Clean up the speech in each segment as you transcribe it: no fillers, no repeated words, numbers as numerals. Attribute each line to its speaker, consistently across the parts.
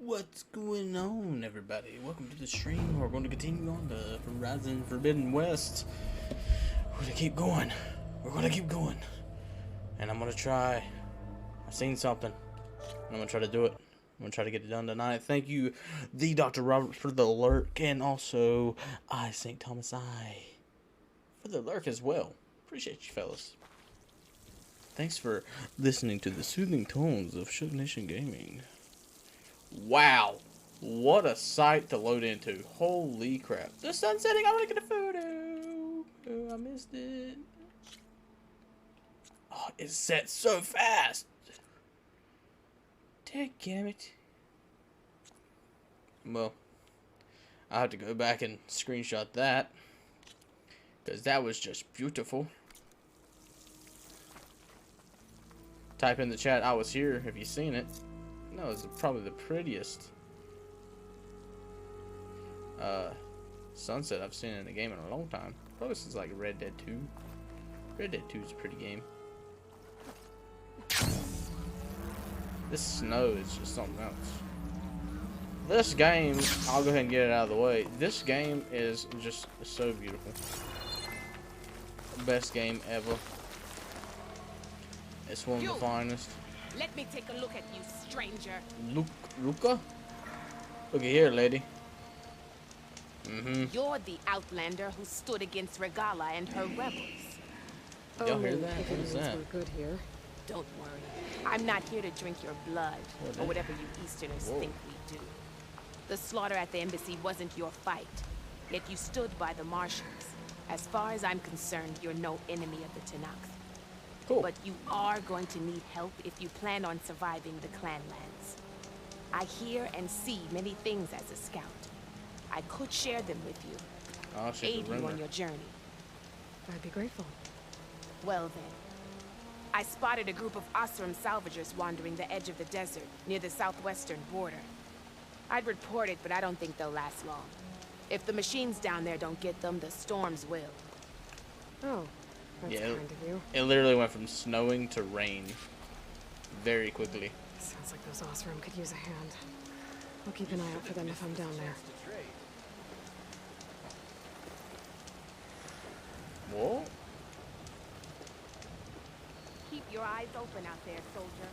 Speaker 1: What's going on, everybody? Welcome to the stream. We're going to continue on the Horizon Forbidden West. We're going to keep going. We're going to keep going. And I'm going to try. I've seen something. I'm going to try to do it. I'm going to try to get it done tonight. Thank you, the Dr. Robert, for the lurk. And also, I, St. Thomas I, for the lurk as well. Appreciate you, fellas. Thanks for listening to the soothing tones of Shook Nation Gaming. Wow, what a sight to load into. Holy crap. The sun's setting. I want to get a photo. Oh, I missed it. Oh, it set so fast. Dadgummit. Well, I have to go back and screenshot that, because that was just beautiful. Type in the chat, I was here, if you've seen it. No, it's probably the prettiest sunset I've seen in a game in a long time. Probably since like Red Dead 2. Red Dead 2 is a pretty game. This snow is just something else. This game, I'll go ahead and get it out of the way. This game is just so beautiful. Best game ever. It's one of the finest.
Speaker 2: Let me take a look at you, stranger.
Speaker 1: Luca? Looky here, lady.
Speaker 2: You're the outlander who stood against Regala and her rebels.
Speaker 1: Y'all hear that? What is that?
Speaker 3: We're good here.
Speaker 2: Don't worry. I'm not here to drink your blood, or whatever you Easterners think we do. The slaughter at the embassy wasn't your fight, yet you stood by the marshals. As far as I'm concerned, you're no enemy of the Tanakh.
Speaker 1: Cool.
Speaker 2: But you are going to need help if you plan on surviving the Clanlands. I hear and see many things as a scout. I could share them with you.
Speaker 1: Oh,
Speaker 2: Aid you on your journey.
Speaker 3: I'd be grateful.
Speaker 2: Well then. I spotted a group of Osram salvagers wandering the edge of the desert near the southwestern border. I'd report it, but I don't think they'll last long. If the machines down there don't get them, the storms will.
Speaker 3: Oh, that's
Speaker 1: Yeah,
Speaker 3: kind of you.
Speaker 1: it literally went from snowing to rain very quickly.
Speaker 3: Sounds like those Osram could use a hand. I'll keep an eye out for them if I'm down there.
Speaker 1: Whoa.
Speaker 2: Keep your eyes open out there, soldier.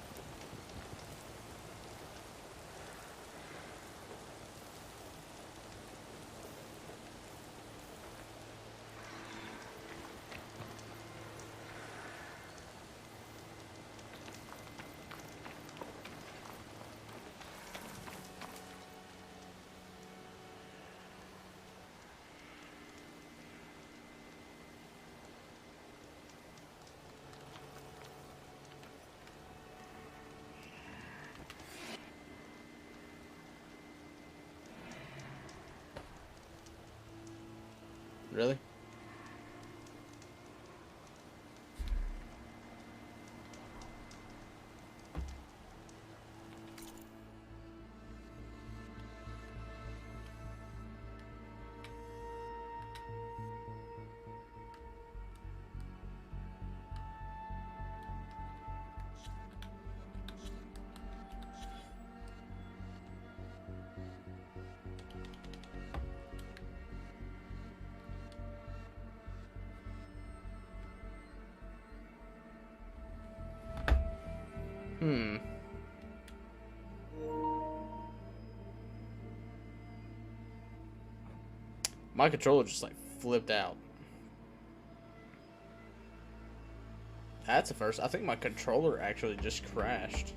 Speaker 1: Really? My controller just like flipped out. That's the first. I think my controller actually just crashed.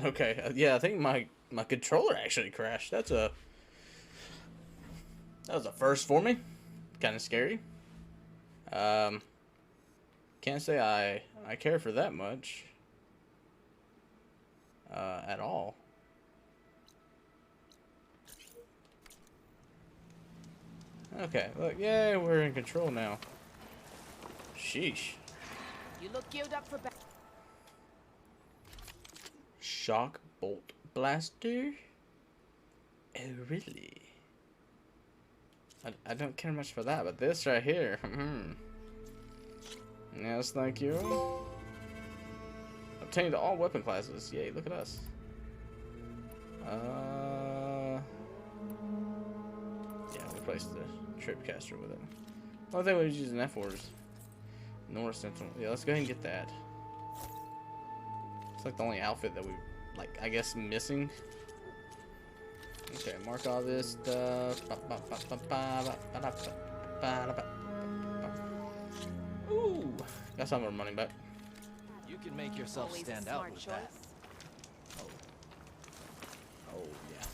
Speaker 1: Okay, yeah, I think my controller actually crashed. That was a first for me. Kind of scary. Can't say I care for that much. At all. Okay, look, yay, we're in control now. Sheesh.
Speaker 2: You look geared up for battle.
Speaker 1: Shock bolt blaster. Oh, really? I don't care much for that, but this right here. Yes, thank you. Obtained all weapon classes. Yay, look at us. Yeah, replace the tripcaster with it. Well, I think we was using that for is North Central. Yeah, let's go ahead and get that. It's like the only outfit that we, like, I guess, missing. Okay, mark all this stuff. Ooh, got some of our money back.
Speaker 4: You can make yourself
Speaker 2: Always
Speaker 4: stand
Speaker 2: a
Speaker 4: out
Speaker 2: smart
Speaker 4: with
Speaker 2: choice.
Speaker 4: that.
Speaker 1: Oh yeah.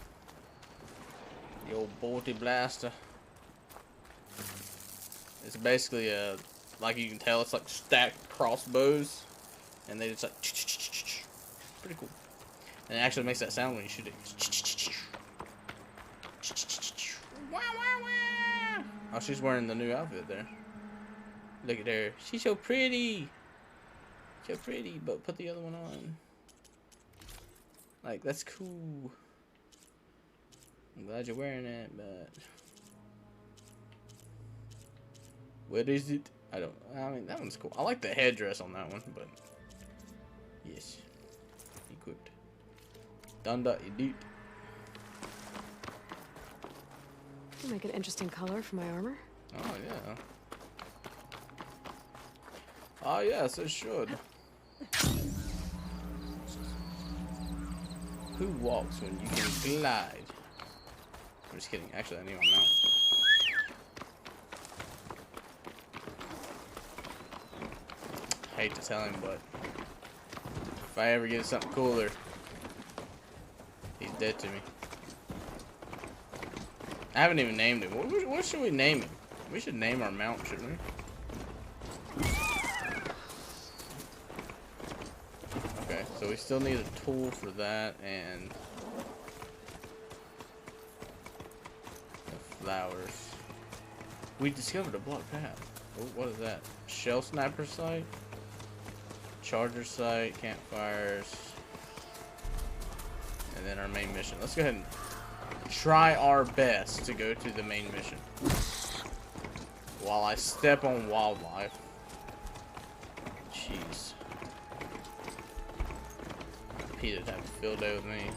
Speaker 1: The old bolty blaster. It's basically a, like you can tell, it's like stacked crossbows, and they just like pretty cool. And it actually makes that sound when you shoot it. Oh, she's wearing the new outfit there. Look at her. She's so pretty. So pretty, but put the other one on. Like, that's cool. I'm glad you're wearing it, but what is it? I mean, that one's cool. I like the headdress on that one, but yes. Equipped. Dunda edit.
Speaker 3: Make an interesting color for my armor.
Speaker 1: Oh yeah. Oh yes, it should. Who walks when you can glide? I'm just kidding. Actually, I need my mount. I hate to tell him, but if I ever get something cooler, he's dead to me. I haven't even named him. What should we name him? We should name our mount, shouldn't we? Okay, so we still need a tool for that and the flowers. We discovered a block path. Oh, what is that? Shell sniper site? Charger site, campfires, and then our main mission. Let's go ahead and try our best to go to the main mission while I step on wildlife. Jeez. Pete'd have a field day with me.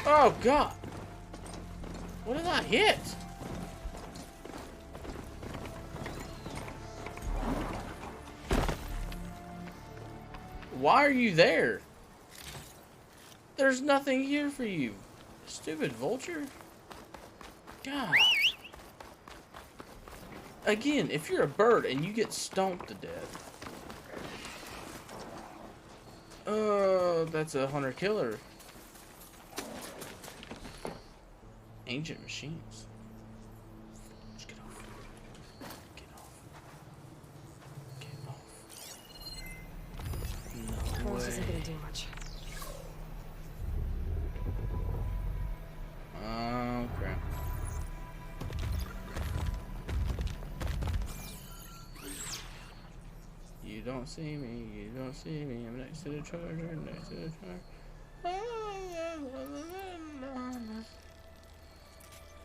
Speaker 1: Oh god! What did I hit? Why are you there? There's nothing here for you. Stupid vulture. God. Again, if you're a bird and you get stomped to death. That's a hunter-killer. Ancient machines. Just get off. Get off. Get off. No way.
Speaker 3: This isn't gonna do much.
Speaker 1: Oh crap. You don't see me, you don't see me. I'm next to the charger, next to the charger.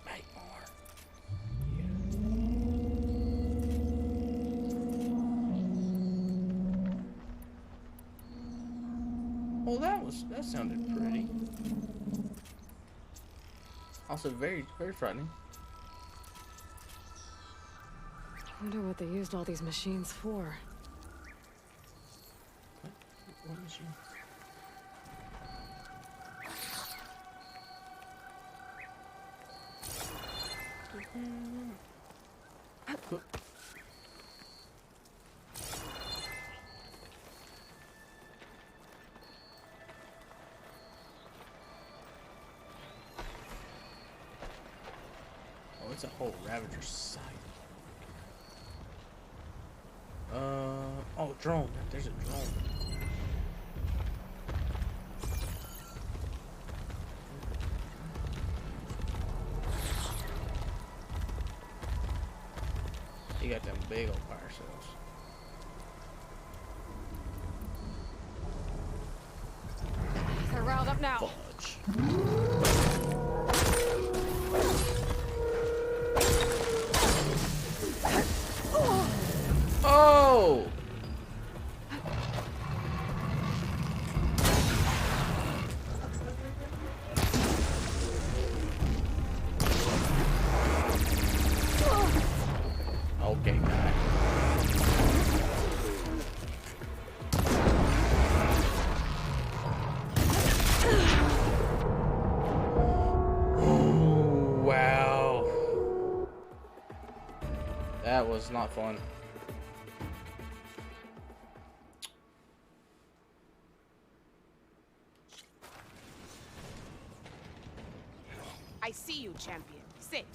Speaker 1: Make more. Well, that sounded pretty. Also very, very frightening.
Speaker 3: I wonder what they used all these machines for.
Speaker 1: What machine? Oh, it's a whole Ravager site. Oh, drone. There's a drone. He got them big old fire cells.
Speaker 3: now.
Speaker 1: Fudge. Oh! Okay, guy. Ooh, wow. That was not fun.
Speaker 2: I see you, champion. Sit,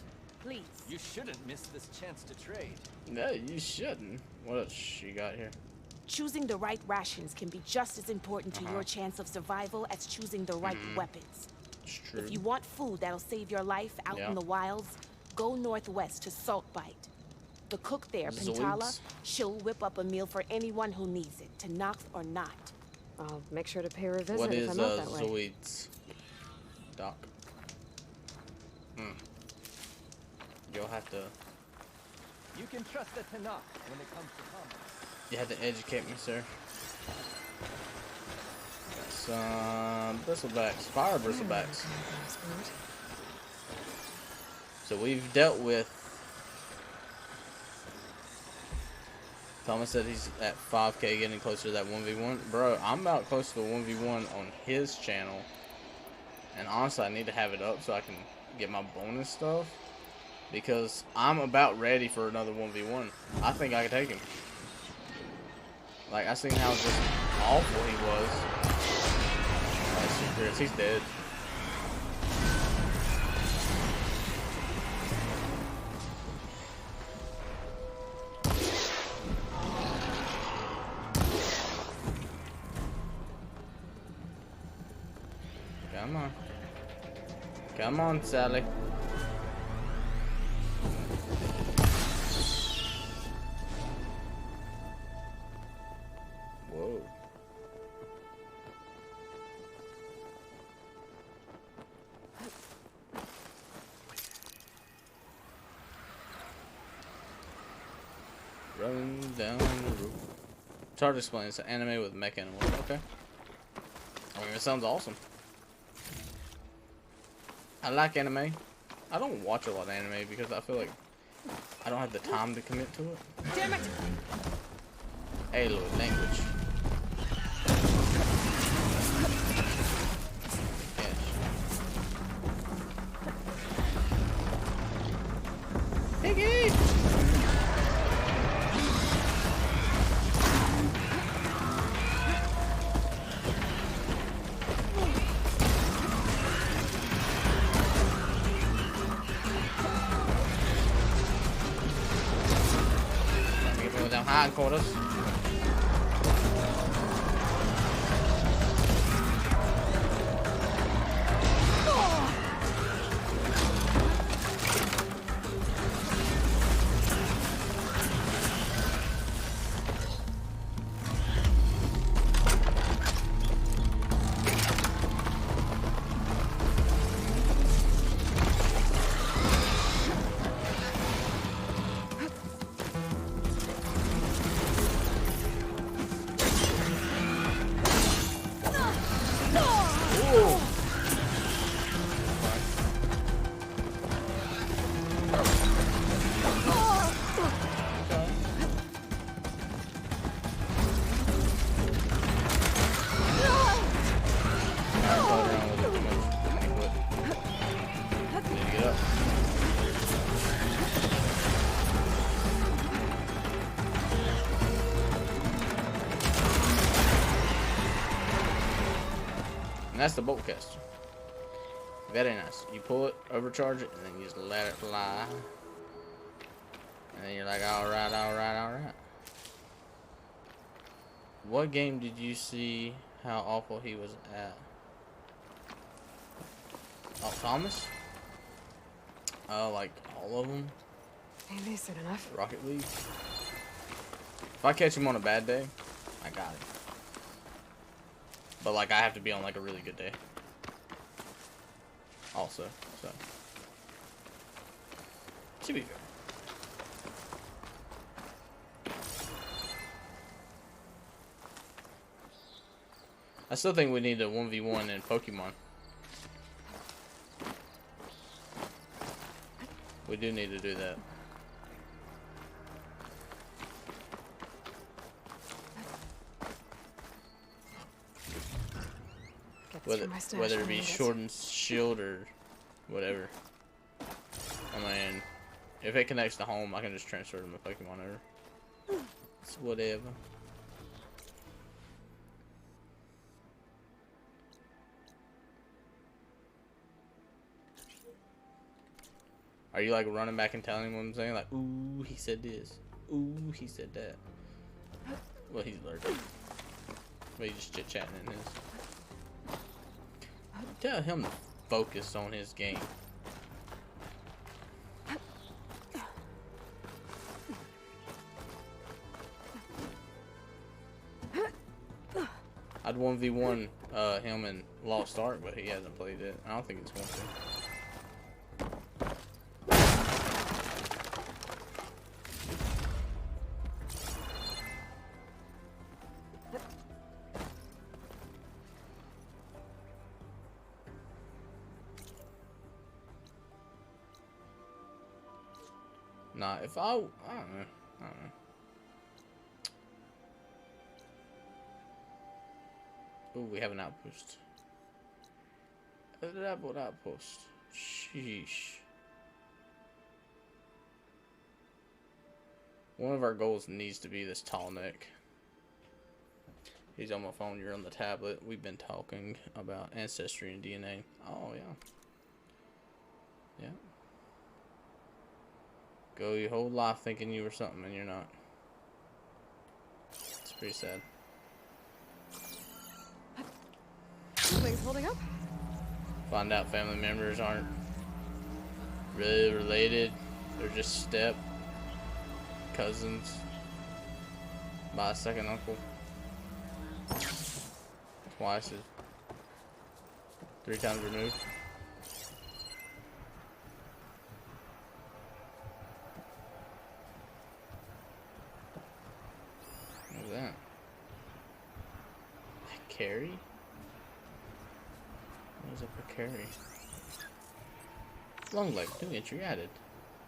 Speaker 2: please.
Speaker 4: You shouldn't miss this chance to trade.
Speaker 1: No, you shouldn't. What else she got here?
Speaker 2: Choosing the right rations can be just as important to your chance of survival as choosing the right weapons.
Speaker 1: It's true.
Speaker 2: If you want food that'll save your life out in the wilds, go northwest to Saltbite. The cook there, Pentala,
Speaker 1: Zoids.
Speaker 2: she'll whip up a meal for anyone who needs it, to knock or not.
Speaker 3: I'll make sure to pay her a visit
Speaker 1: What
Speaker 3: if
Speaker 1: is
Speaker 3: I'm out that way.
Speaker 1: Zoids? Doc. You'll have to.
Speaker 4: You can trust the Tanakh when it comes to combat.
Speaker 1: You have to educate me, sir. Got some bristlebacks, fire bristlebacks. So we've dealt with. Thomas said he's at 5K, getting closer to that 1v1. Bro, I'm about close to the 1v1 on his channel. And honestly, I need to have it up so I can get my bonus stuff. Because I'm about ready for another 1v1. I think I can take him. Like, I seen how just awful he was. That's serious. He's dead. Come on. Come on, Sally. Whoa. Running down the road. It's hard to explain. It's an anime with mech animals. Okay. I mean, it sounds awesome. I like anime. I don't watch a lot of anime because I feel like I don't have the time to commit to it.
Speaker 2: Damn it!
Speaker 1: Hey, Lord, language. Yes. Piggy! Down high quarters. And that's the bolt caster. Very nice. You pull it, overcharge it, and then you just let it fly. And then you're like, alright, alright, alright. What game did you see how awful he was at? Oh, Thomas? Oh, like all of them?
Speaker 3: Ain't decent enough.
Speaker 1: Rocket League? If I catch him on a bad day, I got it. But like I have to be on like a really good day. also, so should be fair. I still think we need a 1v1 in Pokemon. We do need to do that. Whether it be shortened shield or whatever. I mean, if it connects to home, I can just transfer to my Pokemon over. It's whatever. Are you like running back and telling him what I'm saying? Like, ooh, he said this. Ooh, he said that. Well, he's lurking. But he's just chit-chatting in his. Tell him to focus on his game. I'd 1v1 him in Lost Ark, but he hasn't played it. I don't think it's going to. Nah, if I don't know. Ooh, we have an outpost. Outpost. Sheesh. One of our goals needs to be this tall neck. He's on my phone, you're on the tablet. We've been talking about ancestry and DNA. Oh, yeah. Yeah. Go your whole life thinking you were something and you're not. It's pretty sad.
Speaker 3: Things holding up?
Speaker 1: Find out family members aren't really related. They're just step cousins by a second uncle. Twice is 3 times removed. What's that? Carry? What is up for carry? Long leg, new entry added.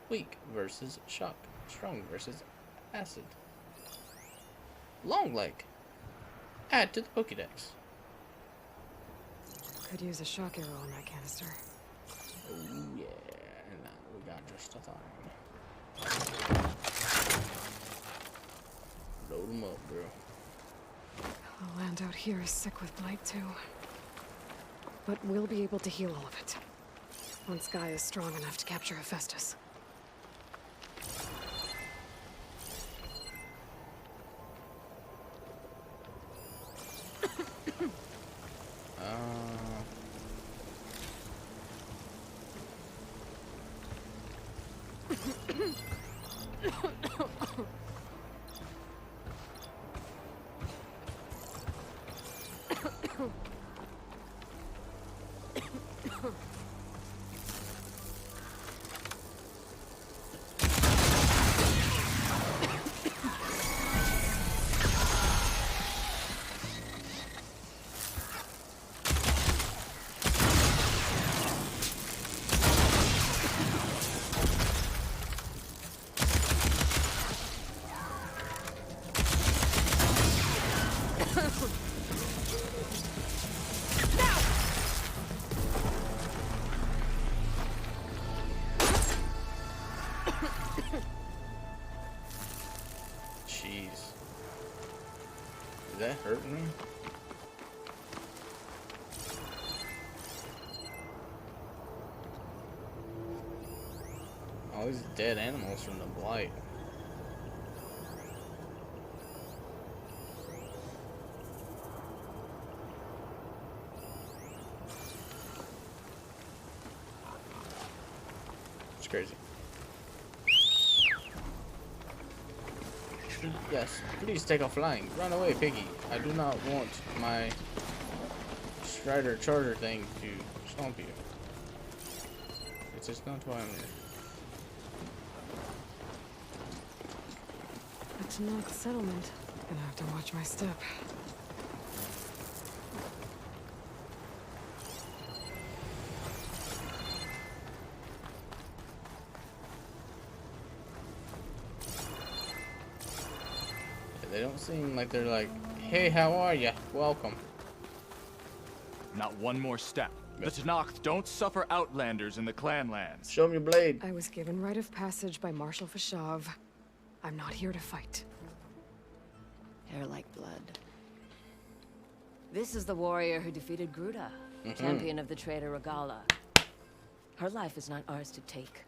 Speaker 1: Weak versus shock. Strong versus acid. Long leg. Add to the Pokédex.
Speaker 3: Could use a shock arrow on that canister.
Speaker 1: Oh yeah, and we got just a thing. Load them up, bro.
Speaker 3: The land out here is sick with blight too. But we'll be able to heal all of it. Once Guy is strong enough to capture Hephaestus.
Speaker 1: Jeez. Is that hurting me? All these dead animals from the blight. It's crazy. Yes, please take off flying. Run away, Piggy. I do not want my Strider Charger thing to stomp you. Das ist not why I'm here.
Speaker 3: A Tanakh settlement. Gonna have to watch my step.
Speaker 1: Yeah, they don't seem like they're like, hey, how are ya? Welcome.
Speaker 4: Not one more step. The Tanakh don't suffer outlanders in the clan lands.
Speaker 1: Show me your blade.
Speaker 3: I was given rite of passage by Marshal Fashav. I'm not here to fight.
Speaker 5: Hair like blood. This is the warrior who defeated Gruda, champion of the traitor Regala. Her life is not ours to take.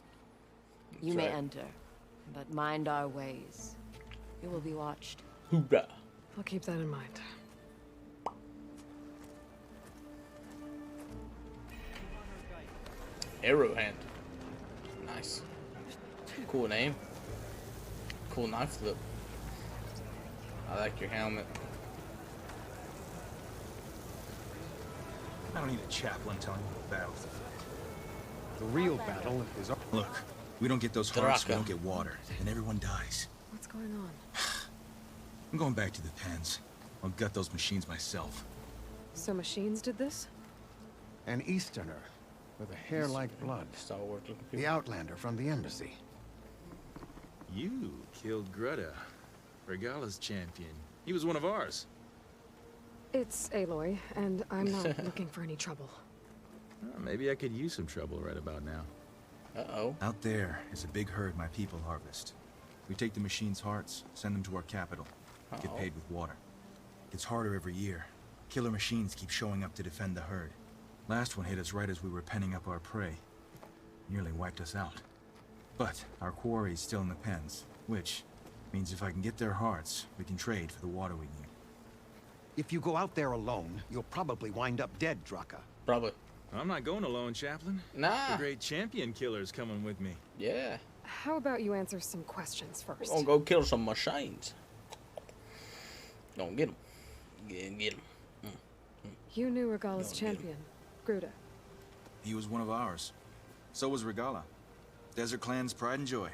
Speaker 5: You may enter, but mind our ways. You will be watched.
Speaker 1: Hoorah.
Speaker 3: I'll keep that in mind.
Speaker 1: Arrow hand. Nice. Cool name. Cool knife flip. I like your helmet.
Speaker 6: I don't need a chaplain telling me the battle's
Speaker 7: The real battle is...
Speaker 6: Look, we don't get those hearts, we
Speaker 1: Draka.
Speaker 6: don't get water, and everyone dies.
Speaker 3: What's going on?
Speaker 6: I'm going back to the pens. I'll gut those machines myself.
Speaker 3: So machines did this?
Speaker 7: An Easterner with a hair like blood.
Speaker 1: Stalwart looking
Speaker 7: The
Speaker 1: people.
Speaker 7: Outlander from the embassy.
Speaker 6: You killed Greta, Regala's champion. He was one of ours.
Speaker 3: It's Aloy, and I'm not looking for any trouble.
Speaker 6: Maybe I could use some trouble right about now.
Speaker 1: Uh-oh.
Speaker 6: Out there is a big herd my people harvest. We take the machines' hearts, send them to our capital, get paid with water. It's harder every year. Killer machines keep showing up to defend the herd. Last one hit us right as we were penning up our prey. Nearly wiped us out. But our quarry is still in the pens, which means if I can get their hearts, we can trade for the water we need.
Speaker 7: If you go out there alone, you'll probably wind up dead, Draka.
Speaker 1: Probably.
Speaker 6: I'm not going alone, Chaplain.
Speaker 1: Nah.
Speaker 6: The great champion killer's coming with me.
Speaker 1: Yeah.
Speaker 3: How about you answer some questions
Speaker 1: We're
Speaker 3: first?
Speaker 1: gonna go kill some machines. Gonna get them. Get them.
Speaker 3: You knew Regala's
Speaker 1: No,
Speaker 3: champion, Gruda.
Speaker 6: He was one of ours. So was Regala. Desert Clan's pride and joy.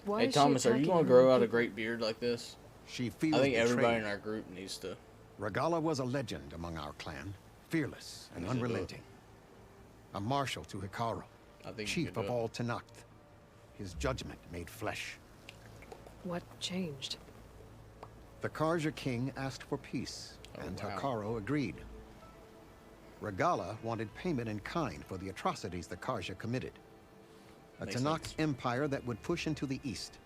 Speaker 3: Why
Speaker 1: Hey
Speaker 3: is she
Speaker 1: Thomas, are you
Speaker 3: attacking
Speaker 1: gonna
Speaker 3: her
Speaker 1: grow out a
Speaker 3: people?
Speaker 1: great beard like this?
Speaker 7: She feels
Speaker 1: I think everybody
Speaker 7: betrayed.
Speaker 1: in our group needs to.
Speaker 7: Regala was a legend among our clan. Fearless and
Speaker 1: Yes, it
Speaker 7: unrelenting. A marshal to Hikaru.
Speaker 1: I think you
Speaker 7: Chief
Speaker 1: could
Speaker 7: of
Speaker 1: do it.
Speaker 7: all Tanakh. His judgment made flesh.
Speaker 3: What changed?
Speaker 7: The Karja king asked for peace, and
Speaker 1: wow.
Speaker 7: Hikaru agreed. Regala wanted payment in kind for the atrocities the Karja committed. A
Speaker 1: Makes
Speaker 7: Tanakh
Speaker 1: sense.
Speaker 7: empire that would push into the east.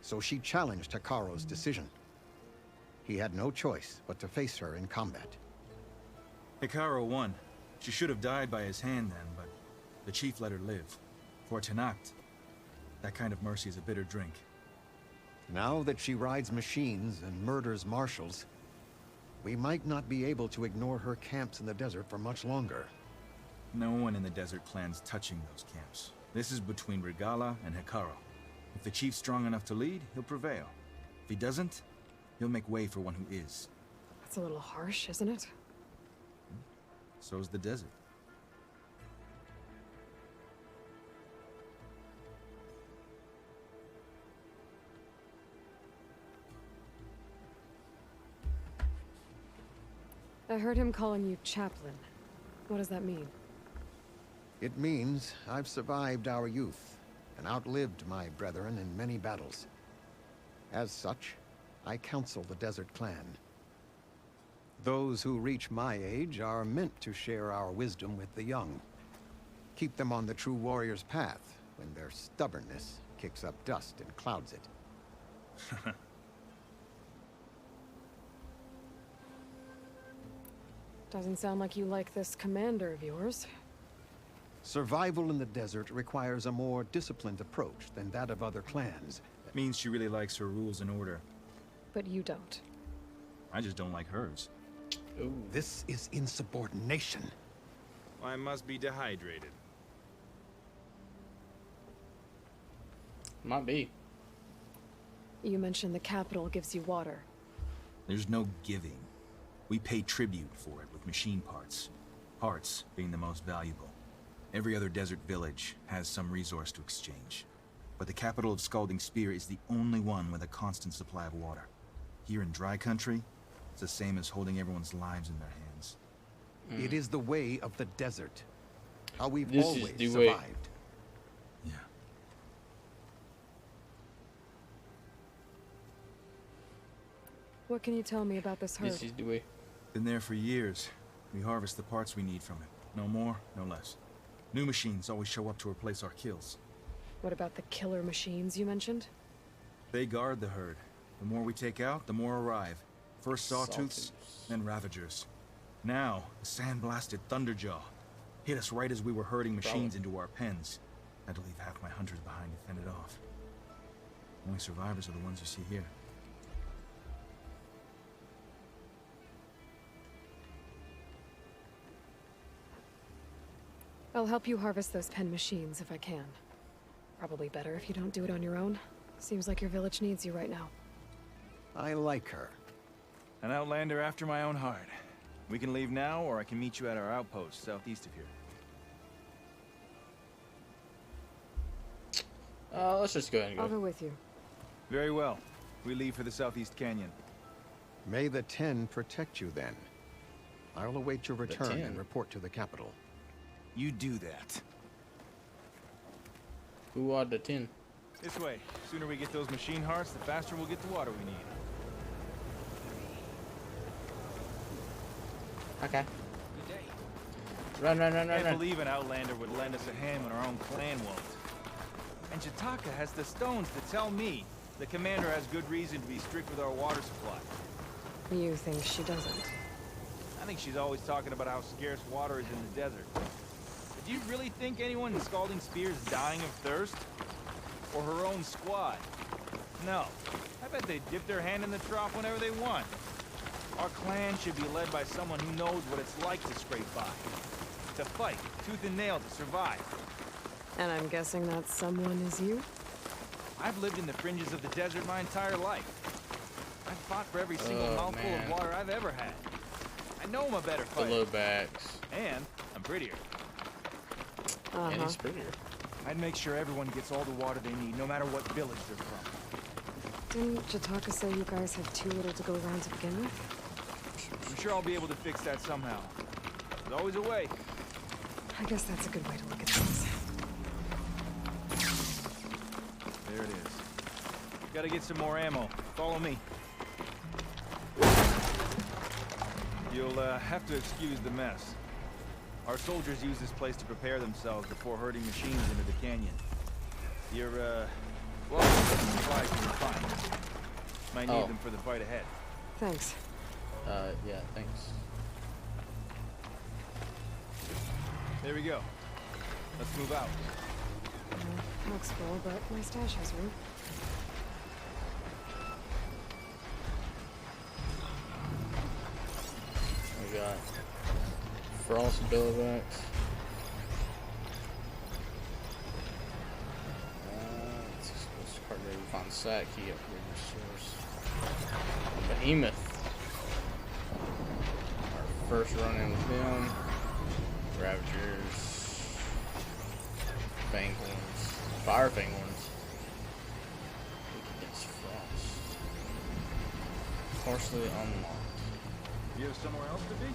Speaker 7: So she challenged Hikaru's decision. He had no choice but to face her in combat.
Speaker 6: Hikaru won. She should have died by his hand then, but the chief let her live. For Tanakh, that kind of mercy is a bitter drink.
Speaker 7: Now that she rides machines and murders marshals, we might not be able to ignore her camps in the desert for much longer.
Speaker 6: No one in the Desert Clan's touching those camps. This is between Regala and Hikaru. If the chief's strong enough to lead, he'll prevail. If he doesn't, he'll make way for one who is.
Speaker 3: That's a little harsh, isn't it?
Speaker 6: So's the desert.
Speaker 3: I heard him calling you chaplain. What does that mean?
Speaker 7: It means I've survived our youth and outlived my brethren in many battles. As such, I counsel the Desert Clan. Those who reach my age are meant to share our wisdom with the young. Keep them on the true warrior's path when their stubbornness kicks up dust and clouds it.
Speaker 3: Doesn't sound like you like this commander of yours.
Speaker 7: Survival in the desert requires a more disciplined approach than that of other clans.
Speaker 6: That means she really likes her rules and order.
Speaker 3: But you don't.
Speaker 6: I just don't like hers.
Speaker 1: Ooh.
Speaker 7: This is insubordination.
Speaker 6: I must be dehydrated.
Speaker 1: Might be.
Speaker 3: You mentioned the capital gives you water.
Speaker 6: There's no giving. We pay tribute for it with machine parts. Parts being the most valuable. Every other desert village has some resource to exchange. But the capital of Scalding Spear is the only one with a constant supply of water. Here in dry country, it's the same as holding everyone's lives in their hands.
Speaker 7: It is the way of the desert. How we've
Speaker 1: This is
Speaker 7: always
Speaker 1: the way.
Speaker 7: survived.
Speaker 6: Yeah.
Speaker 3: What can you tell me about this herd?
Speaker 1: This is the way.
Speaker 6: Been there for years. We harvest the parts we need from it. No more, no less. New machines always show up to replace our kills.
Speaker 3: What about the killer machines you mentioned?
Speaker 6: They guard the herd. The more we take out, the more arrive. First sawtooths, then ravagers. Now, the sand-blasted Thunderjaw hit us right as we were herding machines into our pens. Had to leave half my hunters behind to fend it off. Only survivors are the ones you see here.
Speaker 3: I'll help you harvest those pen machines if I can. Probably better if you don't do it on your own. Seems like your village needs you right now.
Speaker 7: I like her.
Speaker 4: An outlander after my own heart. We can leave now, or I can meet you at our outpost southeast of here.
Speaker 1: Let's just go ahead and
Speaker 3: I'll
Speaker 1: go.
Speaker 3: go with you.
Speaker 4: Very well. We leave for the southeast canyon.
Speaker 7: May the 10 protect you then. I'll await your return
Speaker 1: 10?
Speaker 7: and report to the capital.
Speaker 4: You do that.
Speaker 1: Who are the 10?
Speaker 4: This way. Sooner we get those machine hearts, the faster we'll get the water we need.
Speaker 1: Okay. Run, run, run, run,
Speaker 4: Can't
Speaker 1: run.
Speaker 4: believe an outlander would lend us a hand when our own clan won't. And Jataka has the stones to tell me the commander has good reason to be strict with our water supply.
Speaker 3: You think she doesn't?
Speaker 4: I think she's always talking about how scarce water is in the desert. But do you really think anyone in Scalding Spear is dying of thirst? Or her own squad? No. I bet they dip their hand in the trough whenever they want. Our clan should be led by someone who knows what it's like to scrape by. To fight, tooth and nail to survive.
Speaker 3: And I'm guessing that someone is you?
Speaker 4: I've lived in the fringes of the desert my entire life. I've fought for every single mouthful
Speaker 1: man.
Speaker 4: of water I've ever had. I know I'm a better
Speaker 1: The
Speaker 4: fighter.
Speaker 1: low backs.
Speaker 4: And I'm prettier.
Speaker 1: And he's prettier.
Speaker 4: I'd make sure everyone gets all the water they need, no matter what village they're from.
Speaker 3: Didn't Jataka say you guys had too little to go around to begin with?
Speaker 4: I'm sure I'll be able to fix that somehow. There's always a way.
Speaker 3: I guess that's a good way to look at things.
Speaker 4: There it is. Gotta get some more ammo. Follow me. You'll have to excuse the mess. Our soldiers use this place to prepare themselves before herding machines into the canyon. Your, well, supplies can be fine. Might need them for the fight ahead.
Speaker 3: Thanks.
Speaker 1: Yeah, thanks.
Speaker 4: There we go. Let's move out.
Speaker 3: Pack's full, but my stash has room.
Speaker 1: We got frost billowbacks. Let's card ready to find sack key upgrade resource. Behemoth. Our first run in with them. Ravagers. Fanghorns. Fire Fanghorns. Against frost. Partially unlocked.
Speaker 4: You have somewhere else to be?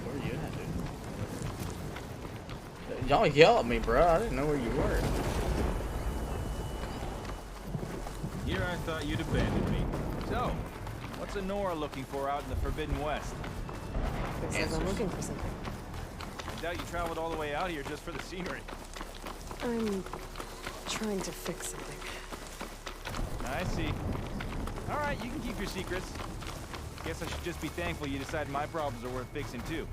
Speaker 1: Where are you at, dude? Y'all yell at me, bro. I didn't know where you were.
Speaker 4: Here I thought you'd abandoned me. So, what's a Nora looking for out in the Forbidden West?
Speaker 3: Looks like I'm looking for something.
Speaker 4: I doubt you traveled all the way out here just for the scenery.
Speaker 3: I'm trying to fix something.
Speaker 4: I see. All right, you can keep your secrets. Guess I should just be thankful you decided my problems are worth fixing too.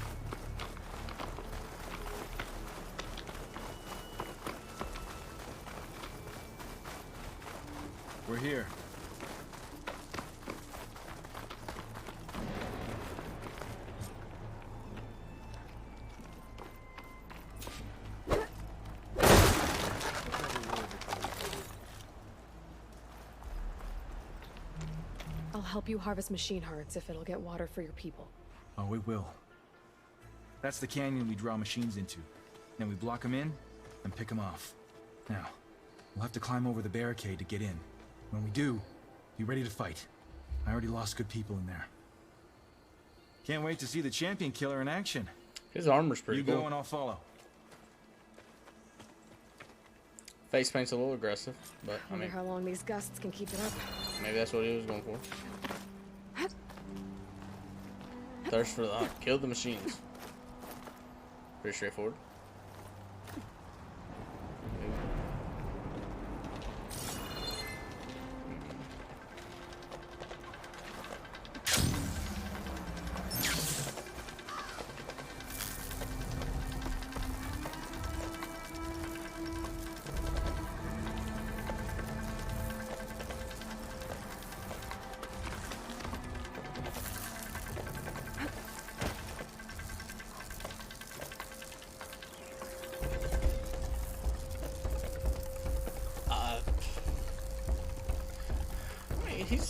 Speaker 6: We're here.
Speaker 3: I'll help you harvest machine hearts if it'll get water for your people.
Speaker 6: Oh, we will. That's the canyon we draw machines into. Then we block them in and pick them off. Now, we'll have to climb over the barricade to get in. When we do, be ready to fight. I already lost good people in there. Can't wait to see the champion killer in action.
Speaker 1: His armor's pretty cool.
Speaker 6: You go and I'll follow.
Speaker 1: Face paint's a little aggressive, but I
Speaker 3: Wonder
Speaker 1: mean,
Speaker 3: how long these gusts can keep it up.
Speaker 1: maybe that's what he was going for. Thirst for the hunt. Kill the machines. Pretty straightforward.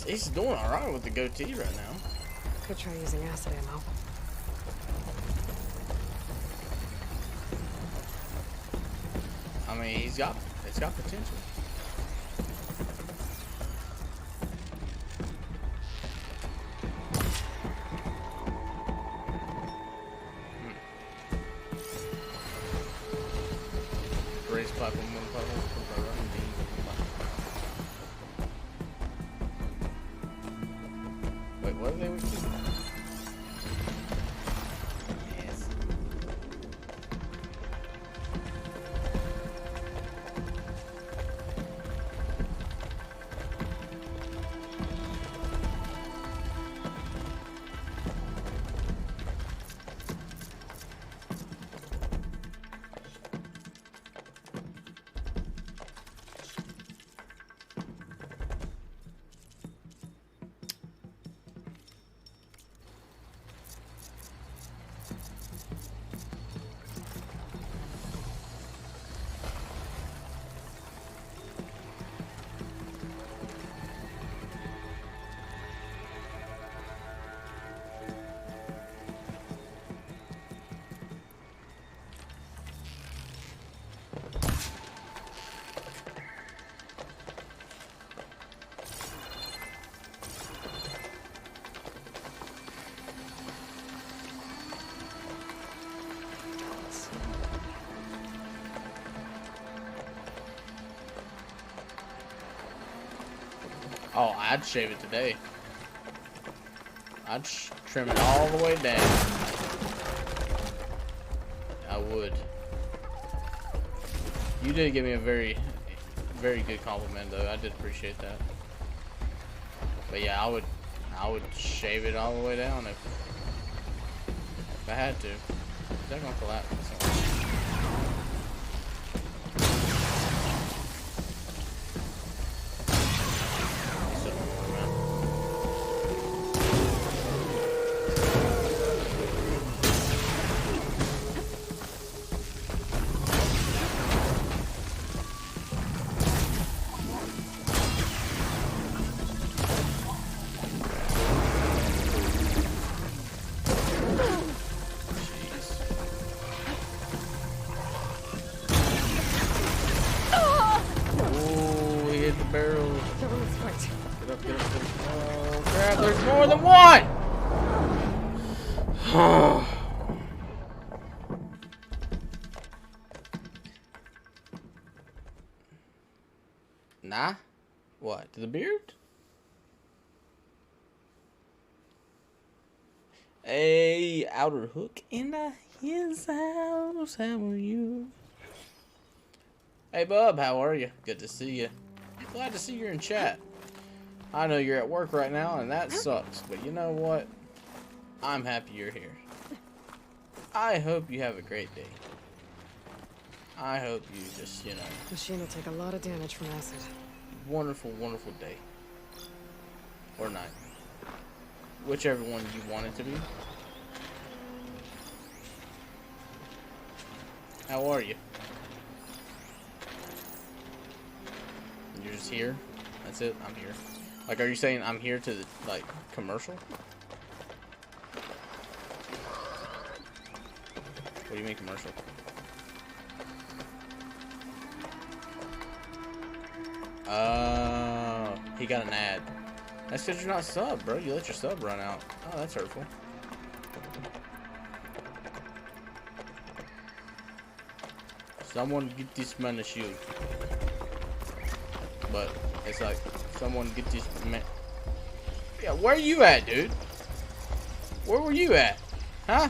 Speaker 1: He's doing all right with the goatee right now.
Speaker 3: Could try using acid ammo.
Speaker 1: I mean, it's got potential. Raise platform, one platform, wait, what are they with you? Yes. Oh, I'd shave it today. I'd trim it all the way down. I would. You did give me a very, very good compliment, though. I did appreciate that. But yeah, I would shave it all the way down if I had to. Is that gonna collapse? Barrels.
Speaker 3: Get on this fight.
Speaker 1: Get up, get up, get up. Oh, crap, there's more than one! Nah? What? To the beard? Hey, Outer Hook in his house. How are you? Hey, bub, how are you? Good to see you. Glad to see you're in chat. I know you're at work right now, and that sucks. But you know what? I'm happy you're here. I hope you have a great day. I hope you just, you know...
Speaker 3: Machine will take a lot of damage from acid.
Speaker 1: Wonderful, wonderful day. Or night. Whichever one you want it to be. How are you? You're just here? That's it? I'm here. Like, are you saying I'm here to, like, commercial? What do you mean commercial? He got an ad. That's because you're not sub, bro. You let your sub run out. Oh, that's hurtful. Someone get this man a shield. But it's like, someone get this man. Yeah, where you at, dude? Where were you at? Huh?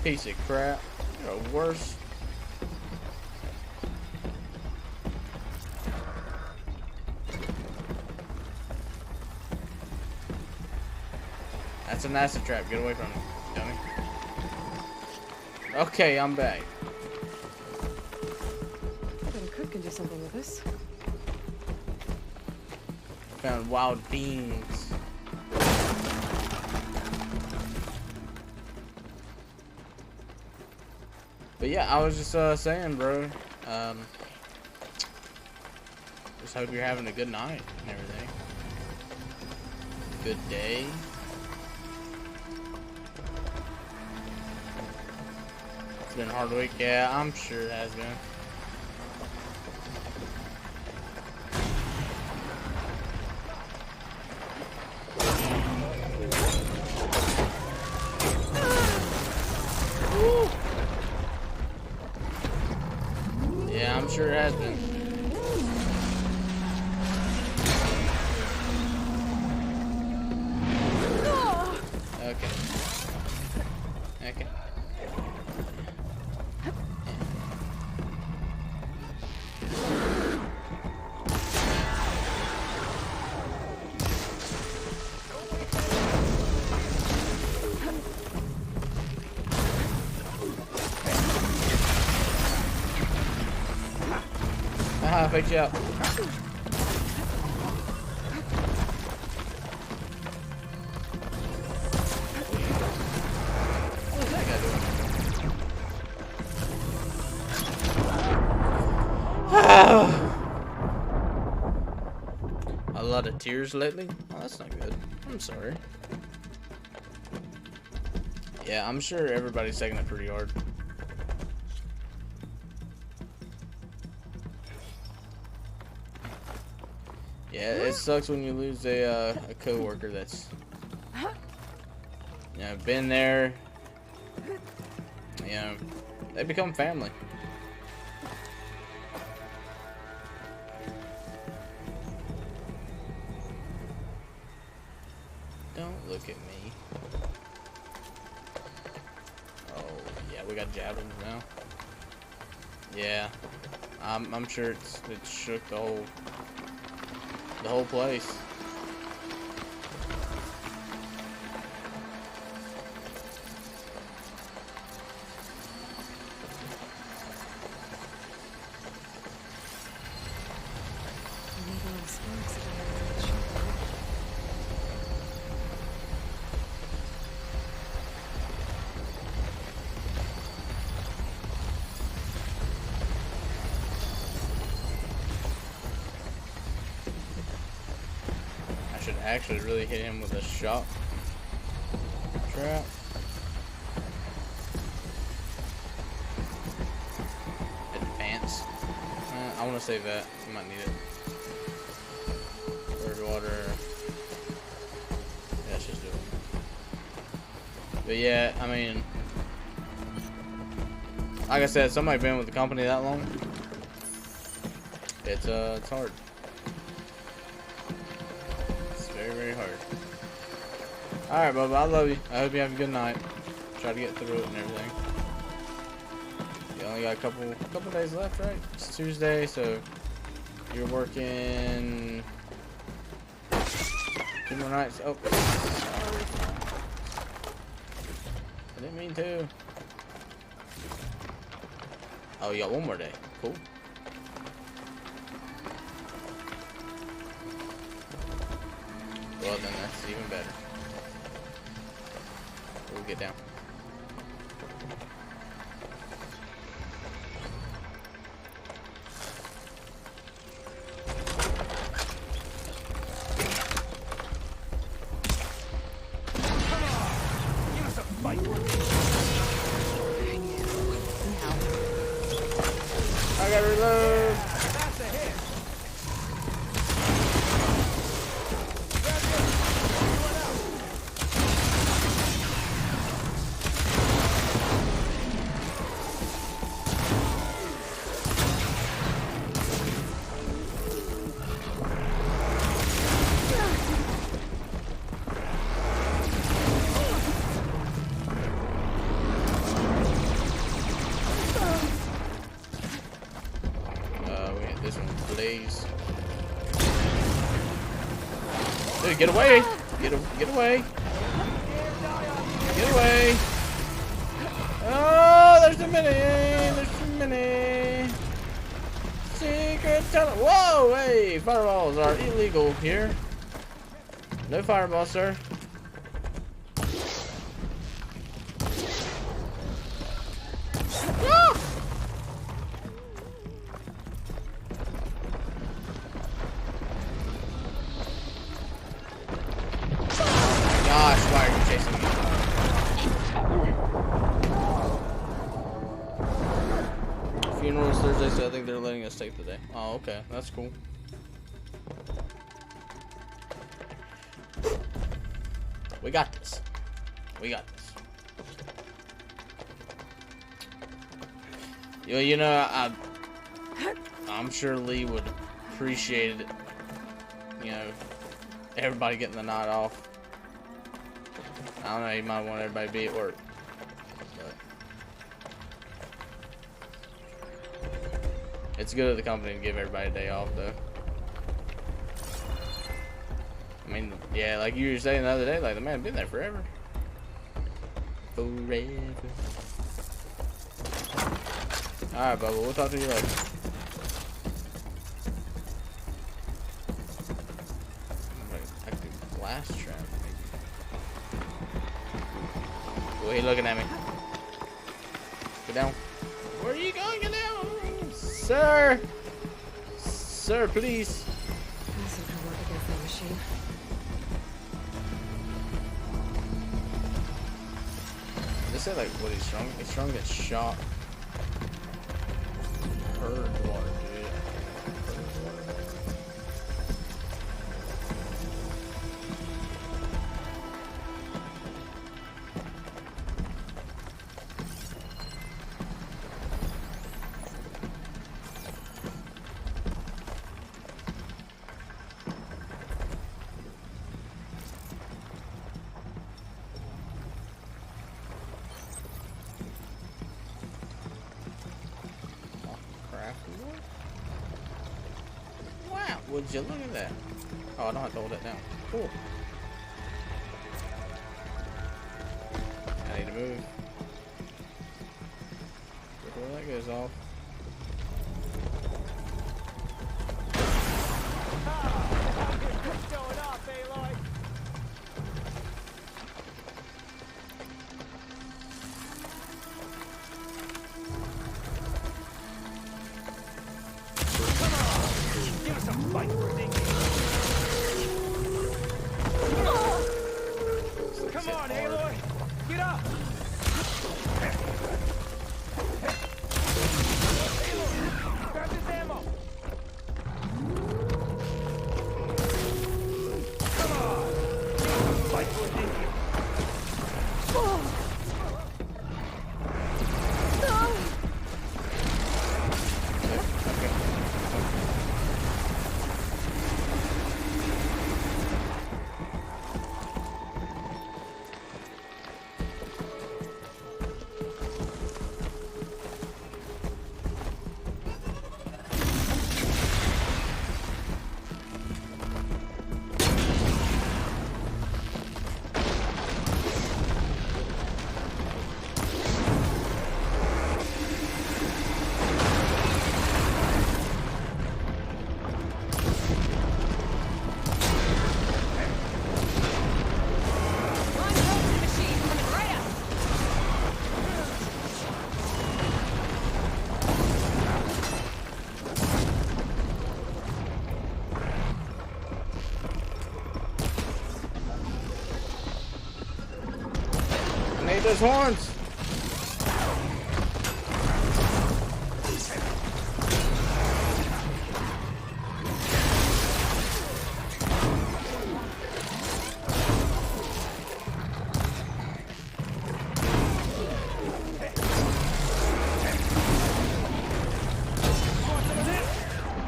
Speaker 1: Piece of crap. You're the worst. That's an acid trap. Get away from me, dummy. Okay, I'm back.
Speaker 3: I bet a cook can do something with this.
Speaker 1: Found wild beans. But yeah, I was just saying, bro. Just hope you're having a good night and everything. Good day. It's been a hard week. Yeah, I'm sure it has been. Yeah, I'm sure it has been. Okay. Okay. Haha, I faked you out. What is that guy doing? A lot of tears lately? Oh, that's not good. I'm sorry. Yeah, I'm sure everybody's taking it pretty hard. Yeah, it sucks when you lose a coworker that's, you know, been there. You know, they become family. Don't look at me. Oh yeah, we got javelins now. Yeah, I'm sure it shook the whole place. Actually really hit him with a shock trap. Advance. I want to save that. I might need it. Bird water. Yeah, let's just do it. But yeah, I mean, like I said, somebody been with the company that long. It's hard. Very hard. Alright, Bubba, I love you. I hope you have a good night. Try to get through it and everything. You only got a couple days left, right? It's Tuesday, so you're working 2 more nights. Oh, sorry. I didn't mean to. Oh, you got 1 more day. Cool. Well, then that's even better. We'll get down.
Speaker 4: Give us a fight.
Speaker 1: I gotta reload.
Speaker 4: That's a hit.
Speaker 1: days. Dude, get away! Get away! Get away! Oh, there's too many! There's too many! Secret tunnel! Whoa! Hey, fireballs are illegal here. No fireballs, sir. Gosh, why are you chasing me? Funeral is Thursday, so I think they're letting us take the day. Oh, okay. That's cool. We got this. We got this. You know, I'm sure Lee would appreciate it. You know, everybody getting the night off. I don't know, he might want everybody to be at work. But it's good of the company to give everybody a day off, though. I mean, yeah, like you were saying the other day, like the man been there forever. Forever. Alright, Bubba, we'll talk to you later. Active blast trap, maybe. Oh, he looking at me. Get down. Where are you going? Get down! Sir! Sir, please.
Speaker 3: Awesome to work against that machine.
Speaker 1: They say like what he's strong. He's strong against shock. Purge water, dude. Purge water. Wow, would you look at that? Oh, I don't have to hold that down. Cool. I need to move. Before that goes off.
Speaker 4: Come on, Aloy! Get up! Grab this ammo! Come on! Fight for it, didn't you?
Speaker 1: Need those horns.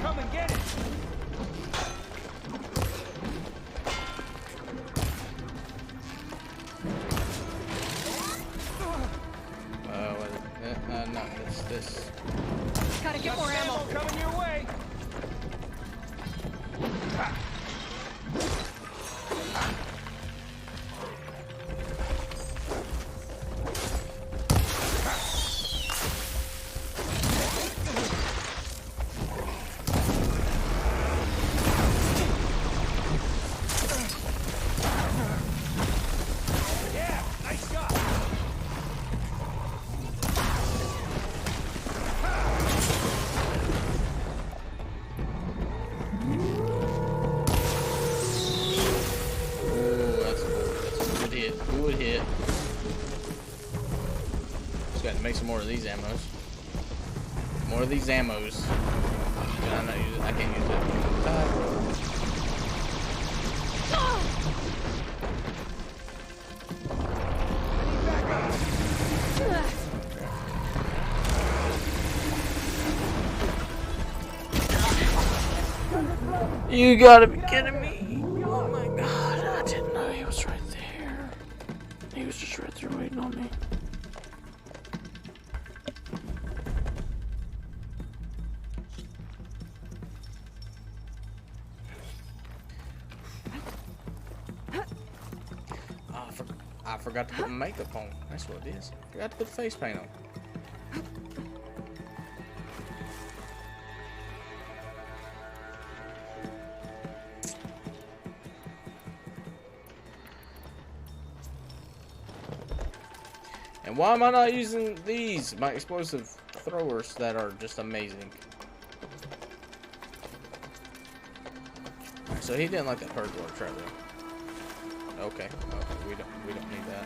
Speaker 4: Come and get it!
Speaker 1: No, it's this.
Speaker 3: Gotta get more ammo.
Speaker 4: Coming your way!
Speaker 1: Make some more of these ammos. More of these ammos. Can I not use it? I can't use it. You gotta be kidding me. Oh my god, I didn't know he was right there. He was just right there waiting on me. I forgot to put makeup on. That's what it is. Forgot to put face paint on. And why am I not using these, my explosive throwers that are just amazing? Right, so he didn't like that purge water trap though. Okay, we don't need that.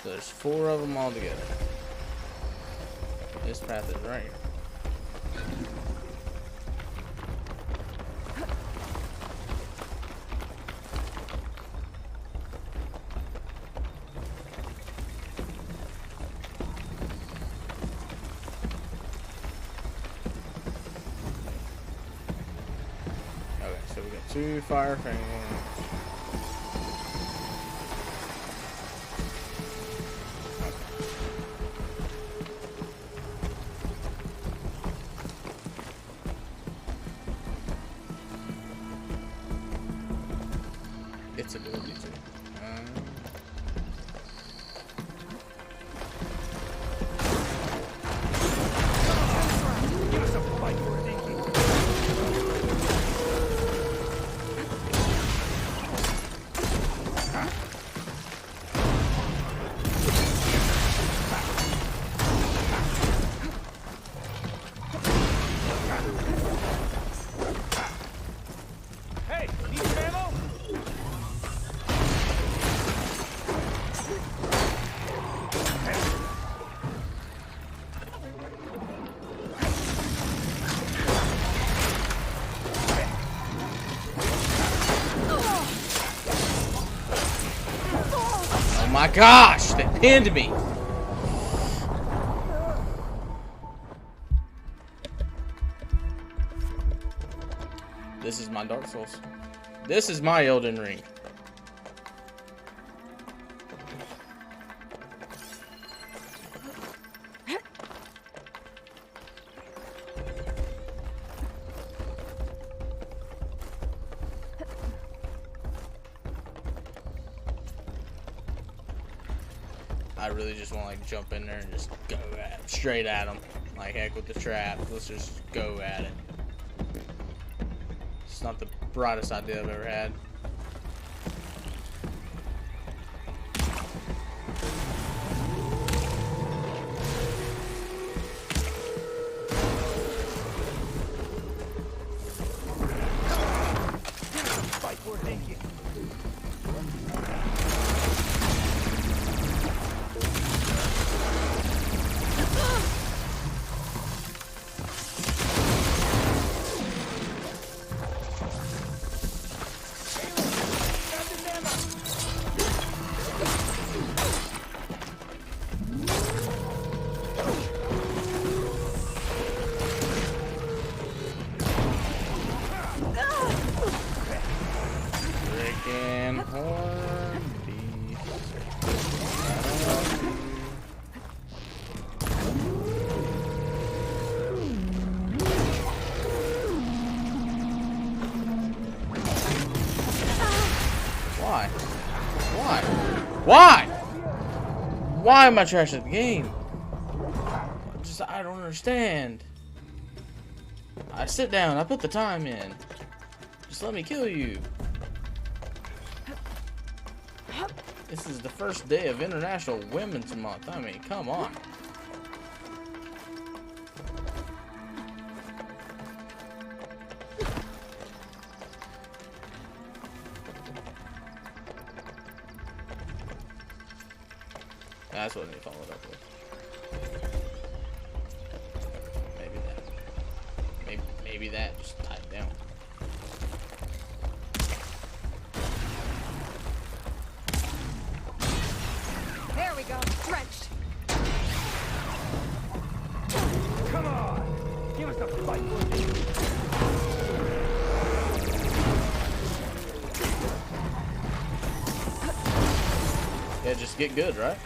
Speaker 1: So there's 4 of them all together. This path is right here. So we got 2 fire things. Its ability to.
Speaker 4: Give us a fight for it, Inky. Hey, need some ammo?
Speaker 1: Oh my gosh, they pinned me. This is my Dark Souls. This is my Elden Ring. I really just want to like jump in there and just go straight at them. Like heck with the trap. Let's just go at it. It's not the brightest idea I've ever had.
Speaker 4: Fight for it, Inky.
Speaker 1: Freaking horn beast. Why? Why? Why? Why am I trash at the game? I don't understand. I sit down, I put the time in. Just let me kill you. This is the first day of International Women's Month. I mean, come on. That's what I need to follow it up with. Maybe that. Maybe that. Just tie it down.
Speaker 3: There we go. Drenched.
Speaker 4: Come on! Give us a fight!
Speaker 1: Yeah, just get good, right?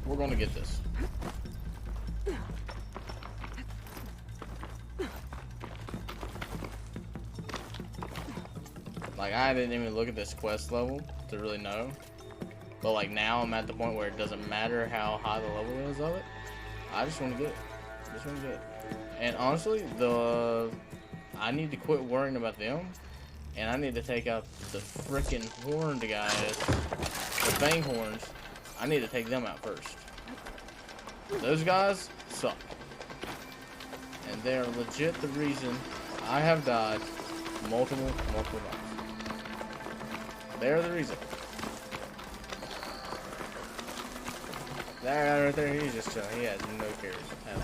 Speaker 1: We're gonna get this. Like, I didn't even look at this quest level to really know. But like now I'm at the point where it doesn't matter how high the level is of it. I just want to get it. I just want to get it. And honestly, I need to quit worrying about them. And I need to take out the freaking horned guys. The fang horns. I need to take them out first. Those guys suck. And they are legit the reason I have died multiple times. They're the reason. That guy right there, he's just chilling. He has no cares at all.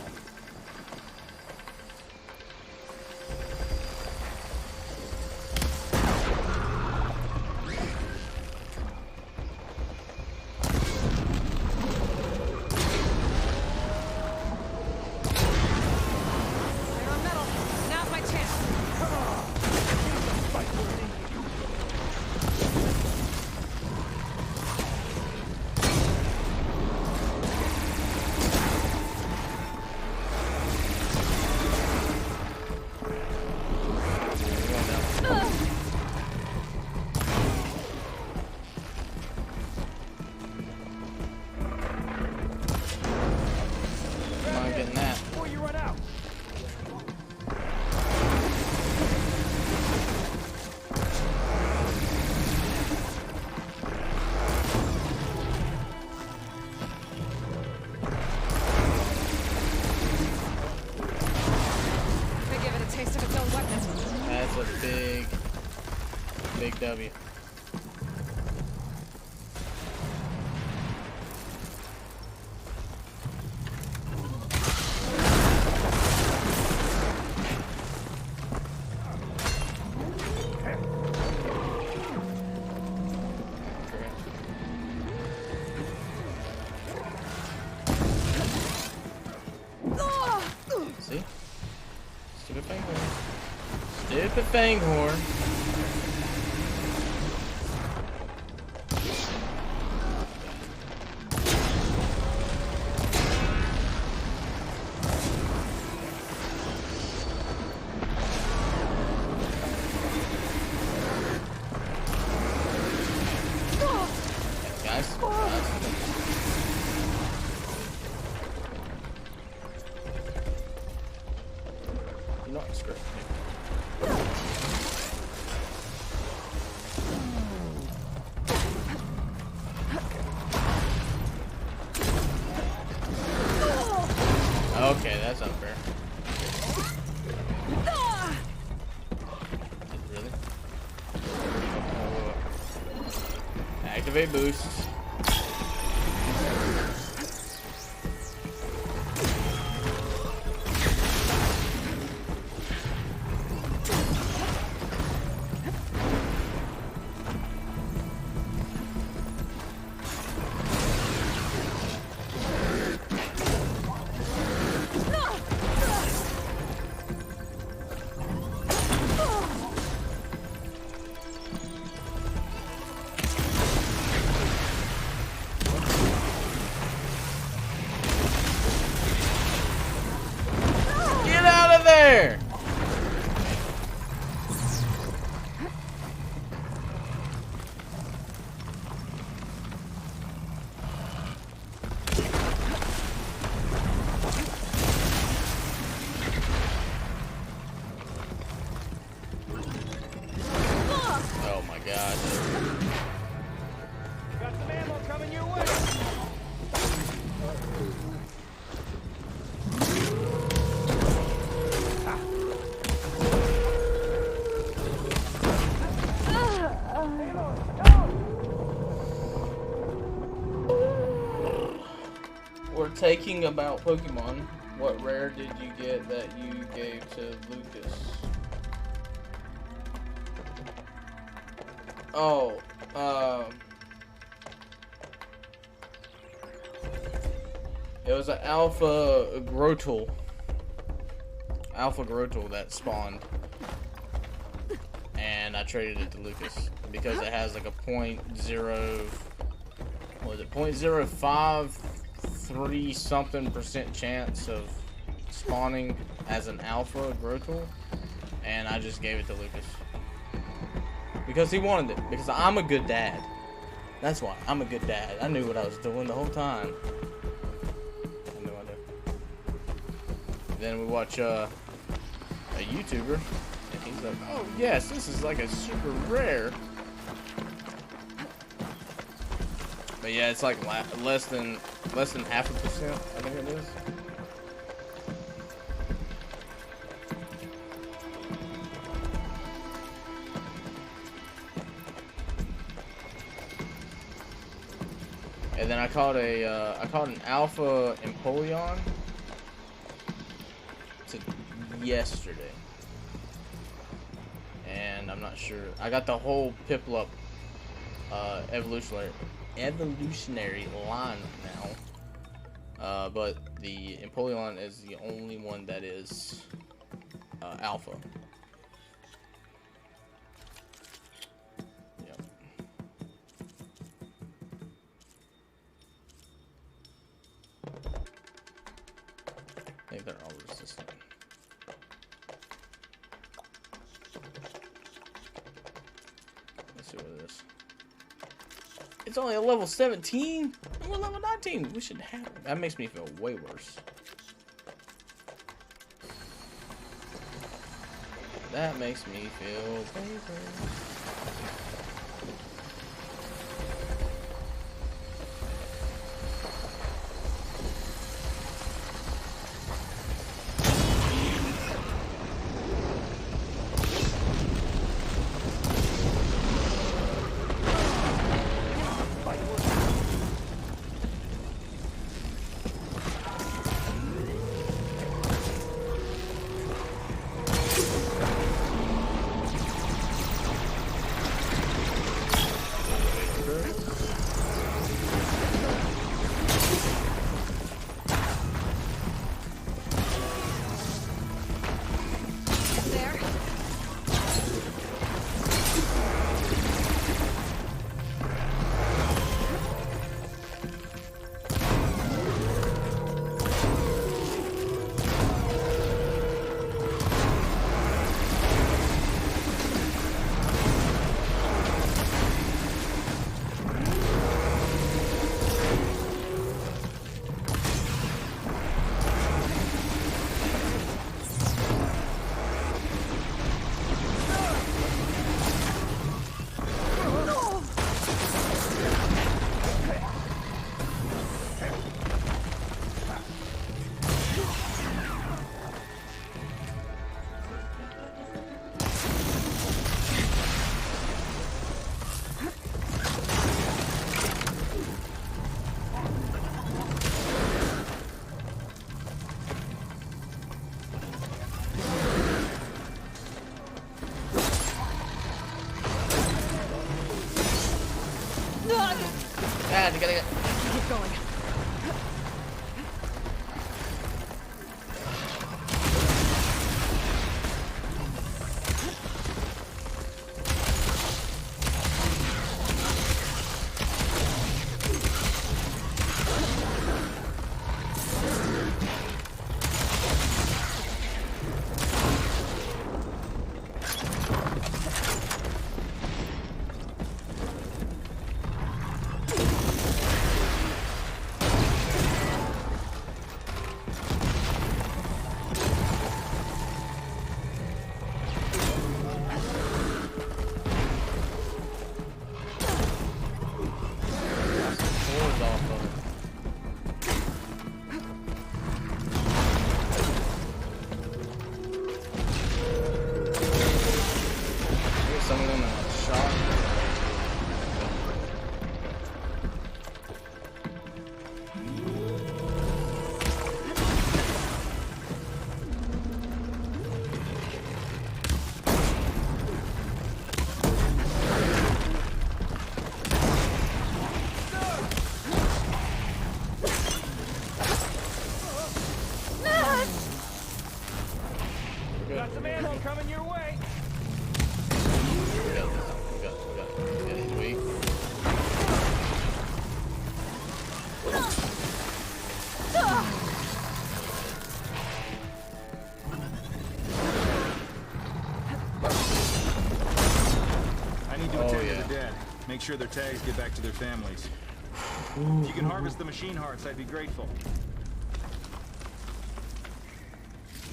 Speaker 1: Big W. See? Stupid fanghorn. Stupid fanghorn. Not script. Okay, that's unfair. Really? Activate boost. there! Oh my god.
Speaker 4: Got some ammo coming your way.
Speaker 1: We're taking about Pokemon. What rare did you get that you gave to Lucas? Oh, it was an Alpha Grotle that spawned, and I traded it to Lucas because it has like a .053 something% chance of spawning as an Alpha Grotle, and I just gave it to Lucas because he wanted it, because I'm a good dad. That's why I'm a good dad. I knew what I was doing the whole time. I knew I did. Then we watch a YouTuber, and he's like, "Oh yes, this is like a super rare." But yeah, it's like less than 0.5%. I think it is. And then I caught an Alpha Empoleon yesterday, and I'm not sure. I got the whole Piplup evolutionary line now, but the Empoleon is the only one that is Alpha. I think they're all resistant. Let's see what it is. It's only a level 17? And we're level 19. We should have it. That makes me feel way worse. That makes me feel way worse. God, you gotta get...
Speaker 3: Keep going.
Speaker 4: some ammo coming your way.
Speaker 1: We got this. Get it, weak.
Speaker 6: I need to attend to the dead. Make sure their tags get back to their families. If you can harvest the machine hearts, I'd be grateful.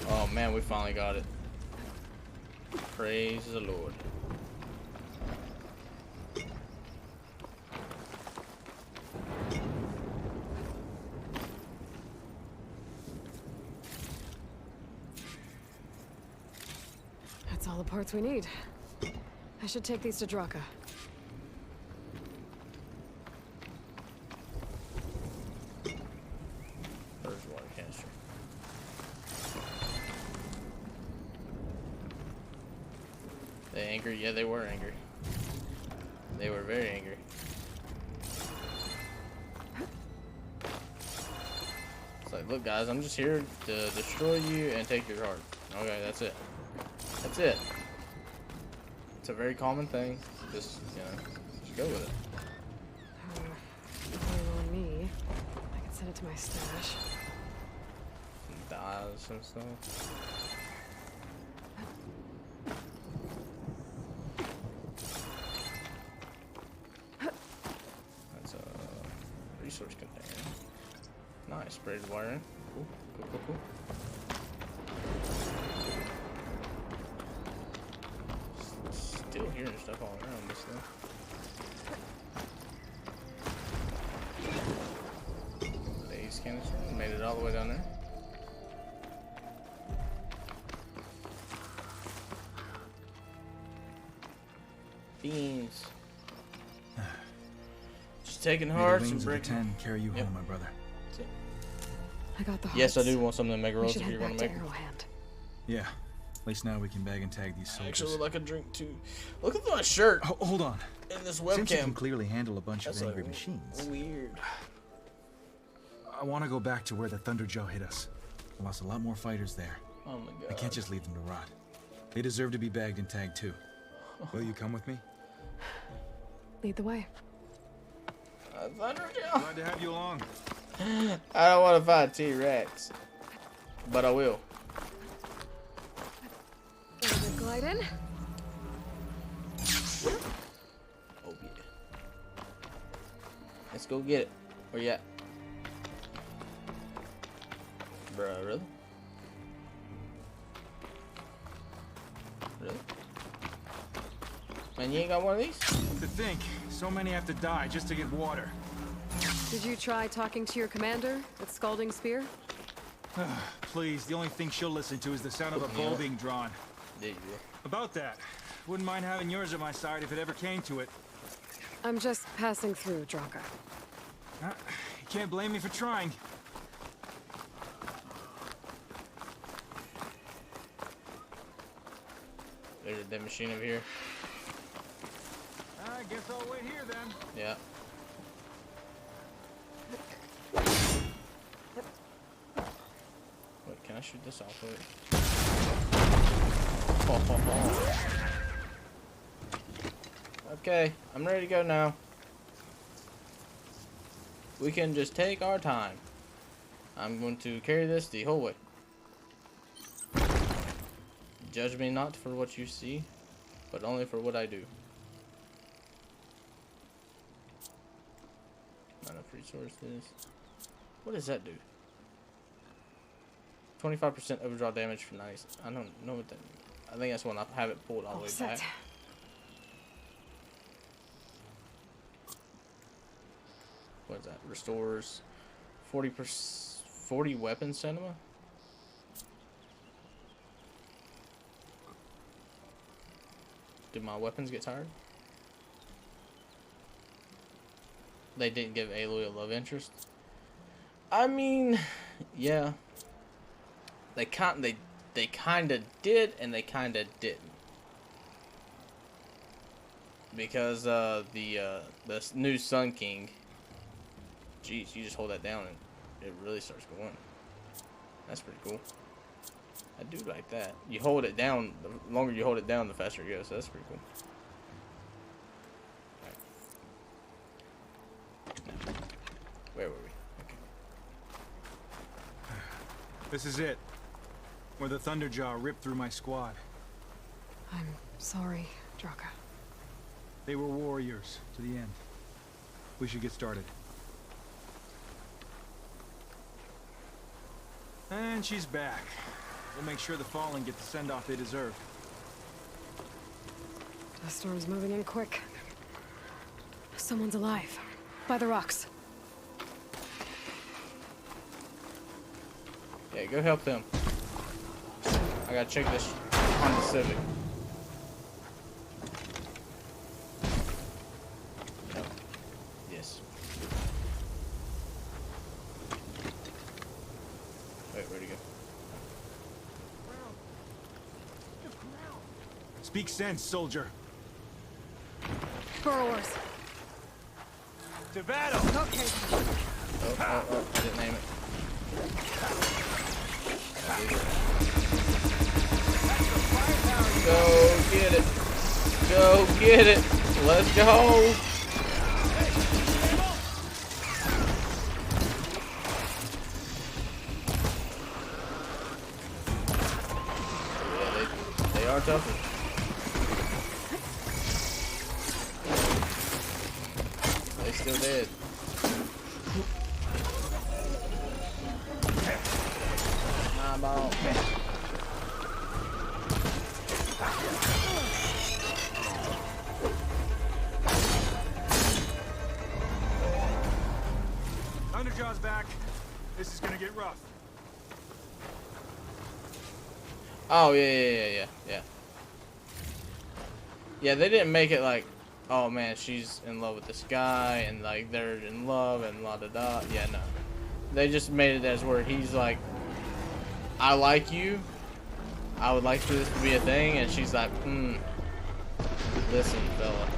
Speaker 1: Oh man, we finally got it. Praise the Lord.
Speaker 3: That's all the parts we need. I should take these to Draka.
Speaker 1: First water canister. They angry? Yeah, they were angry. They were very angry. It's like, look guys, I'm just here to destroy you and take your heart. Okay, that's it. That's it. It's a very common thing. Just, you know, just go with it.
Speaker 3: On me. I can send it to my stash.
Speaker 1: Some dyes and stuff. That's a resource container. Nice, braided wiring. Cool, cool, cool, cool. Still hearing stuff all around this though. These canister made it all the way down there. Beans. Just taking
Speaker 6: May the
Speaker 1: hearts
Speaker 6: wings
Speaker 1: and
Speaker 6: of the
Speaker 1: breaking.
Speaker 6: 10 carry you
Speaker 1: Yep.
Speaker 6: home, my brother.
Speaker 3: I got the hearts.
Speaker 1: Yes, I do want some of the mega
Speaker 3: We
Speaker 1: rolls
Speaker 3: should
Speaker 1: if
Speaker 3: head
Speaker 1: you're gonna
Speaker 3: back to
Speaker 1: make them.
Speaker 3: Arrowhand.
Speaker 6: Yeah. At least now we can bag and tag these
Speaker 1: I
Speaker 6: soldiers.
Speaker 1: actually would like a drink too. Look at my shirt
Speaker 6: Hold on.
Speaker 1: in this
Speaker 6: Seems you can
Speaker 1: webcam.
Speaker 6: clearly handle a bunch
Speaker 1: That's
Speaker 6: of angry
Speaker 1: like
Speaker 6: machines.
Speaker 1: weird.
Speaker 6: I want to go back to where the Thunder Joe hit us. I lost a lot more fighters there.
Speaker 1: Oh my god.
Speaker 6: I can't just leave them to rot. They deserve to be bagged and tagged too. Will you come with me?
Speaker 3: Lead the way.
Speaker 1: Thunderjaw.
Speaker 6: Glad to have you along.
Speaker 1: I don't want to fight T-Rex, but I will.
Speaker 3: Glide in.
Speaker 1: Oh yeah. Let's go get it. Where you at? Bruh, really? Really? Man, you ain't got one of these?
Speaker 6: To think, so many have to die just to get water.
Speaker 3: Did you try talking to your commander at Scalding Spear?
Speaker 6: Please, the only thing she'll listen to is the sound of a bow being drawn.
Speaker 1: There you go.
Speaker 6: About that, wouldn't mind having yours at my side if it ever came to it.
Speaker 3: I'm just passing through, Draka.
Speaker 6: You can't blame me for trying.
Speaker 1: There's that machine over here.
Speaker 6: I guess I'll wait here then.
Speaker 1: Yeah. Wait, can I shoot this off of it? Okay, I'm ready to go now. We can just take our time. I'm going to carry this the whole way. Judge me not for what you see, but only for what I do. Not enough resources. What does that do? 25% overdraw damage for 90. I don't know what that means. I think that's when I have it pulled all the way
Speaker 3: Set.
Speaker 1: back. What is that? Restores 40 weapon stamina? Did my weapons get tired? They didn't give Aloy a love interest. I mean, yeah. They kind of did and they kind of didn't. Because the new Sun King, jeez, you just hold that down and it really starts going. That's pretty cool. I do like that. You hold it down. The longer you hold it down, the faster it goes. So that's pretty cool. Right. Now, where were we? Okay.
Speaker 6: This is it. Where the Thunderjaw ripped through my squad.
Speaker 3: I'm sorry, Draka.
Speaker 6: They were warriors to the end. We should get started. And she's back. We'll make sure the Fallen get the send-off they deserve.
Speaker 3: The storm's moving in quick. Someone's alive. By the rocks.
Speaker 1: Yeah, go help them. I gotta check this Honda Civic. Oh. Yes. Wait, where'd he go?
Speaker 6: Speak sense, soldier.
Speaker 3: Burrowers.
Speaker 4: To battle!
Speaker 3: Okay.
Speaker 1: Oh, I didn't name it. Go get it. Go get it. Let's go. Yeah, they are tougher. They still dead. Ball.
Speaker 6: Thunderjaw's back. This is gonna get rough.
Speaker 1: Oh yeah. Yeah, they didn't make it like, oh man, she's in love with this guy and like they're in love and la da da. Yeah, no. They just made it as where he's like, I like you. I would like for this to be a thing, and she's like, listen, fella.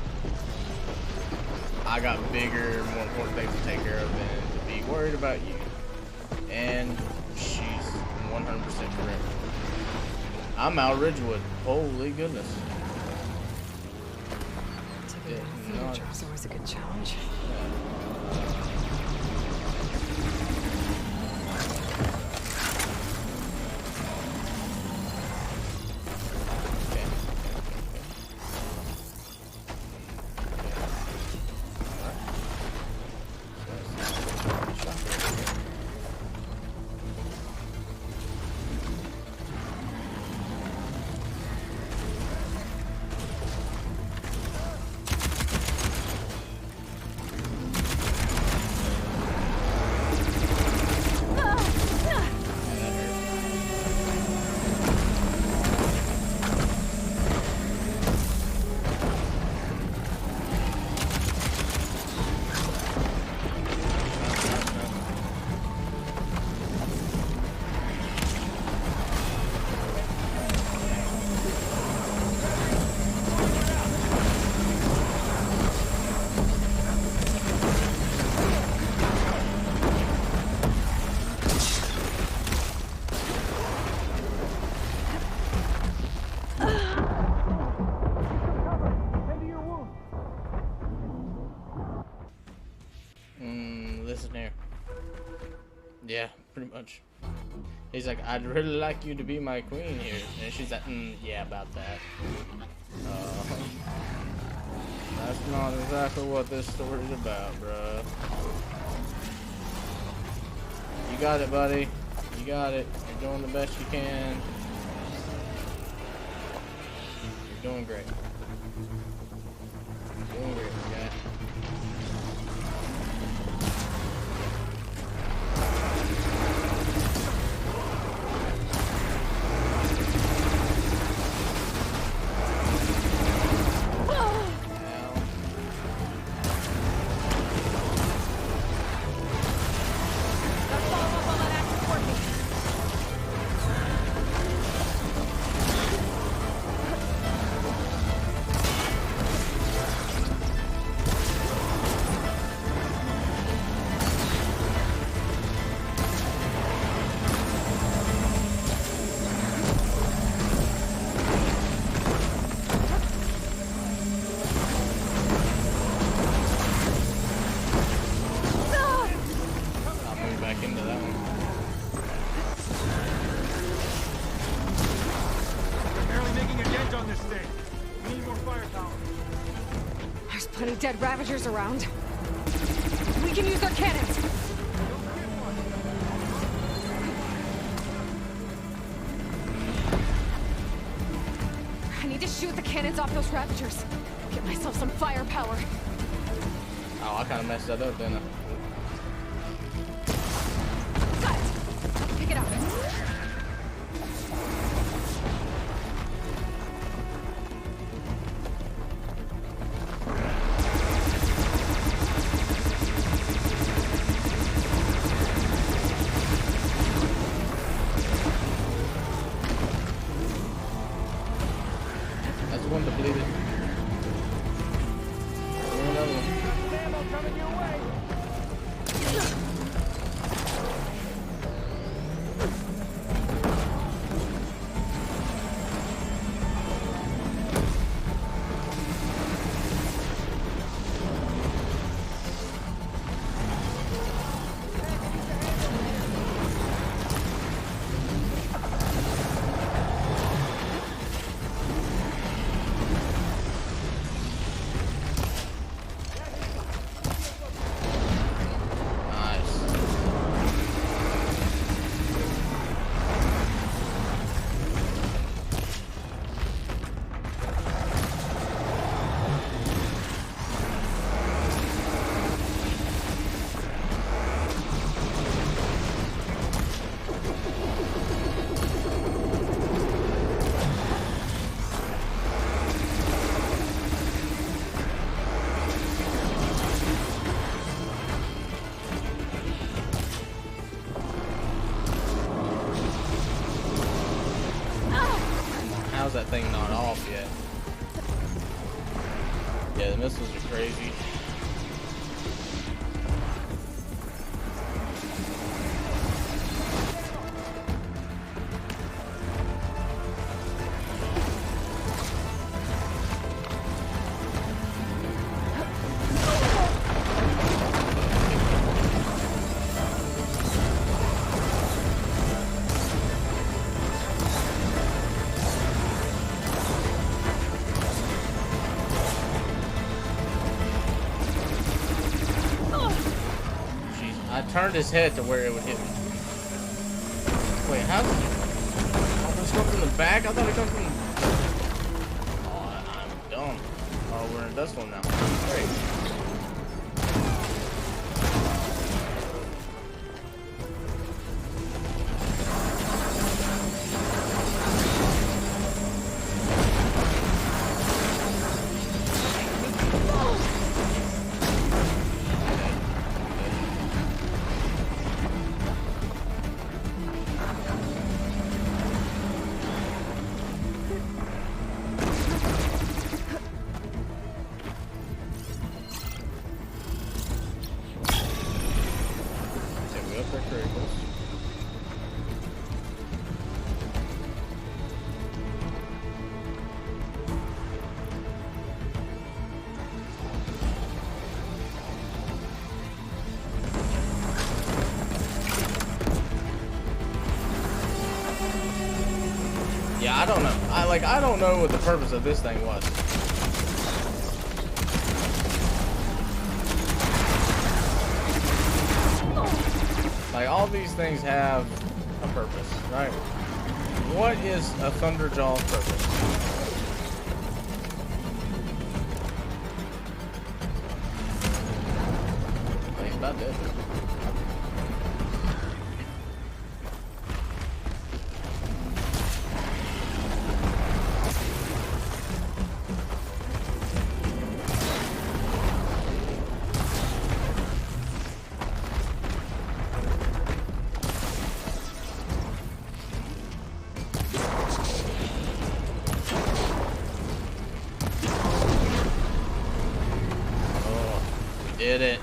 Speaker 1: I got bigger, more important things to take care of than to be worried about you. And she's 100% correct. I'm out Ridgewood. Holy goodness.
Speaker 3: Taking down Thunderjaw is always a good challenge.
Speaker 1: Listen here. Yeah, pretty much. He's like, I'd really like you to be my queen here. And she's like, yeah, about that. That's not exactly what this story's about, bruh. You got it, buddy. You got it. You're doing the best you can. You're doing great. You're doing great, guy.
Speaker 3: dead Ravagers around. We can use their cannons! I need to shoot the cannons off those Ravagers. Get myself some firepower.
Speaker 1: Oh, I kind of messed that up, didn't I?
Speaker 3: Got it! Pick it up.
Speaker 1: That's one depleted. Another one.
Speaker 4: Ammo coming your way.
Speaker 1: How's that thing not off yet? Yeah, the missiles are crazy. I turned his head to where it would hit me. Wait, how did oh, this come from the back? I thought it come from... Oh, I'm dumb. Oh, we're in this one now. Great. Yeah, I don't know. I don't know what the purpose of this thing was. Like, all these things have a purpose, right? What is a Thunderjaw's purpose? He's about dead. Did it.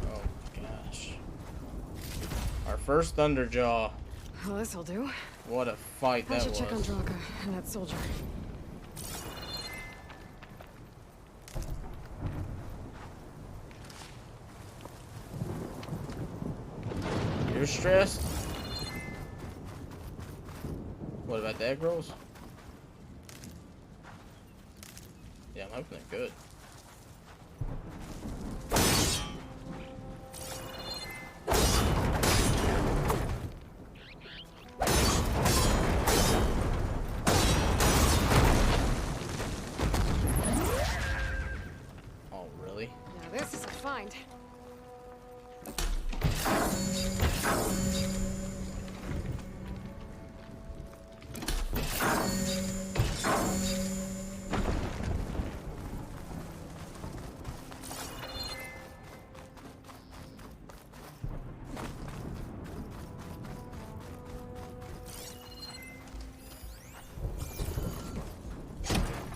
Speaker 1: Oh gosh. Our first Thunderjaw.
Speaker 3: Well, this'll do.
Speaker 1: What a fight that was.
Speaker 3: I should check on Draka and that soldier.
Speaker 1: You're stressed? about the egg rolls? Yeah, I'm hoping they're good. Oh, really?
Speaker 3: Now this is a find.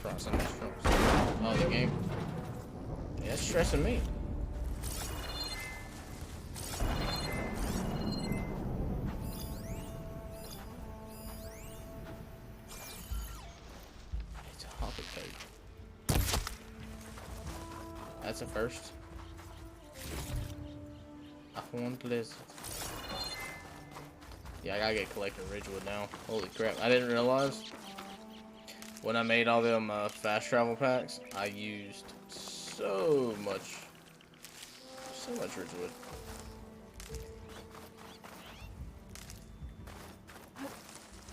Speaker 1: Crossing the strokes. Oh, the game. Yeah, it's stressing me. It's a hoppy cake. That's a first. I want lizard. Yeah, I gotta get collecting Ridgewood now. Holy crap, I didn't realize when I made all them fast travel packs, I used so much Ridgewood.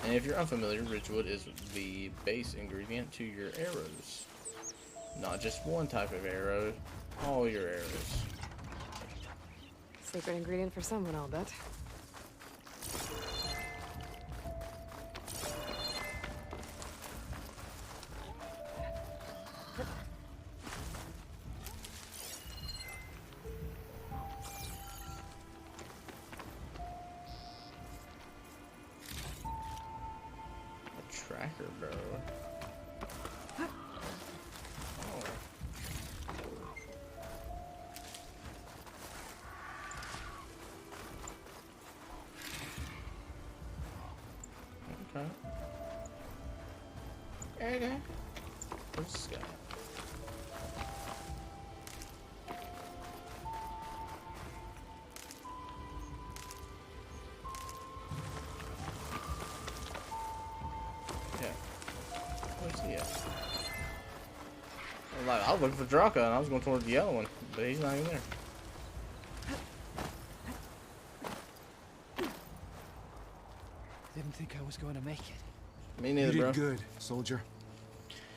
Speaker 1: And if you're unfamiliar, Ridgewood is the base ingredient to your arrows. Not just one type of arrow, all your arrows.
Speaker 3: Secret ingredient for someone, I'll bet.
Speaker 1: Tracker, bro. Oh. Okay. Okay. Where's this guy? Where's he at? I was looking for Draka and I was going toward the yellow one, but he's not even there.
Speaker 8: Didn't think I was going to make it.
Speaker 1: Me neither,
Speaker 6: You
Speaker 1: bro.
Speaker 6: did good, soldier.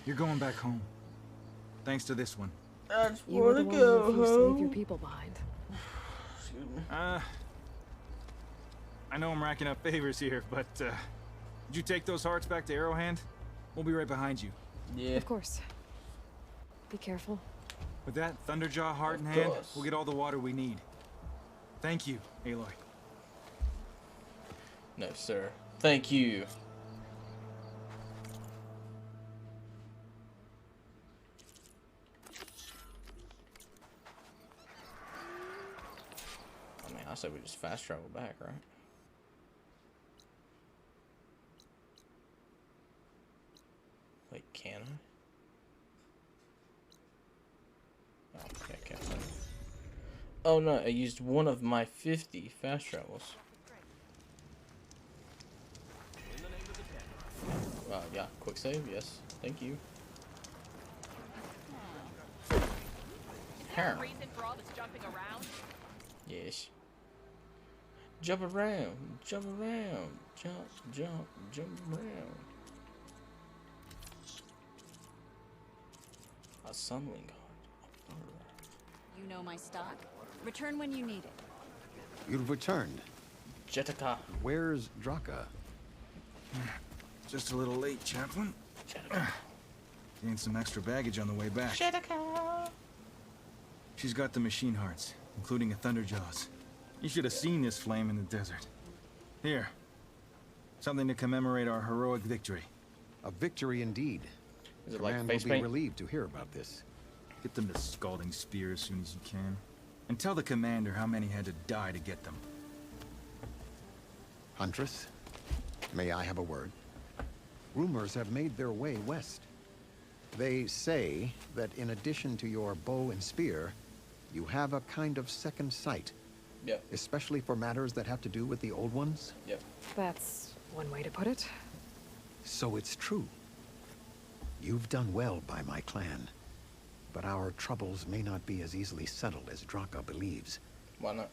Speaker 6: You're going back home. Thanks to this one.
Speaker 1: I just
Speaker 3: You were the
Speaker 1: wanna
Speaker 3: one
Speaker 1: go
Speaker 3: who refused to leave your
Speaker 1: home.
Speaker 3: people behind.
Speaker 4: I know I'm racking up favors here, but, did you take those hearts back to Arrowhand?
Speaker 6: We'll be right behind you.
Speaker 1: Yeah.
Speaker 3: Of course. Be careful.
Speaker 6: With that Thunderjaw heart in
Speaker 1: Of
Speaker 6: hand,
Speaker 1: course.
Speaker 6: we'll get all the water we need. Thank you, Aloy.
Speaker 1: No, sir. Thank you. I mean, I said we just fast travel back, right? Wait, can I? Oh, okay, I can't find it. Oh no, I used one of my 50 fast travels. Yeah, quick save, yes. Thank you. How?
Speaker 2: Reason for all this jumping around?
Speaker 1: Yes. Jump around, jump around, jump around. A sunwing heart.
Speaker 9: You know my stock. Return when you need it.
Speaker 7: You've returned.
Speaker 1: Jetica.
Speaker 7: Where's Draka?
Speaker 6: Just a little late, Chaplain.
Speaker 1: Jetica.
Speaker 6: Gained some extra baggage on the way back.
Speaker 1: Jetica.
Speaker 6: She's got the machine hearts, including a Thunderjaws. You should have seen this flame in the desert. Here. Something to commemorate our heroic victory.
Speaker 7: A victory indeed.
Speaker 1: Is it like
Speaker 7: Command
Speaker 1: face
Speaker 7: will be
Speaker 1: paint?
Speaker 7: relieved to hear about this.
Speaker 6: Get them the scalding spear as soon as you can. And tell the commander how many had to die to get them.
Speaker 7: Huntress, may I have a word? Rumors have made their way west. They say that in addition to your bow and spear, you have a kind of second sight.
Speaker 1: Yep.
Speaker 7: Especially for matters that have to do with the old ones.
Speaker 1: Yep.
Speaker 3: That's one way to put it.
Speaker 7: So it's true. You've done well by my clan. But our troubles may not be as easily settled as Draka believes.
Speaker 1: Why not?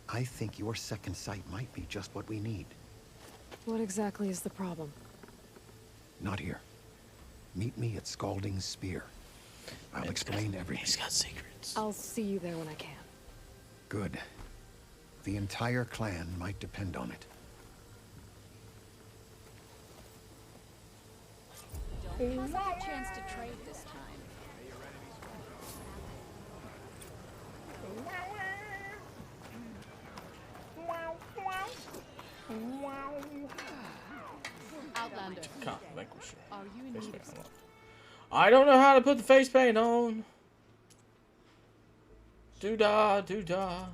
Speaker 7: I think your second sight might be just what we need.
Speaker 3: What exactly is the problem?
Speaker 7: Not here. Meet me at Scalding's Spear. I'll explain everything.
Speaker 1: He's got secrets.
Speaker 3: I'll see you there when I can.
Speaker 7: Good. The entire clan might depend on it.
Speaker 9: Don't pass up a chance to trade this time. Outlander,
Speaker 1: Can't vanquish her.
Speaker 9: are you in
Speaker 1: Face
Speaker 9: need
Speaker 1: paint
Speaker 9: of
Speaker 1: unlocked. I don't know how to put the face paint on. Doo-dah, doo-dah.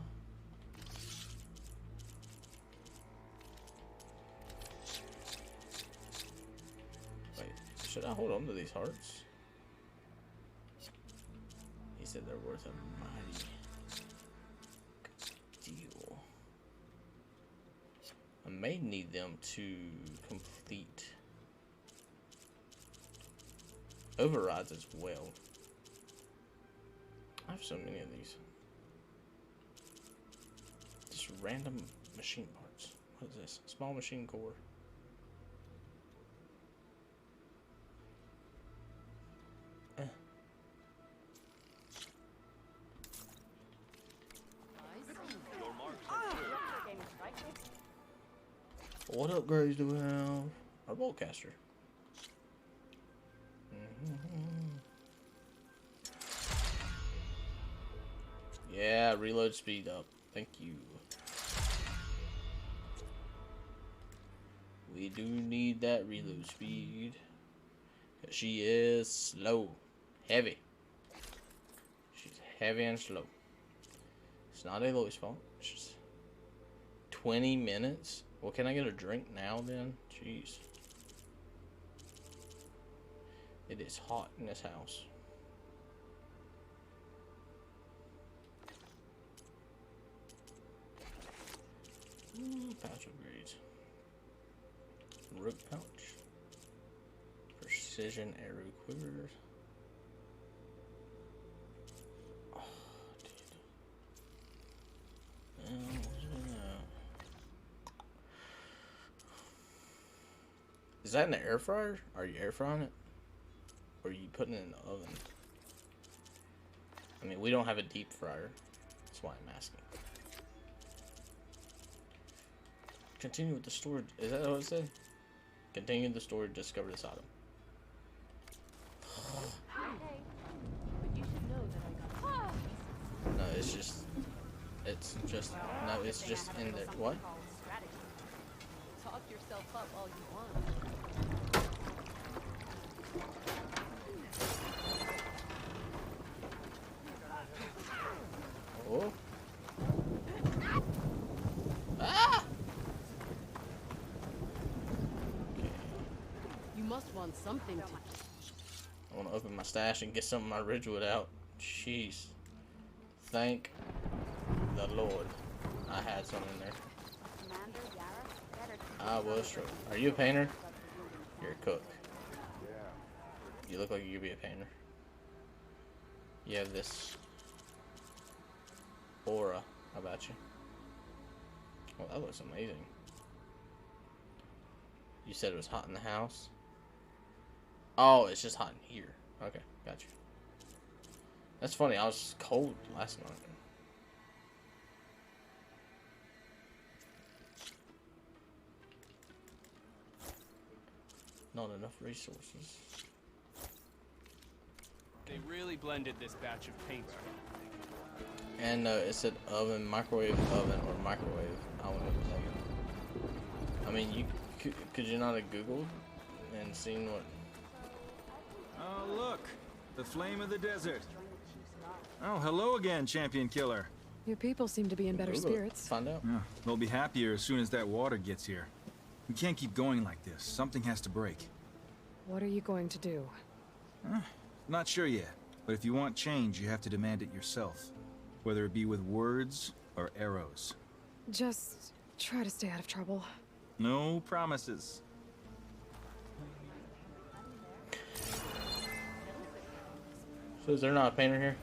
Speaker 1: Wait, should I hold on to these hearts? He said they're worth a mighty good deal. I may need them to complete overrides as well. I have so many of these. Just random machine parts. What is this? Small machine core. What upgrades do we have? Our boltcaster. Yeah, reload speed up. Thank you. We do need that reload speed. 'Cause she is slow. Heavy. She's heavy and slow. It's not Aloy's fault. It's just 20 minutes? Well, can I get a drink now then? Jeez. It is hot in this house. Ooh, pouch upgrades. Rope pouch. Precision arrow quivers. Oh, dude. Is that in the air fryer? Are you air frying it? Or are you putting it in the oven? I mean, we don't have a deep fryer. That's why I'm asking. Continue with the storage. Is that what it said? Continue the storage. Discover this item. No, it's just. No, it's just in there. What?
Speaker 5: Talk yourself up all you want.
Speaker 1: Oh. Ah! Okay.
Speaker 5: You must want something to...
Speaker 1: I want to open my stash and get some of my Ridgewood out. Jeez. Thank the Lord I had some in there. I was sure. Are you a painter? You're a cook. You look like you could be a painter. You have this aura about you. Well, that looks amazing. You said it was hot in the house? Oh, it's just hot in here. Okay, got you. That's funny, I was cold last night. Not enough resources.
Speaker 8: They really blended this batch of paint.
Speaker 1: And it said oven, microwave oven, or microwave. I went with oven. I mean, you could you not have Googled and seen what?
Speaker 6: Oh, look! The flame of the desert. Oh, hello again, champion killer.
Speaker 3: Your people seem to be in better
Speaker 1: Google it.
Speaker 3: spirits.
Speaker 1: Find out.
Speaker 6: Yeah, they'll be happier as soon as that water gets here. We can't keep going like this. Something has to break.
Speaker 3: What are you going to do?
Speaker 6: Not sure yet, but if you want change, you have to demand it yourself. Whether it be with words or arrows.
Speaker 3: Just try to stay out of trouble.
Speaker 6: No promises.
Speaker 1: So is there not a painter here?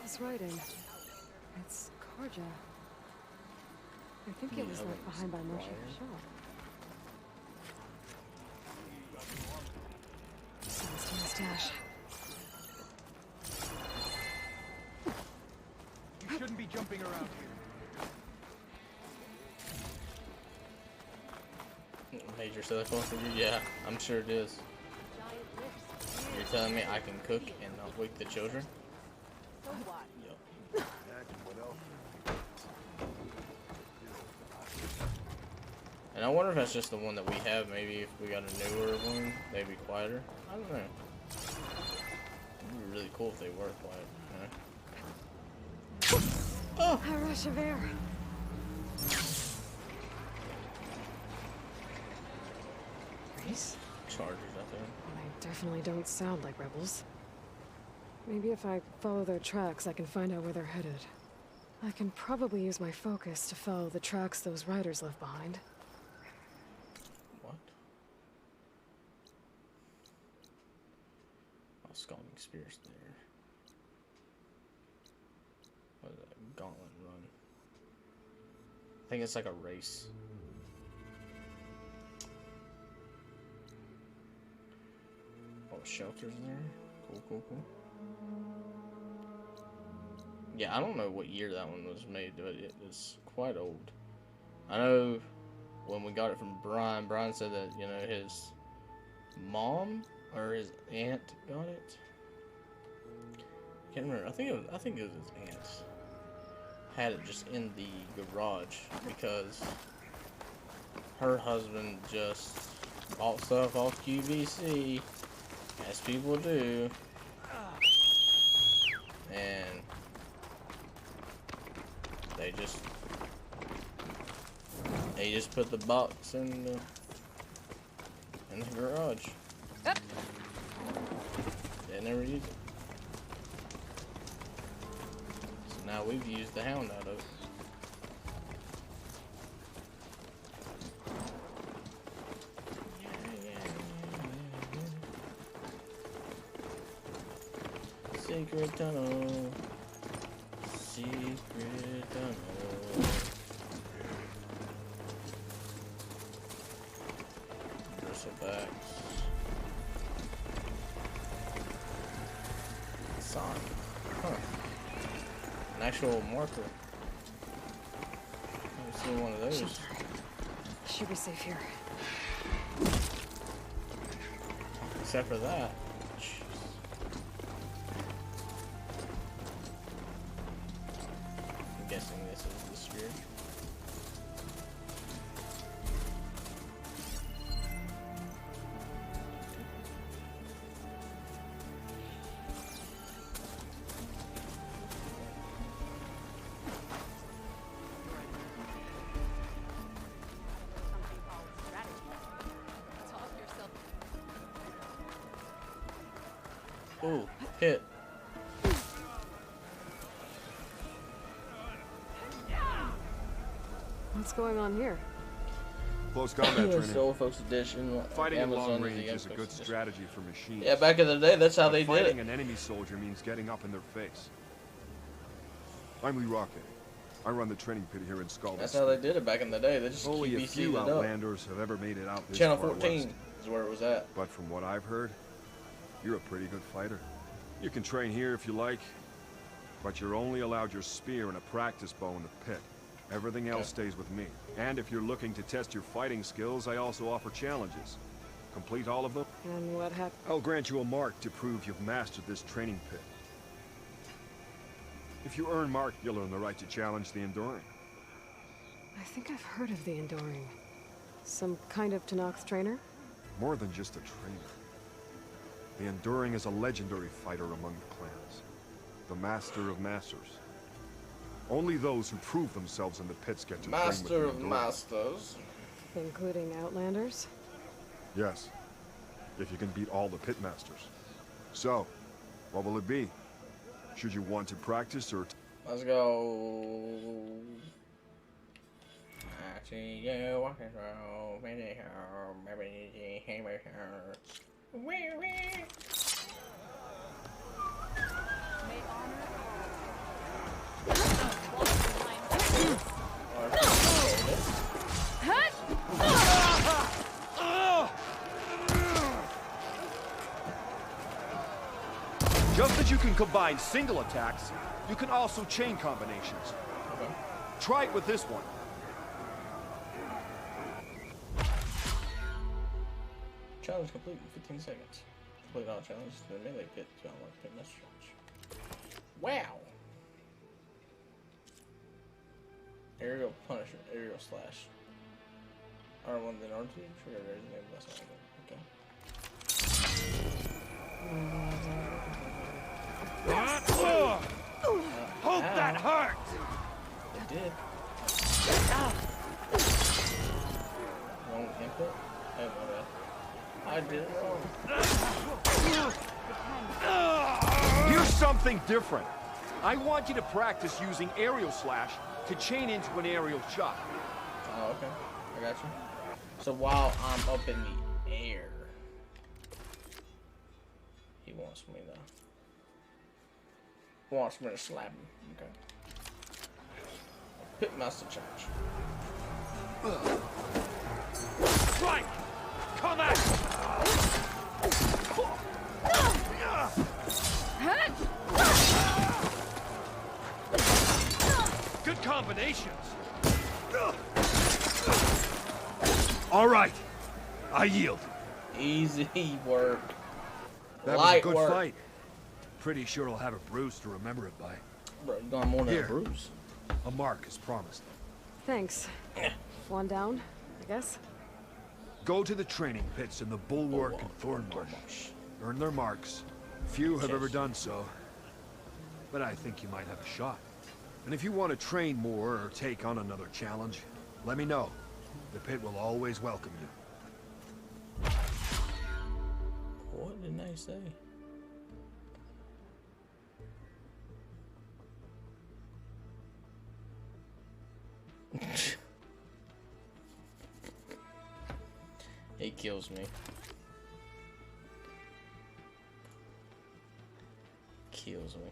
Speaker 3: His writing. It's Karja. I think it was left behind by Marcia herself. Sounds to mustache.
Speaker 4: You shouldn't be jumping around here.
Speaker 1: Major selling point for you? Yeah, I'm sure it is. You're telling me I can cook and not wake the children? Yep. And I wonder if that's just the one that we have. Maybe if we got a newer one, they'd be quieter. I don't know. It'd be really cool if they were quiet. You know? Oh!
Speaker 3: A rush of air. Nice.
Speaker 1: Chargers, I think.
Speaker 3: They definitely don't sound like rebels. Maybe if I follow their tracks, I can find out where they're headed. I can probably use my focus to follow the tracks those riders left behind.
Speaker 1: What? Oh, Scalding Spears there. What is that? Gauntlet Run. I think it's like a race. Oh, shelters there. Cool, cool, cool. Yeah, I don't know what year that one was made, but it was quite old. I know when we got it from Brian, Brian said that, you know, his mom or his aunt got it. Can't remember. I think it was his aunt. Had it just in the garage because her husband just bought stuff off QVC, as people do, and they just put the box in the garage. They never used it. So now we've used the hound out of it. Secret tunnel. Secret tunnel. Bristlebacks. Sign. Huh. An actual marker. I've seen one of those.
Speaker 3: Should be safe here.
Speaker 1: Except for that. I'm guessing this is the sphere. Ooh, hit.
Speaker 3: What's going on here?
Speaker 10: Close combat
Speaker 1: It's the
Speaker 10: training.
Speaker 1: old folks edition.
Speaker 10: Fighting at
Speaker 1: Amazon
Speaker 10: long
Speaker 1: is the
Speaker 10: range
Speaker 1: young
Speaker 10: is a
Speaker 1: folks
Speaker 10: good
Speaker 1: edition.
Speaker 10: strategy for machines.
Speaker 1: Yeah, back in the day, that's how they did
Speaker 10: Fighting
Speaker 1: it.
Speaker 10: an enemy soldier means getting up in their face. I'm Lee Rocket. I run the training pit here in Scalding.
Speaker 1: That's how they did it back in the day. They just
Speaker 10: Only a
Speaker 1: QVC'd
Speaker 10: few
Speaker 1: it up.
Speaker 10: Outlanders have ever made it out this
Speaker 1: Channel
Speaker 10: far
Speaker 1: 14
Speaker 10: west.
Speaker 1: is where it was at.
Speaker 10: But from what I've heard, you're a pretty good fighter. You can train here if you like, but you're only allowed your spear and a practice bow in the pit. Everything else stays with me. And if you're looking to test your fighting skills, I also offer challenges. Complete all of them,
Speaker 3: And what happened?
Speaker 10: I'll grant you a mark to prove you've mastered this training pit. If you earn mark, you'll earn the right to challenge the Enduring.
Speaker 3: I think I've heard of the Enduring. Some kind of Tanox trainer?
Speaker 10: More than just a trainer. The Enduring is a legendary fighter among the clans. The master of masters. Only those who prove themselves in the pits get to train with
Speaker 1: Master
Speaker 10: the
Speaker 1: of
Speaker 10: Enduring.
Speaker 1: Masters.
Speaker 3: Including Outlanders?
Speaker 10: Yes. If you can beat all the pit masters. So, what will it be? Should you want to practice or...
Speaker 1: Let's go. I see you walking through many home, maybe hammer her. Wee.
Speaker 10: Just as you can combine single attacks, you can also chain combinations.
Speaker 1: Okay.
Speaker 10: Try it with this one.
Speaker 1: Challenge complete in 15 seconds. Complete all challenges to the melee pit to unlock pit master challenge. Wow! Aerial Punisher, Aerial Slash. R1 then R2, trigger raise name, that's all I
Speaker 10: Hope that hurt!
Speaker 1: It did. Wrong input? Oh, my bad. I did it wrong.
Speaker 10: Here's something different. I want you to practice using aerial slash to chain into an aerial shot.
Speaker 1: Oh, okay. I got you. So while I'm up in the air, he wants me to slap him. Okay. Pitmaster charge.
Speaker 10: Strike! Come at! Good combinations. All right, I yield.
Speaker 1: Easy work.
Speaker 10: That was a good fight. Pretty sure I'll have a bruise to remember it by.
Speaker 1: Bro, you got more than
Speaker 10: Here.
Speaker 1: a bruise.
Speaker 10: A mark as promised.
Speaker 3: Thanks. One down, I guess?
Speaker 10: Go to the training pits in the Bulwark and Thornmarsh. Earn their marks. Few have ever done so. But I think you might have a shot. And if you want to train more or take on another challenge, let me know. The pit will always welcome you.
Speaker 1: What did I say? It kills me. Kills me.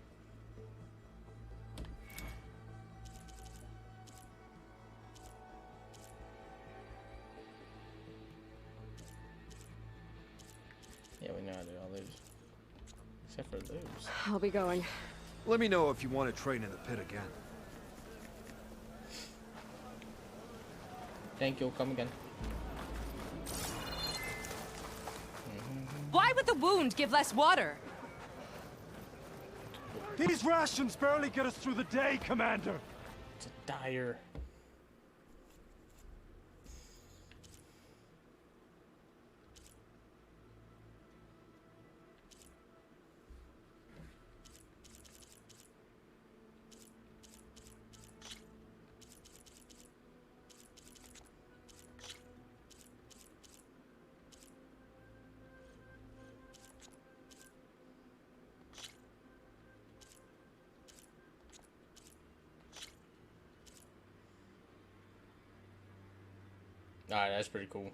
Speaker 1: Yeah, we know how to do all these. Except for those.
Speaker 3: I'll be going.
Speaker 10: Let me know if you want to train in the pit again.
Speaker 1: Thank you, come again.
Speaker 5: Why would the wound give less water?
Speaker 10: These rations barely get us through the day, Commander.
Speaker 1: It's a dire. Alright, that's pretty cool.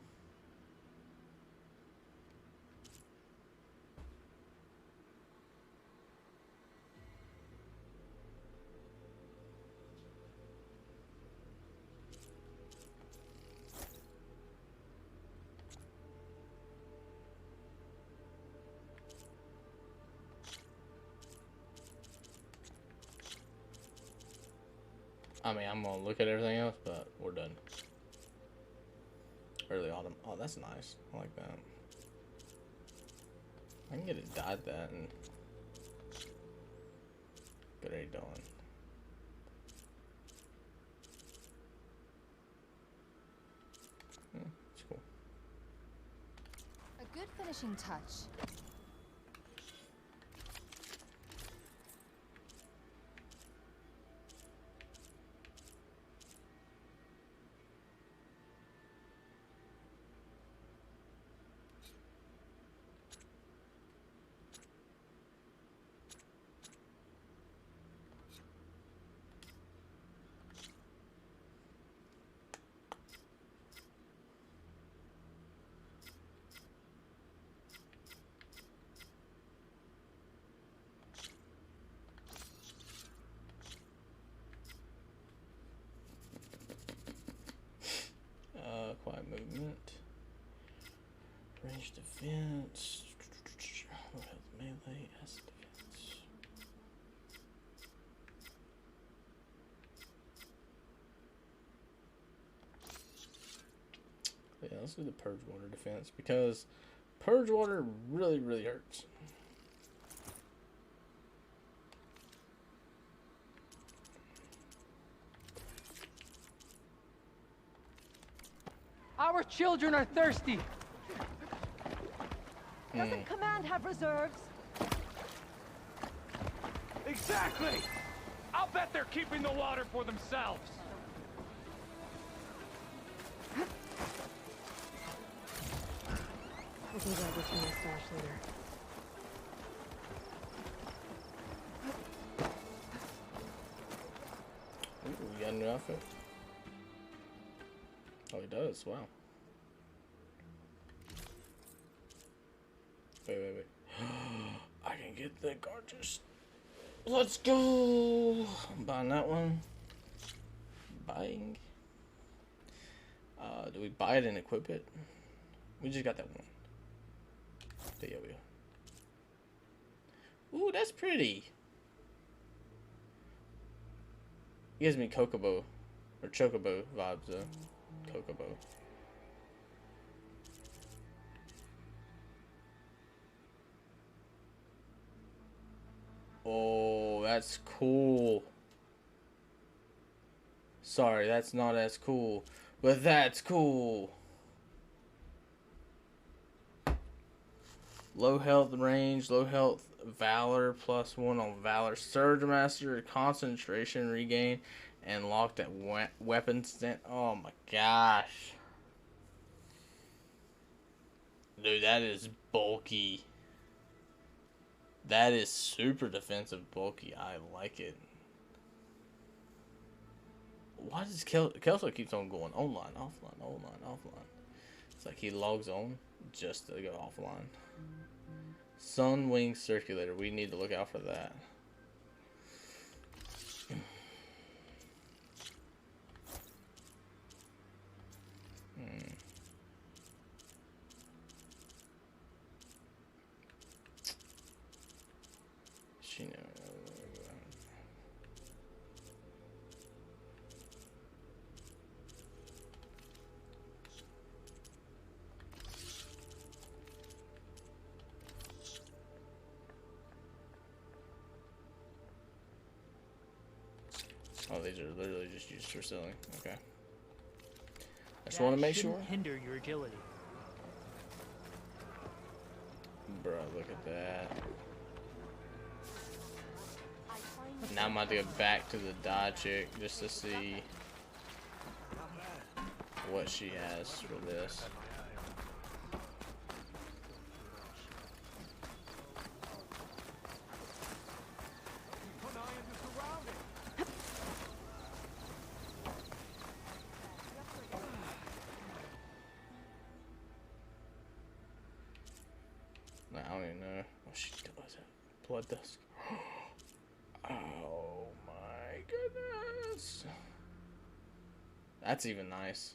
Speaker 1: I mean, I'm gonna look at everything else, but we're done. Early autumn. Oh, that's nice. I like that. I can get it dyed that and get it done. It's cool.
Speaker 9: A good finishing touch.
Speaker 1: quiet movement. Range defense. Low health melee, acid defense. Yeah, let's do the purge water defense because purge water really, really hurts.
Speaker 11: Our children are thirsty.
Speaker 12: Doesn't Command have reserves?
Speaker 4: Exactly! I'll bet they're keeping the water for themselves.
Speaker 3: I can grab this from my stash later.
Speaker 1: Ooh, we got a new outfit. Oh, he does. Wow. Wait. I can get the gorgeous. Let's go. I'm buying that one. Buying. Do we buy it and equip it? We just got that one. There we go. Ooh, that's pretty. Gives me Kokobo or Chocobo vibes though. Kokobo. Oh, that's cool. Sorry, that's not as cool, but that's cool. Low health range, low health valor, +1 on valor. Surge master, concentration regain, and locked at weapon stand. Oh my gosh. Dude, that is bulky. That is super defensive bulky. I like it. Why does Kelso keeps on going online, offline, online, offline? It's like he logs on just to go offline. Sunwing circulator. We need to look out for that. She knows. Oh, these are literally just used for selling. Okay. I just want to make sure.
Speaker 11: Hinder your agility.
Speaker 1: Bro, look at that. Now I'm about to go back to the die chick just to see what she has for this. I don't even know what she does. Blood Dusk. Oh my goodness. That's even nice.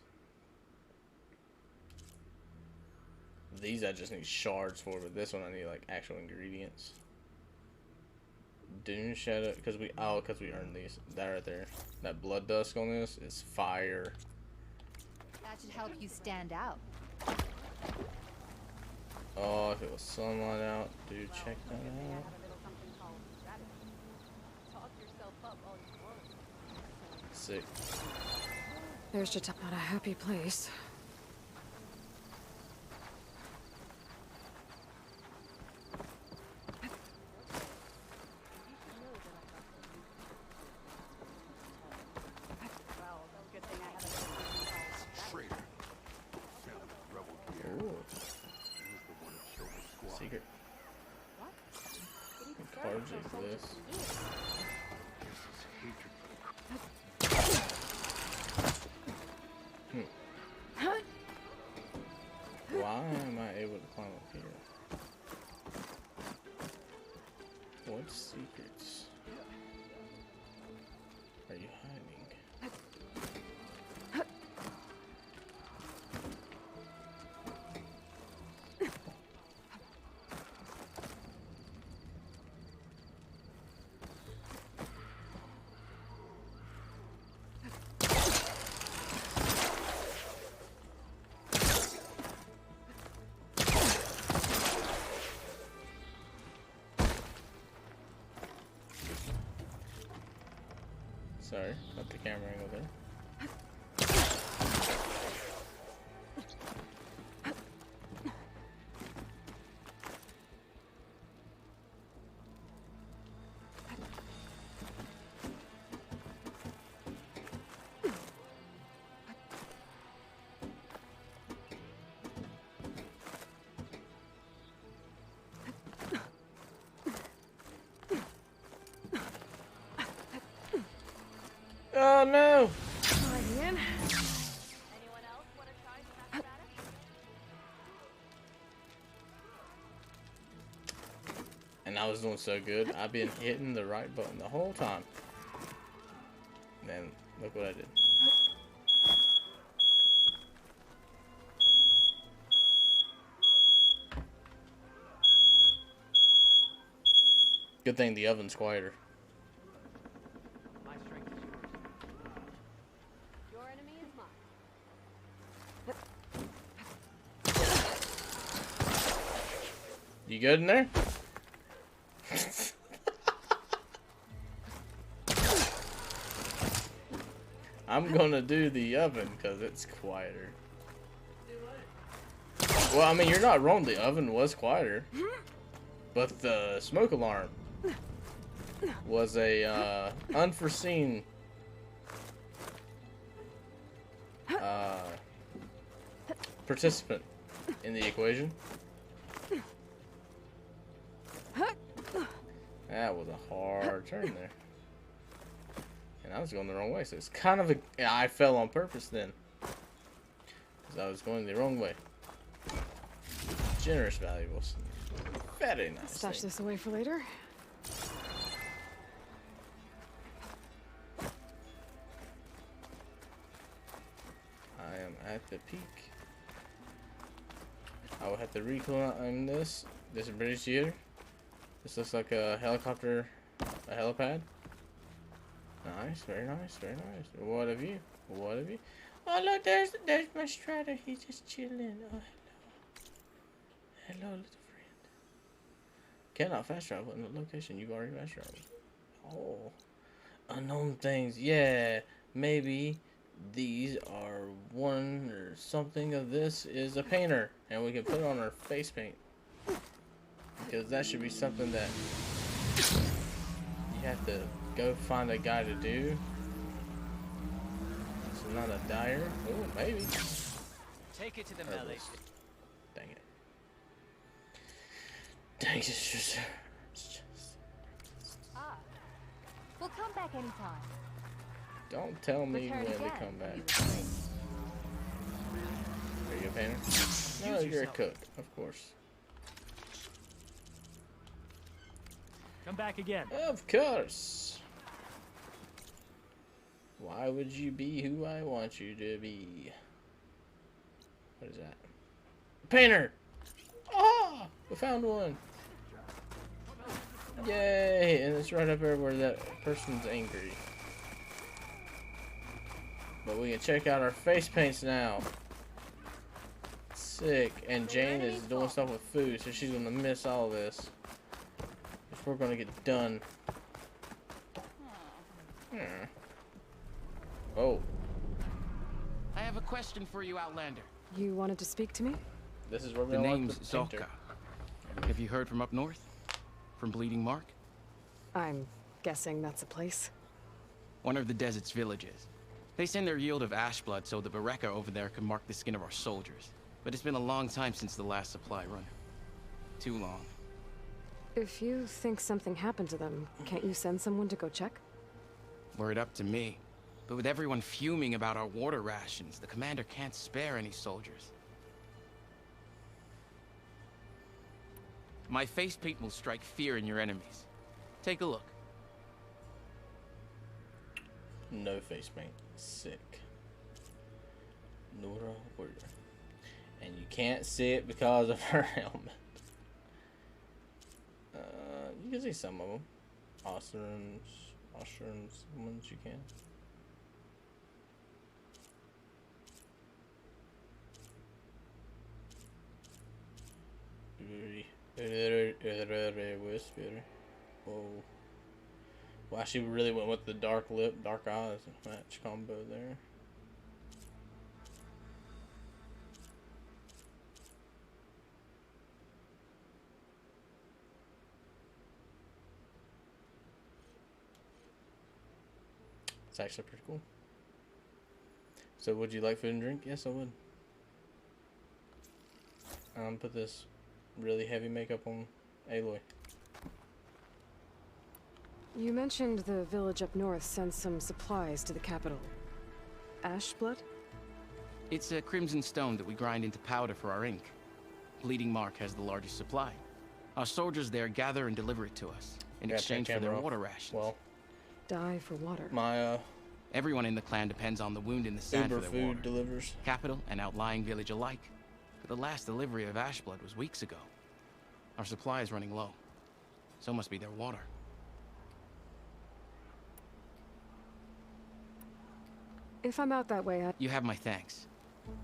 Speaker 1: These I just need shards for, but this one I need like actual ingredients. Dune Shadow, because we earned these. That right there. That Blood Dusk on this is fire.
Speaker 9: That should help you stand out.
Speaker 1: Oh, if it was sunlight out, dude, check that out. Sick.
Speaker 3: There's just not a happy place.
Speaker 1: Secret. Cards exist. Why am I able to climb up here? What secrets are you hiding? Sorry, got the camera angle there. Oh no!
Speaker 3: Again?
Speaker 1: And I was doing so good. I've been hitting the right button the whole time. Then look what I did. Good thing the oven's quieter.
Speaker 11: My strength is yours.
Speaker 9: Your enemy is mine.
Speaker 1: You good in there? I'm gonna do the oven because it's quieter. Well, I mean, you're not wrong. The oven was quieter, but the smoke alarm was a unforeseen participant in the equation. That was a hard turn there. And I was going the wrong way, so it's kind of a... I fell on purpose then. Because I was going the wrong way. Generous valuables. Very nice.
Speaker 3: Stash this away for later.
Speaker 1: I am at the peak. I will have to reclimb this bridge here. This looks like a helicopter, a helipad. Nice, very nice, very nice. What have you? What have you? Oh look, there's my Strider. He's just chilling. Oh hello, little friend. Cannot fast travel in the location you've already fast traveled. Oh, unknown things. Yeah, maybe these are one or something of this is a painter, and we can put it on our face paint. Because that should be something that you have to go find a guy to do. It's not a dyer. Oh, maybe.
Speaker 8: Take it to the melee.
Speaker 1: Dang it. Dang it. It's just...
Speaker 9: Ah. We'll come back anytime.
Speaker 1: Don't tell me
Speaker 9: Return
Speaker 1: when to
Speaker 9: again
Speaker 1: come back.
Speaker 9: when you return.
Speaker 1: Are you a painter? No, you're a cook, of course.
Speaker 11: Come back again.
Speaker 1: Of course. Why would you be who I want you to be? What is that? Painter! Ah! We found one! Yay! And it's right up there where that person's angry. But we can check out our face paints now. Sick. And Jane is doing stuff with food, so she's gonna miss all this. If we're gonna get done. Oh.
Speaker 13: I have a question for you, Outlander.
Speaker 3: You wanted to speak to me?
Speaker 1: This is where we
Speaker 13: The
Speaker 1: unlock
Speaker 13: name's
Speaker 1: the painter.
Speaker 13: Zolka. Have you heard from up north? From Bleeding Mark?
Speaker 3: I'm guessing that's a place.
Speaker 13: One of the desert's villages. They send their yield of ash blood so the Bereka over there can mark the skin of our soldiers. But it's been a long time since the last supply run. Too long.
Speaker 3: If you think something happened to them, can't you send someone to go check?
Speaker 13: Were it up to me. But with everyone fuming about our water rations, the commander can't spare any soldiers. My face paint will strike fear in your enemies. Take a look.
Speaker 1: No face paint. Sick. Nora Warrior. And you can't see it because of her helmet. You can see some of them. Ostrons, ones you can. Whisper. Whoa. Wow, she really went with the dark lip, dark eyes match combo there. It's actually pretty cool. So would you like food and drink? Yes, I would. Put this really heavy makeup on Aloy.
Speaker 3: You mentioned the village up north sent some supplies to the capital. Ashblood?
Speaker 13: It's a crimson stone that we grind into powder for our ink. Bleeding Mark has the largest supply. Our soldiers there gather and deliver it to us in exchange for their water rations.
Speaker 1: Well,
Speaker 3: die for water.
Speaker 1: My
Speaker 13: everyone in the clan depends on the wound in the sand
Speaker 1: Uber
Speaker 13: for their
Speaker 1: food
Speaker 13: water.
Speaker 1: delivers.
Speaker 13: Capital and outlying village alike. But the last delivery of Ashblood was weeks ago. Our supply is running low. So must be their water.
Speaker 3: If I'm out that way,
Speaker 13: You have my thanks.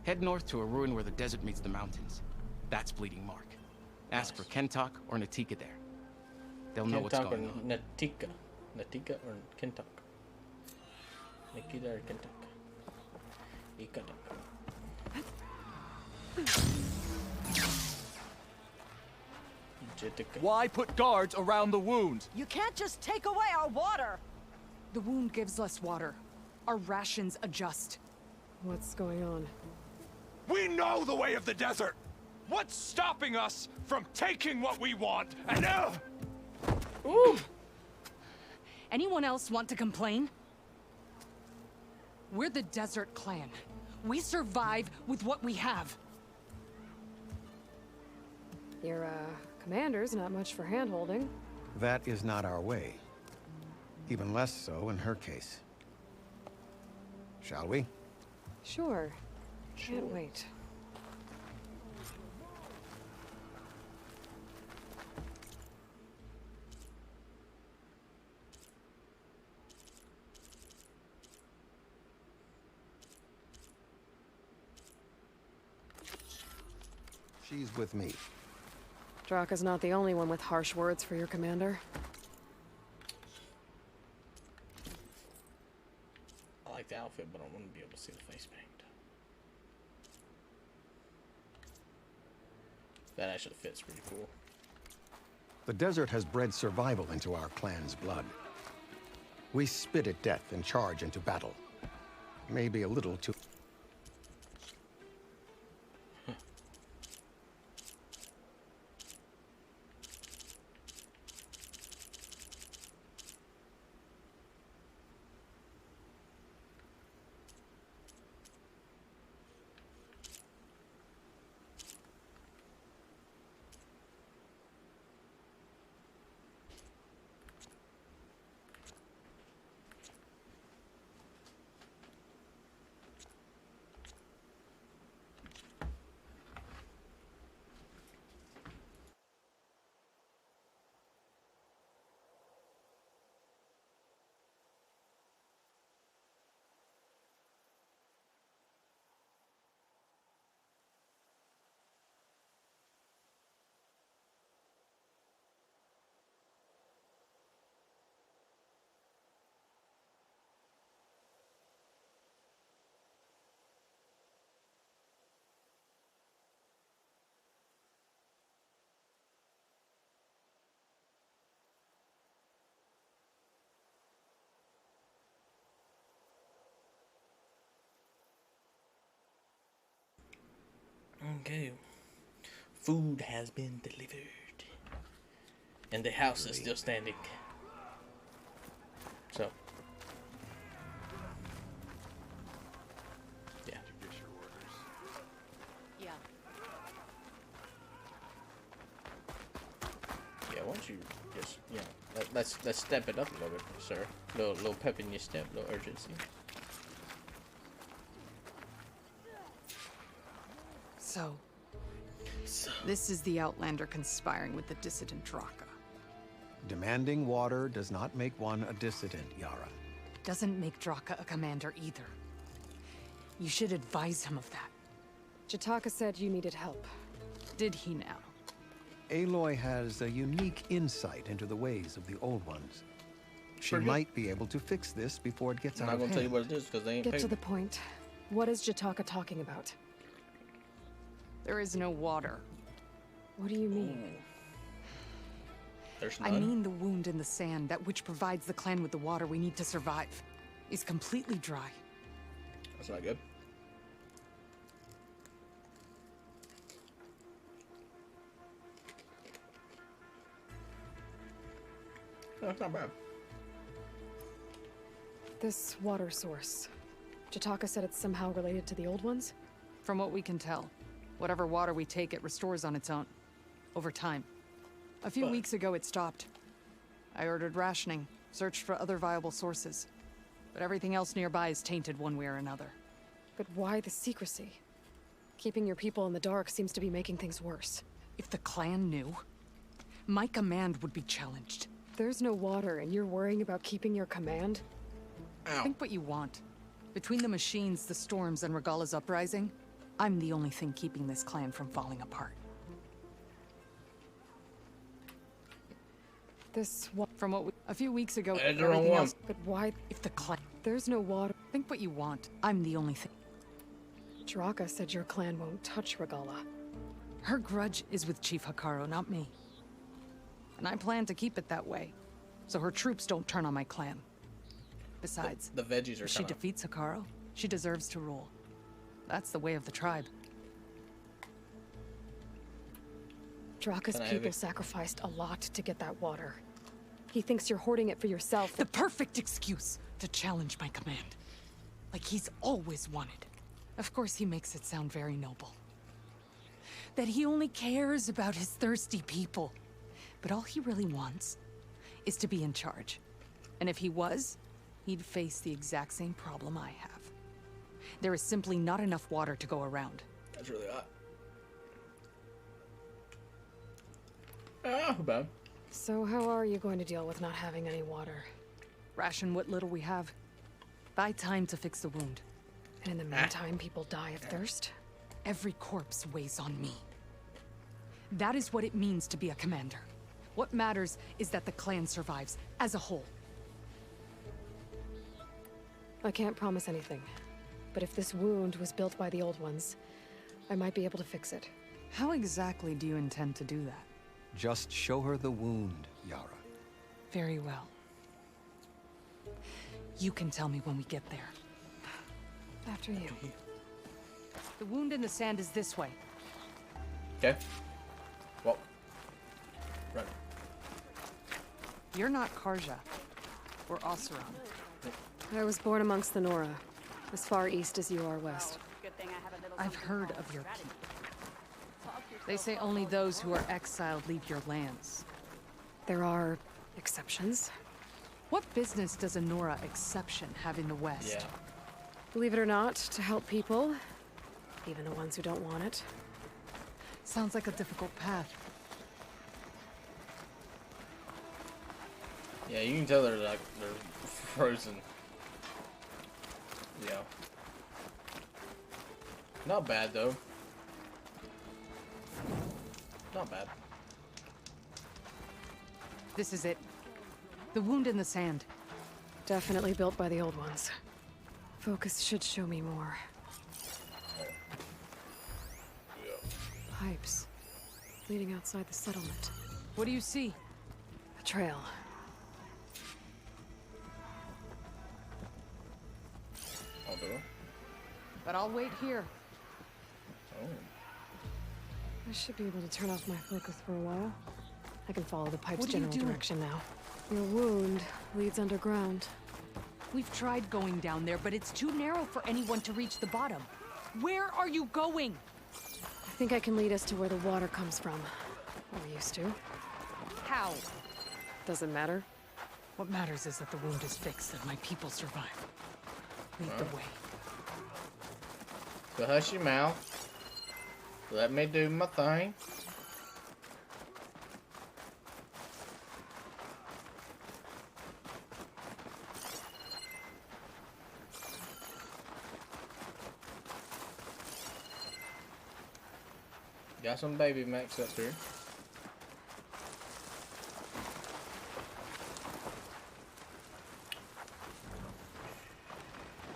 Speaker 13: Head north to a ruin where the desert meets the mountains. That's Bleeding Mark. Ask for Kentok or Natika there. They'll know what's going on.
Speaker 1: Natika. Natika or Kentok? Nikita or Kentok? Ikatok.
Speaker 4: Why put guards around the wound?
Speaker 12: You can't just take away our water!
Speaker 14: The wound gives us water. Our rations adjust.
Speaker 3: What's going on?
Speaker 15: We know the way of the desert! What's stopping us from taking what we want and
Speaker 14: Ooh! Anyone else want to complain? We're the Desert Clan. We survive with what we have.
Speaker 3: Your, commander's not much for hand-holding.
Speaker 7: That is not our way. Even less so in her case. Shall we?
Speaker 3: Sure. Can't wait.
Speaker 7: She's with me.
Speaker 3: Draka's not the only one with harsh words for your commander.
Speaker 1: I like the outfit, but I want to be able to see the face paint. That actually fits pretty cool.
Speaker 7: The desert has bred survival into our clan's blood. We spit at death and charge into battle. Maybe a little too...
Speaker 1: Okay. Food has been delivered. And the house is still standing. So. Yeah.
Speaker 5: Yeah.
Speaker 1: Yeah, why don't you just, you know, let's step it up a little bit, sir. Little pep in your step, little urgency.
Speaker 14: So, this is the Outlander conspiring with the dissident Draka.
Speaker 7: Demanding water does not make one a dissident, Yara.
Speaker 14: Doesn't make Draka a commander either. You should advise him of that.
Speaker 3: Jataka said you needed help.
Speaker 14: Did he now?
Speaker 7: Aloy has a unique insight into the ways of the Old Ones. She might be able to fix this before it gets
Speaker 1: I'm
Speaker 7: out
Speaker 1: not
Speaker 7: of
Speaker 1: gonna tell you
Speaker 7: hand.
Speaker 1: what it is because they ain't
Speaker 3: Get
Speaker 1: paid
Speaker 3: to
Speaker 1: me.
Speaker 3: the point. What is Jataka talking about?
Speaker 14: There is no water.
Speaker 3: What do you mean?
Speaker 1: There's
Speaker 14: I
Speaker 1: none?
Speaker 14: mean the wound in the sand, that which provides the clan with the water we need to survive, is completely dry.
Speaker 1: That's not good. No, that's not bad.
Speaker 3: This water source. Jataka said it's somehow related to the old ones?
Speaker 14: From what we can tell, whatever water we take, it restores on its own. Over time. A few weeks ago, it stopped. I ordered rationing, searched for other viable sources. But everything else nearby is tainted one way or another.
Speaker 3: But why the secrecy? Keeping your people in the dark seems to be making things worse.
Speaker 14: If the clan knew, my command would be challenged.
Speaker 3: There's no water and you're worrying about keeping your command?
Speaker 14: Think what you want. Between the machines, the storms, and Regala's uprising, I'm the only thing keeping this clan from falling apart. From what a few weeks ago, everything else.
Speaker 3: But why?
Speaker 14: If the clan...
Speaker 3: There's no water.
Speaker 14: Think what you want. I'm the only thing.
Speaker 3: Draka said your clan won't touch Regala.
Speaker 14: Her grudge is with Chief Hikaru, not me. And I plan to keep it that way, so her troops don't turn on my clan. Besides,
Speaker 1: the veggies are
Speaker 14: if she defeats Hikaru, she deserves to rule. That's the way of the tribe.
Speaker 3: Draka's people sacrificed a lot to get that water. He thinks you're hoarding it for yourself.
Speaker 14: The perfect excuse to challenge my command. Like he's always wanted. Of course he makes it sound very noble. That he only cares about his thirsty people. But all he really wants is to be in charge. And if he was, he'd face the exact same problem I have. There is simply not enough water to go around.
Speaker 1: That's really hot. Ah, bad.
Speaker 3: So how are you going to deal with not having any water?
Speaker 14: Ration what little we have. Buy time to fix the wound.
Speaker 3: And in the meantime, people die of thirst?
Speaker 14: Every corpse weighs on me. That is what it means to be a commander. What matters is that the clan survives, as a whole.
Speaker 3: I can't promise anything. But if this wound was built by the old ones, I might be able to fix it.
Speaker 14: How exactly do you intend to do that?
Speaker 7: Just show her the wound, Yara.
Speaker 14: Very well. You can tell me when we get there.
Speaker 3: After you.
Speaker 14: The wound in the sand is this way.
Speaker 1: Okay. Well. Right.
Speaker 14: You're not Karja. Or Oseram.
Speaker 3: I was born amongst the Nora, as far east as you are west.
Speaker 14: I've heard of your people. They say only those who are exiled leave your lands.
Speaker 3: There are exceptions.
Speaker 14: What business does a Nora exception have in the West?
Speaker 1: Yeah.
Speaker 3: Believe it or not, to help people, even the ones who don't want it.
Speaker 14: Sounds like a difficult path.
Speaker 1: Yeah, you can tell they're frozen. Yeah. Not bad though. Not bad.
Speaker 14: This is it. The wound in the sand.
Speaker 3: Definitely built by the old ones. Focus should show me more. Pipes. Leading outside the settlement.
Speaker 14: What do you see?
Speaker 3: A trail.
Speaker 1: I'll do it.
Speaker 14: But I'll wait here.
Speaker 1: Oh.
Speaker 3: I should be able to turn off my focus for a while. I can follow the pipe's
Speaker 14: What are you
Speaker 3: general
Speaker 14: doing?
Speaker 3: direction now. Your wound leads underground.
Speaker 14: We've tried going down there, but it's too narrow for anyone to reach the bottom. Where are you going?
Speaker 3: I think I can lead us to where the water comes from. Or used to.
Speaker 14: How?
Speaker 3: Doesn't matter.
Speaker 14: What matters is that the wound is fixed and my people survive. Lead the way.
Speaker 1: So hush your mouth. Let me do my thing. Got some baby mechs up here.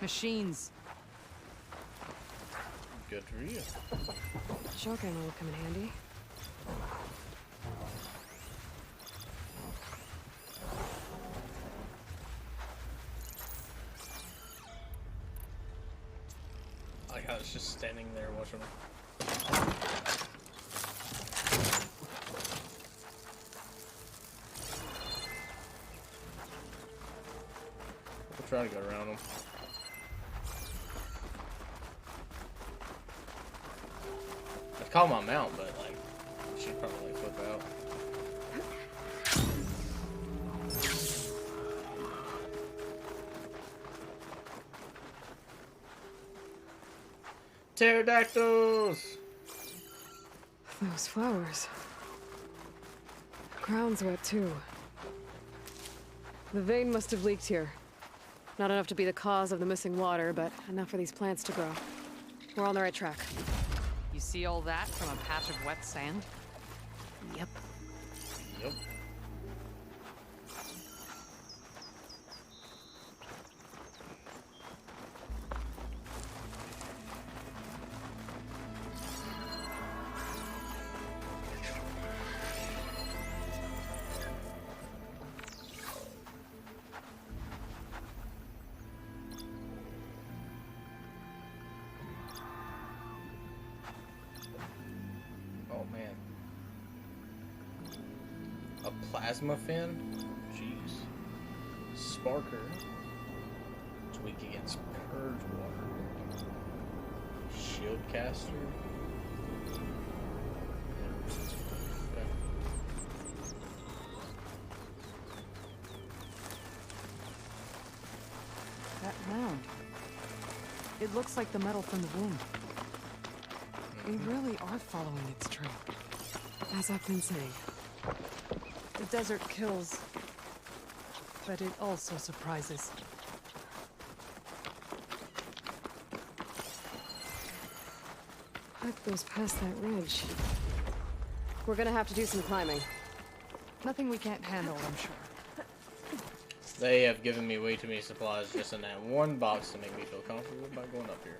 Speaker 14: Machines.
Speaker 1: Good for you.
Speaker 3: Shotgun will come in handy.
Speaker 1: I like how it's just standing there watching them. We'll try to go around them. I'd call my mount, but like, she'd probably like, flip out. Pterodactyls!
Speaker 3: Those flowers. The ground's wet too. The vein must have leaked here. Not enough to be the cause of the missing water, but enough for these plants to grow. We're on the right track.
Speaker 14: You see all that from a patch of wet sand?
Speaker 3: Yep.
Speaker 1: Yep. Oh man. A plasma fin? Jeez. Sparker. It's weak against purge water. Shield caster. Okay.
Speaker 14: That mound. It looks like the metal from the womb. We really are following its trail.
Speaker 3: As I've been saying.
Speaker 14: The desert kills, but it also surprises.
Speaker 3: Pipe goes past that ridge. We're gonna have to do some climbing.
Speaker 14: Nothing we can't handle, I'm sure.
Speaker 1: They have given me way too many supplies just in that one box to make me feel comfortable about going up here.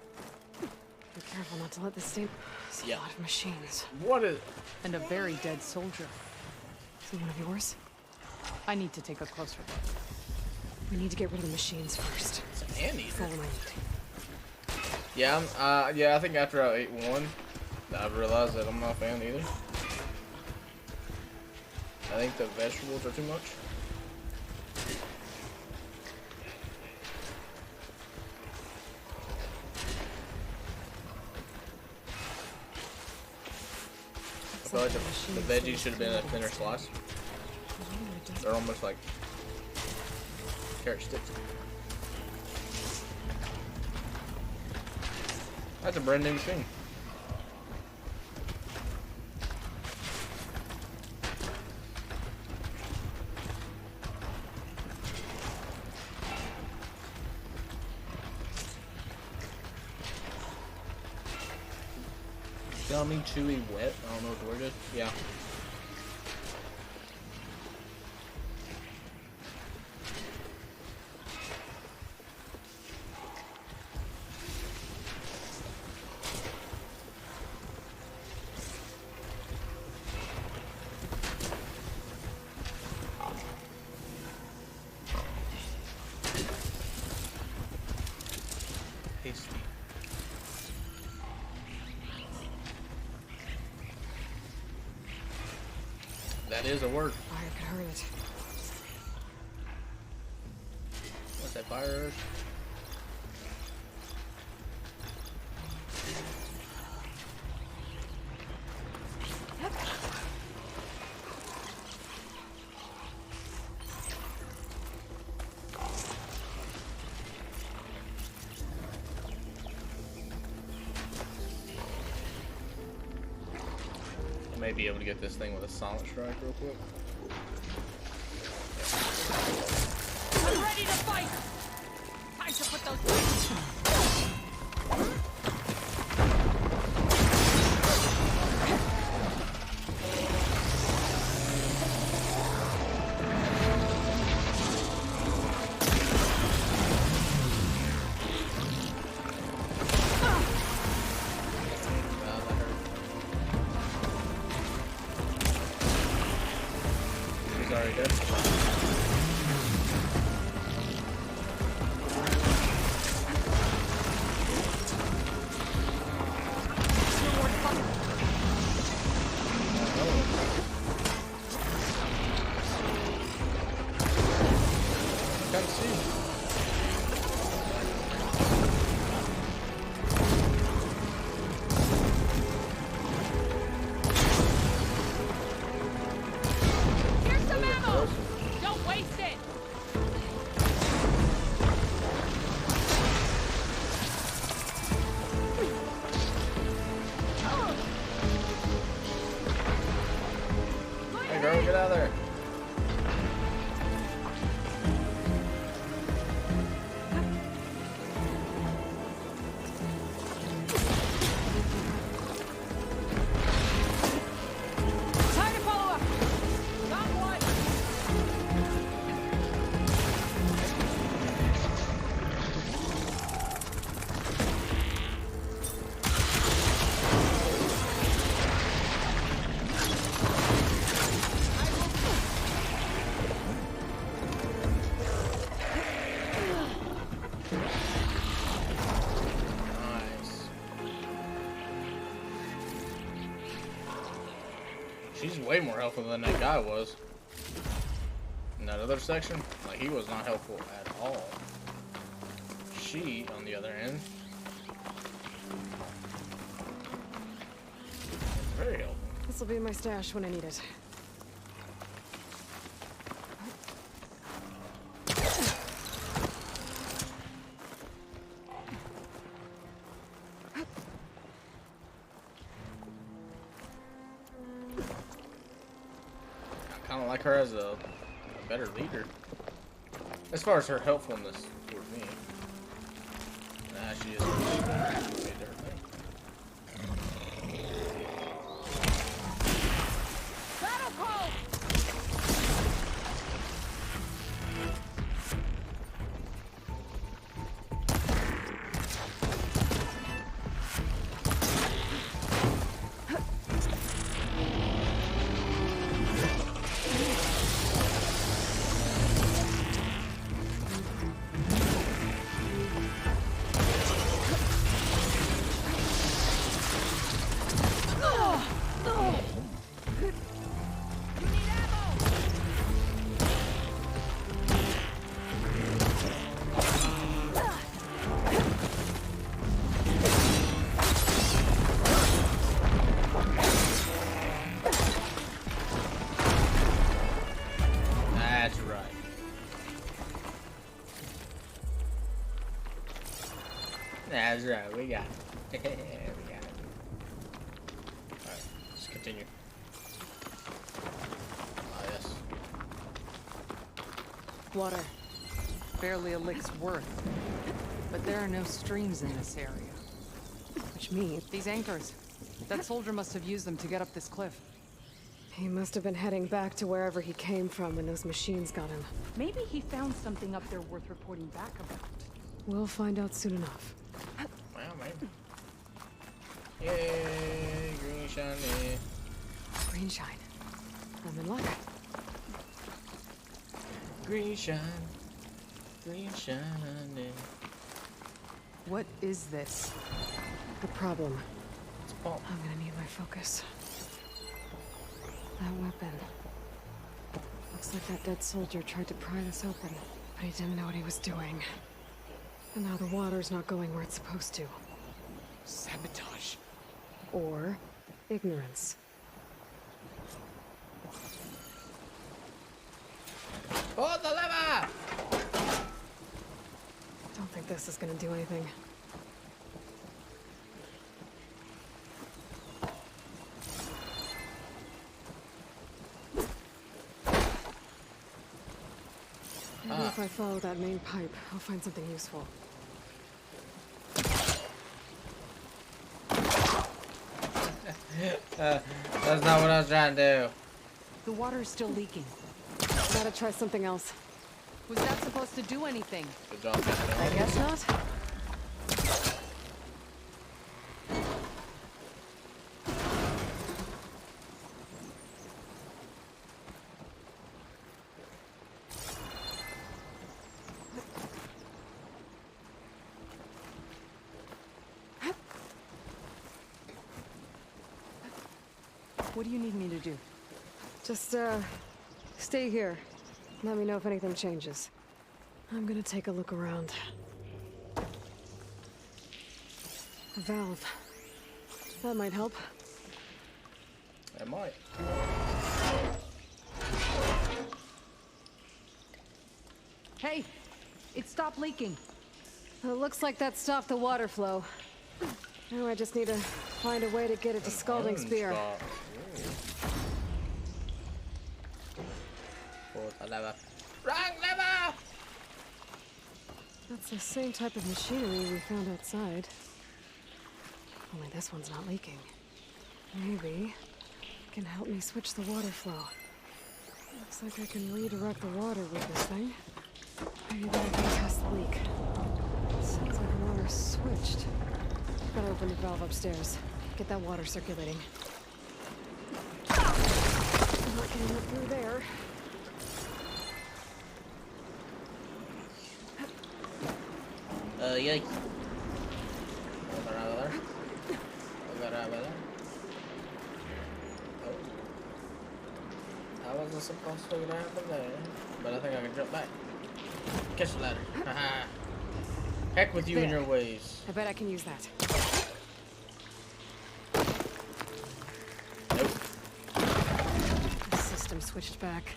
Speaker 3: Be careful not to let this stay. There's a lot of machines.
Speaker 1: What is...
Speaker 14: And a very dead soldier.
Speaker 3: Is he one of yours?
Speaker 14: I need to take a closer look.
Speaker 3: We need to get rid of the machines first.
Speaker 1: It's an anteater.
Speaker 3: Follow my lead.
Speaker 1: Yeah, yeah, I think after I ate one, I realized that I'm not a fan either. I think the vegetables are too much. I feel like the veggies should have been a thinner slice. They're almost like carrot sticks. That's a brand new machine. Gummy, chewy, wet. I don't know what the word is. Yeah. Tasty. That is a word.
Speaker 3: Fire could hurt it.
Speaker 1: What's that, fire urge? I may be able to get this thing with a silent strike real quick.
Speaker 2: I'm ready to fight! Time to put those things.
Speaker 1: already dead. Can't see. Girl, get out of there.
Speaker 2: Time to follow up. Got one.
Speaker 1: She's way more helpful than that guy was. In that other section, like, he was not helpful at all. She, on the other end, is very helpful.
Speaker 3: This will be in my stash when I need it.
Speaker 1: Kind of like her as a better leader, as far as her helpfulness toward me. Nah, she is a different thing.
Speaker 2: Battle call.
Speaker 1: That's right. That's right. We got it. We got it. Alright, let's continue. Ah, yes.
Speaker 14: Water. Barely a lick's worth. But there are no streams in this area. Which means these anchors. That soldier must have used them to get up this cliff.
Speaker 3: He must have been heading back to wherever he came from when those machines got him.
Speaker 14: Maybe he found something up there worth reporting back about.
Speaker 3: We'll find out soon enough.
Speaker 1: Well, maybe. Yay, green shiny.
Speaker 3: Green shine. I'm in luck.
Speaker 1: Green shine. Green shiny.
Speaker 14: What is this?
Speaker 3: The problem.
Speaker 1: It's a bomb.
Speaker 3: I'm gonna need my focus. That weapon. Looks like that dead soldier tried to pry this open, but he didn't know what he was doing. And now the water's not going where it's supposed to.
Speaker 14: Sabotage.
Speaker 3: Or ignorance.
Speaker 1: Pull the lever!
Speaker 3: Don't think this is gonna do anything. Maybe if I follow that main pipe, I'll find something useful.
Speaker 1: That's not what I was trying to do.
Speaker 14: The water is still leaking.
Speaker 3: Gotta try something else.
Speaker 14: Was that supposed to do anything?
Speaker 1: Good job.
Speaker 3: I guess not. What do you need me to do? Just, stay here. Let me know if anything changes. I'm gonna take a look around. A valve. That might help.
Speaker 1: It might.
Speaker 12: Hey! It stopped leaking.
Speaker 3: It looks like that stopped the water flow. Now I just need to find a way to get it to Scalding Spear. That's the same type of machinery we found outside. Only this one's not leaking. Maybe it can help me switch the water flow. Looks like I can redirect the water with this thing. Maybe that'll get past the leak. Sounds like the water's switched. Gotta open the valve upstairs. Get that water circulating. I'm not getting it through there.
Speaker 1: Yay. I wasn't supposed to go down there, but I think I can jump back. Catch the ladder. Heck with you and your ways.
Speaker 3: I bet I can use that.
Speaker 1: Nope.
Speaker 3: The system switched back.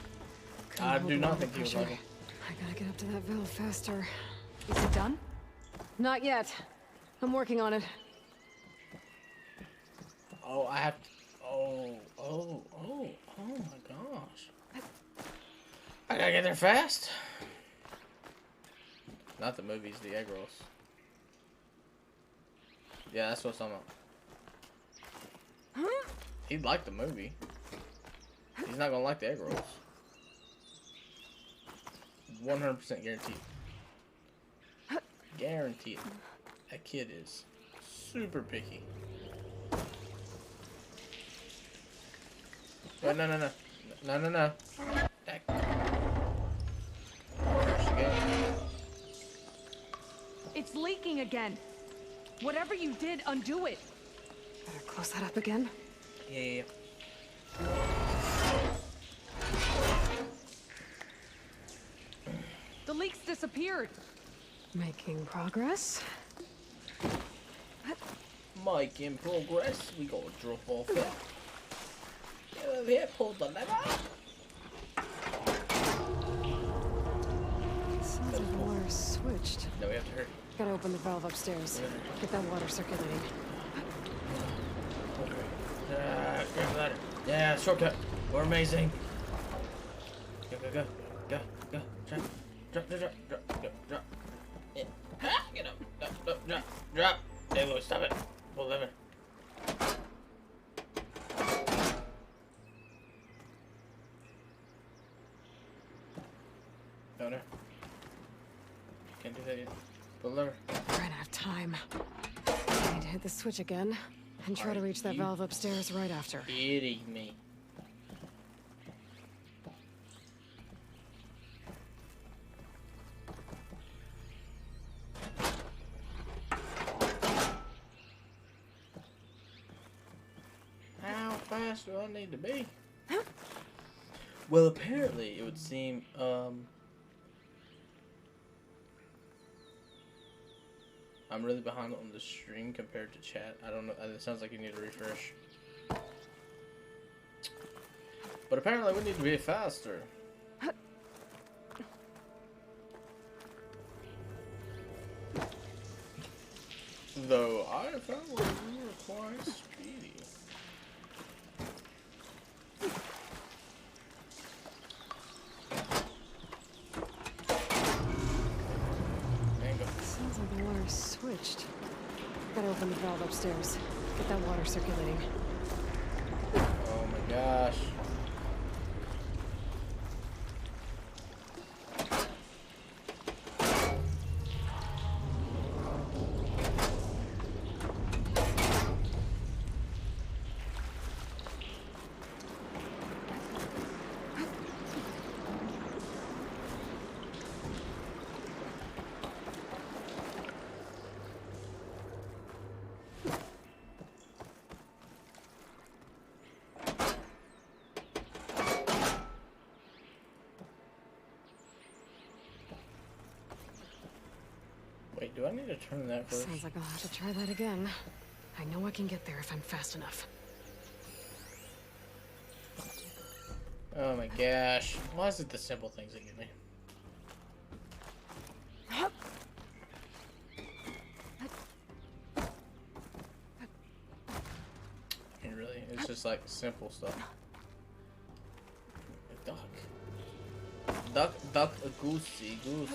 Speaker 1: I do not think he was like it.
Speaker 3: I gotta get up to that valve faster.
Speaker 12: Is it done?
Speaker 3: Not yet. I'm working on it.
Speaker 1: Oh, I have to... Oh my gosh. I gotta get there fast. Not the movies, the egg rolls. Yeah, that's what I'm talking about. He'd like the movie. He's not gonna like the egg rolls. 100% guaranteed. Guaranteed. That kid is super picky. Oh, no. No. There she goes.
Speaker 12: It's leaking again. Whatever you did, undo it.
Speaker 3: Better close that up again.
Speaker 1: Yeah.
Speaker 12: The leaks disappeared.
Speaker 3: Making progress.
Speaker 1: Making progress. We gotta drop off there. Get over here, pull the lever.
Speaker 3: Sounds like the water's switched.
Speaker 1: No, we have to hurry.
Speaker 3: Gotta open the valve upstairs. Get that water circulating.
Speaker 1: Okay. Grab the ladder. Yeah, shortcut. We're amazing. Go. Drop. Yeah. Get up. Drop. There we go. Stop it. Pull the lever. No. Can't do that yet. Pull the lever.
Speaker 3: Ran out of time. I need to hit the switch again and try to reach that valve upstairs right after.
Speaker 1: Kidding me. How fast do I need to be? Well, apparently it would seem, I'm really behind on the stream compared to chat. I don't know. It sounds like you need to refresh. But apparently we need to be faster. Though I found we were quite speedy.
Speaker 3: Sounds like the water's switched. Gotta open the valve upstairs. Get that water circulating.
Speaker 1: Oh my gosh. do I need to turn that first?
Speaker 3: Sounds like I'll have to try that again. I know I can get there if I'm fast enough.
Speaker 1: Oh my gosh. Why is it the simple things that get me? I mean, really, it's just like simple stuff. A duck. Duck, a goosey, goose.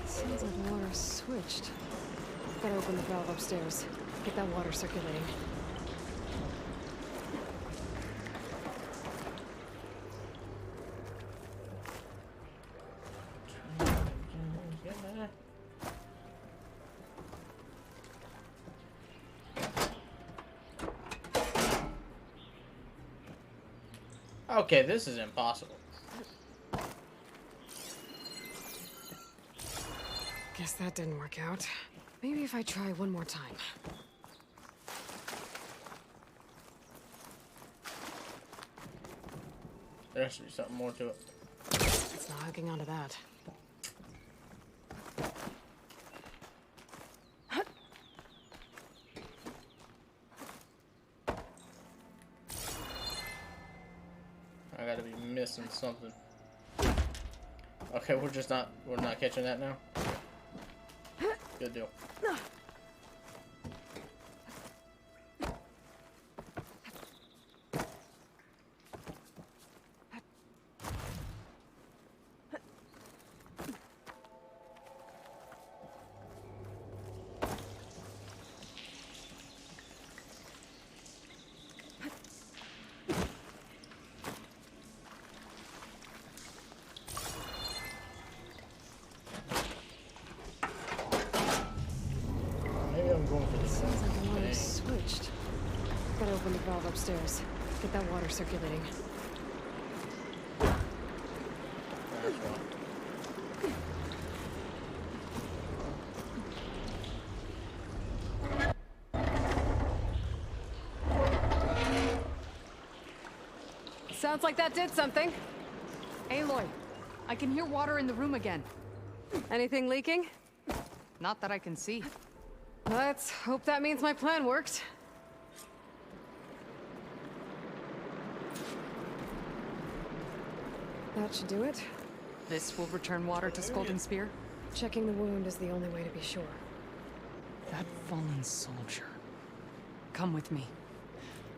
Speaker 3: Sounds like the water's switched. Gotta open the valve upstairs. Get that water circulating.
Speaker 1: Okay, this is impossible.
Speaker 3: Guess that didn't work out. Maybe if I try one more time.
Speaker 1: There has to be something more to it.
Speaker 3: It's not hooking onto that.
Speaker 1: I gotta be missing something. Okay, we're not catching that now. Good deal.
Speaker 3: Sounds like the water's switched. Gotta open the valve upstairs. Get that water circulating.
Speaker 12: Sounds like that did something. Aloy, I can hear water in the room again.
Speaker 3: Anything leaking?
Speaker 12: Not that I can see.
Speaker 3: Let's hope that means my plan worked. That should do it.
Speaker 12: This will return water to Scalding Spear?
Speaker 3: Checking the wound is the only way to be sure.
Speaker 14: That fallen soldier. Come with me.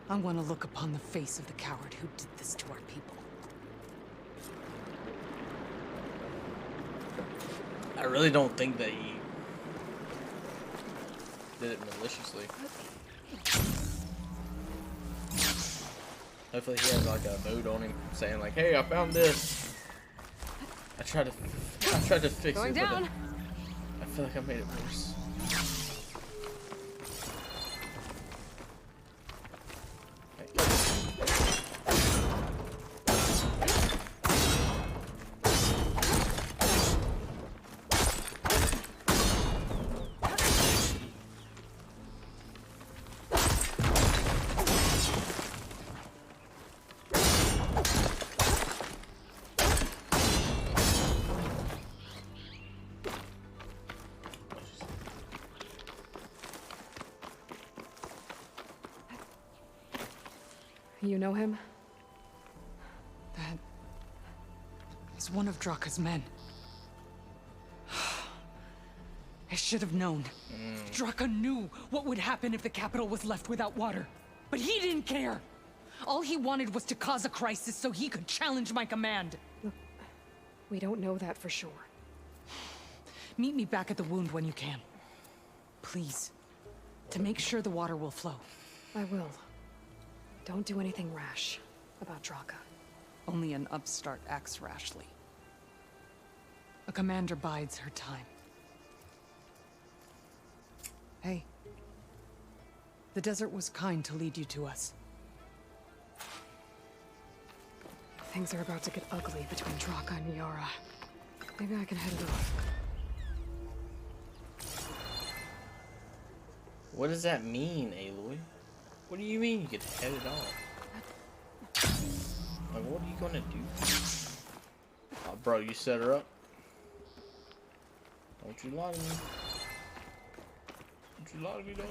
Speaker 14: I want to look upon the face of the coward who did this to our people.
Speaker 1: I really don't think that he did it maliciously. Hopefully he has like a note on him saying like, "Hey, I found this. I tried to fix
Speaker 3: Going
Speaker 1: it,
Speaker 3: down.
Speaker 1: but I feel like I made it worse."
Speaker 3: You know him?
Speaker 14: That is one of Draka's men. I should have known. Draka knew what would happen if the capital was left without water. But he didn't care. All he wanted was to cause a crisis so he could challenge my command.
Speaker 3: Look, we don't know that for sure.
Speaker 14: Meet me back at the wound when you can. Please. To make sure the water will flow.
Speaker 3: I will. Don't do anything rash about Draka.
Speaker 14: Only an upstart acts rashly. A commander bides her time. Hey. The desert was kind to lead you to us.
Speaker 3: Things are about to get ugly between Draka and Yara. Maybe I can head it off.
Speaker 1: What does that mean, Aloy? What do you mean you could head it off? Like, what are you gonna do? Oh, bro, you set her up. Don't you lie to me. Don't you lie to me, dog.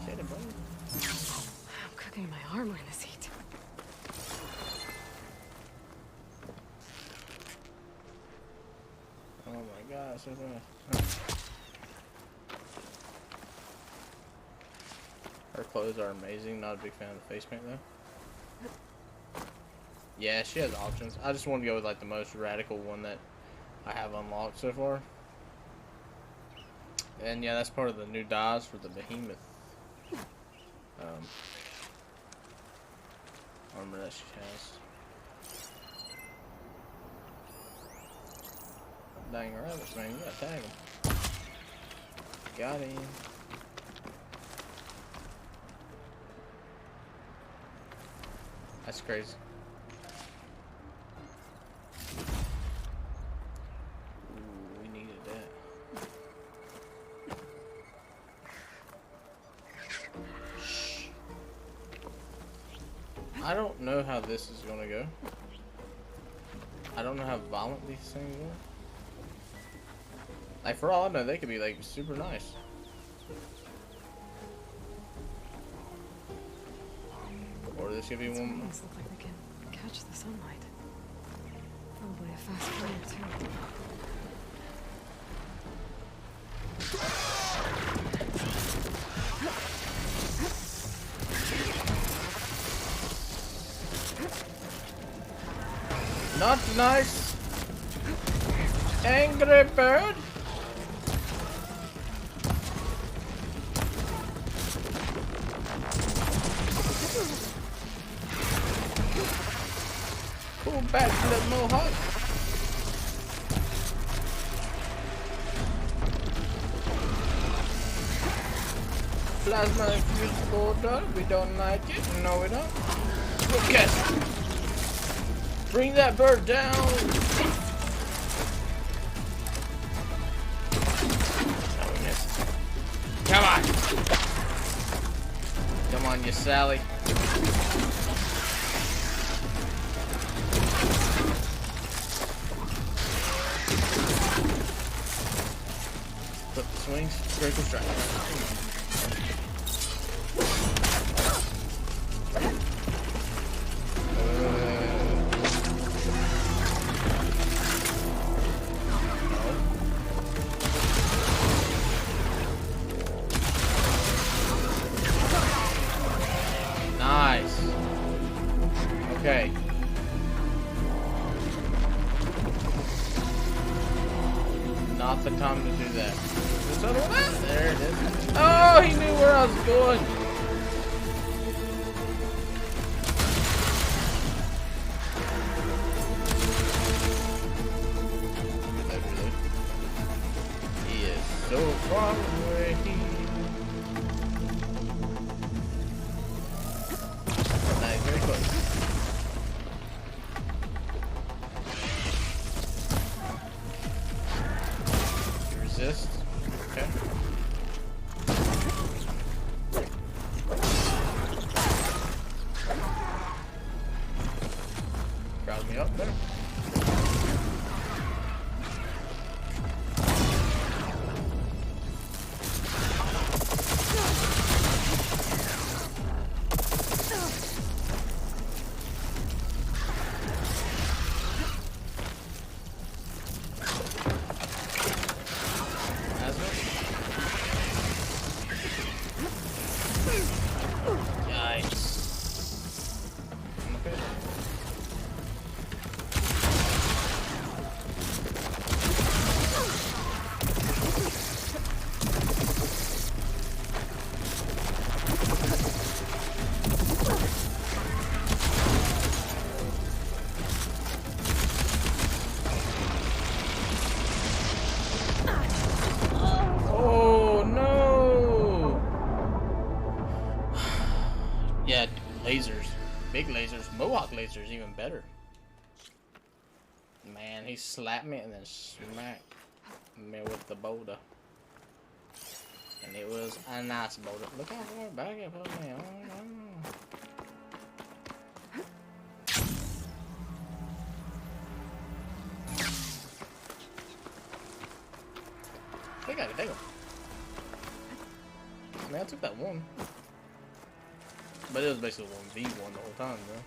Speaker 1: Hit it, bro.
Speaker 3: I'm cooking my armor in this heat.
Speaker 1: Oh my god, so fast. Her clothes are amazing. Not a big fan of the face paint though. Yeah, she has options. I just want to go with like the most radical one that I have unlocked so far. And yeah, that's part of the new dyes for the behemoth armor that she has. Dang rabbits, man, you gotta tag him. Got him. That's crazy. Ooh, we needed that. Shh. I don't know how this is gonna go. I don't know how violent these things are. Like, for all I know, they could be like super nice. Or this could be
Speaker 3: These
Speaker 1: one.
Speaker 3: wings look like they can catch the sunlight. Probably a fast flyer too.
Speaker 1: Not nice. Angry bird. Cool back to the mohawk. Plasma infused border. We don't like it. No, we don't. Look at it. Bring that bird down. Oh, we missed. Come on. Come on, you Sally. Flip the swings. Critical strike. Nice. Okay. Not the time to do that. This other one? There it is. Oh, he knew where I was going. Really? He is so far away. Nice, very close. You resist. Okay. Crowd me up there. Yeah, lasers. Big lasers. Mohawk lasers even better. Man, he slapped me and then smacked me with the boulder. And it was a nice boat. Look how far back it put me. I think I can take him. I mean, I took that one. But it was basically 1v1 the whole time, though.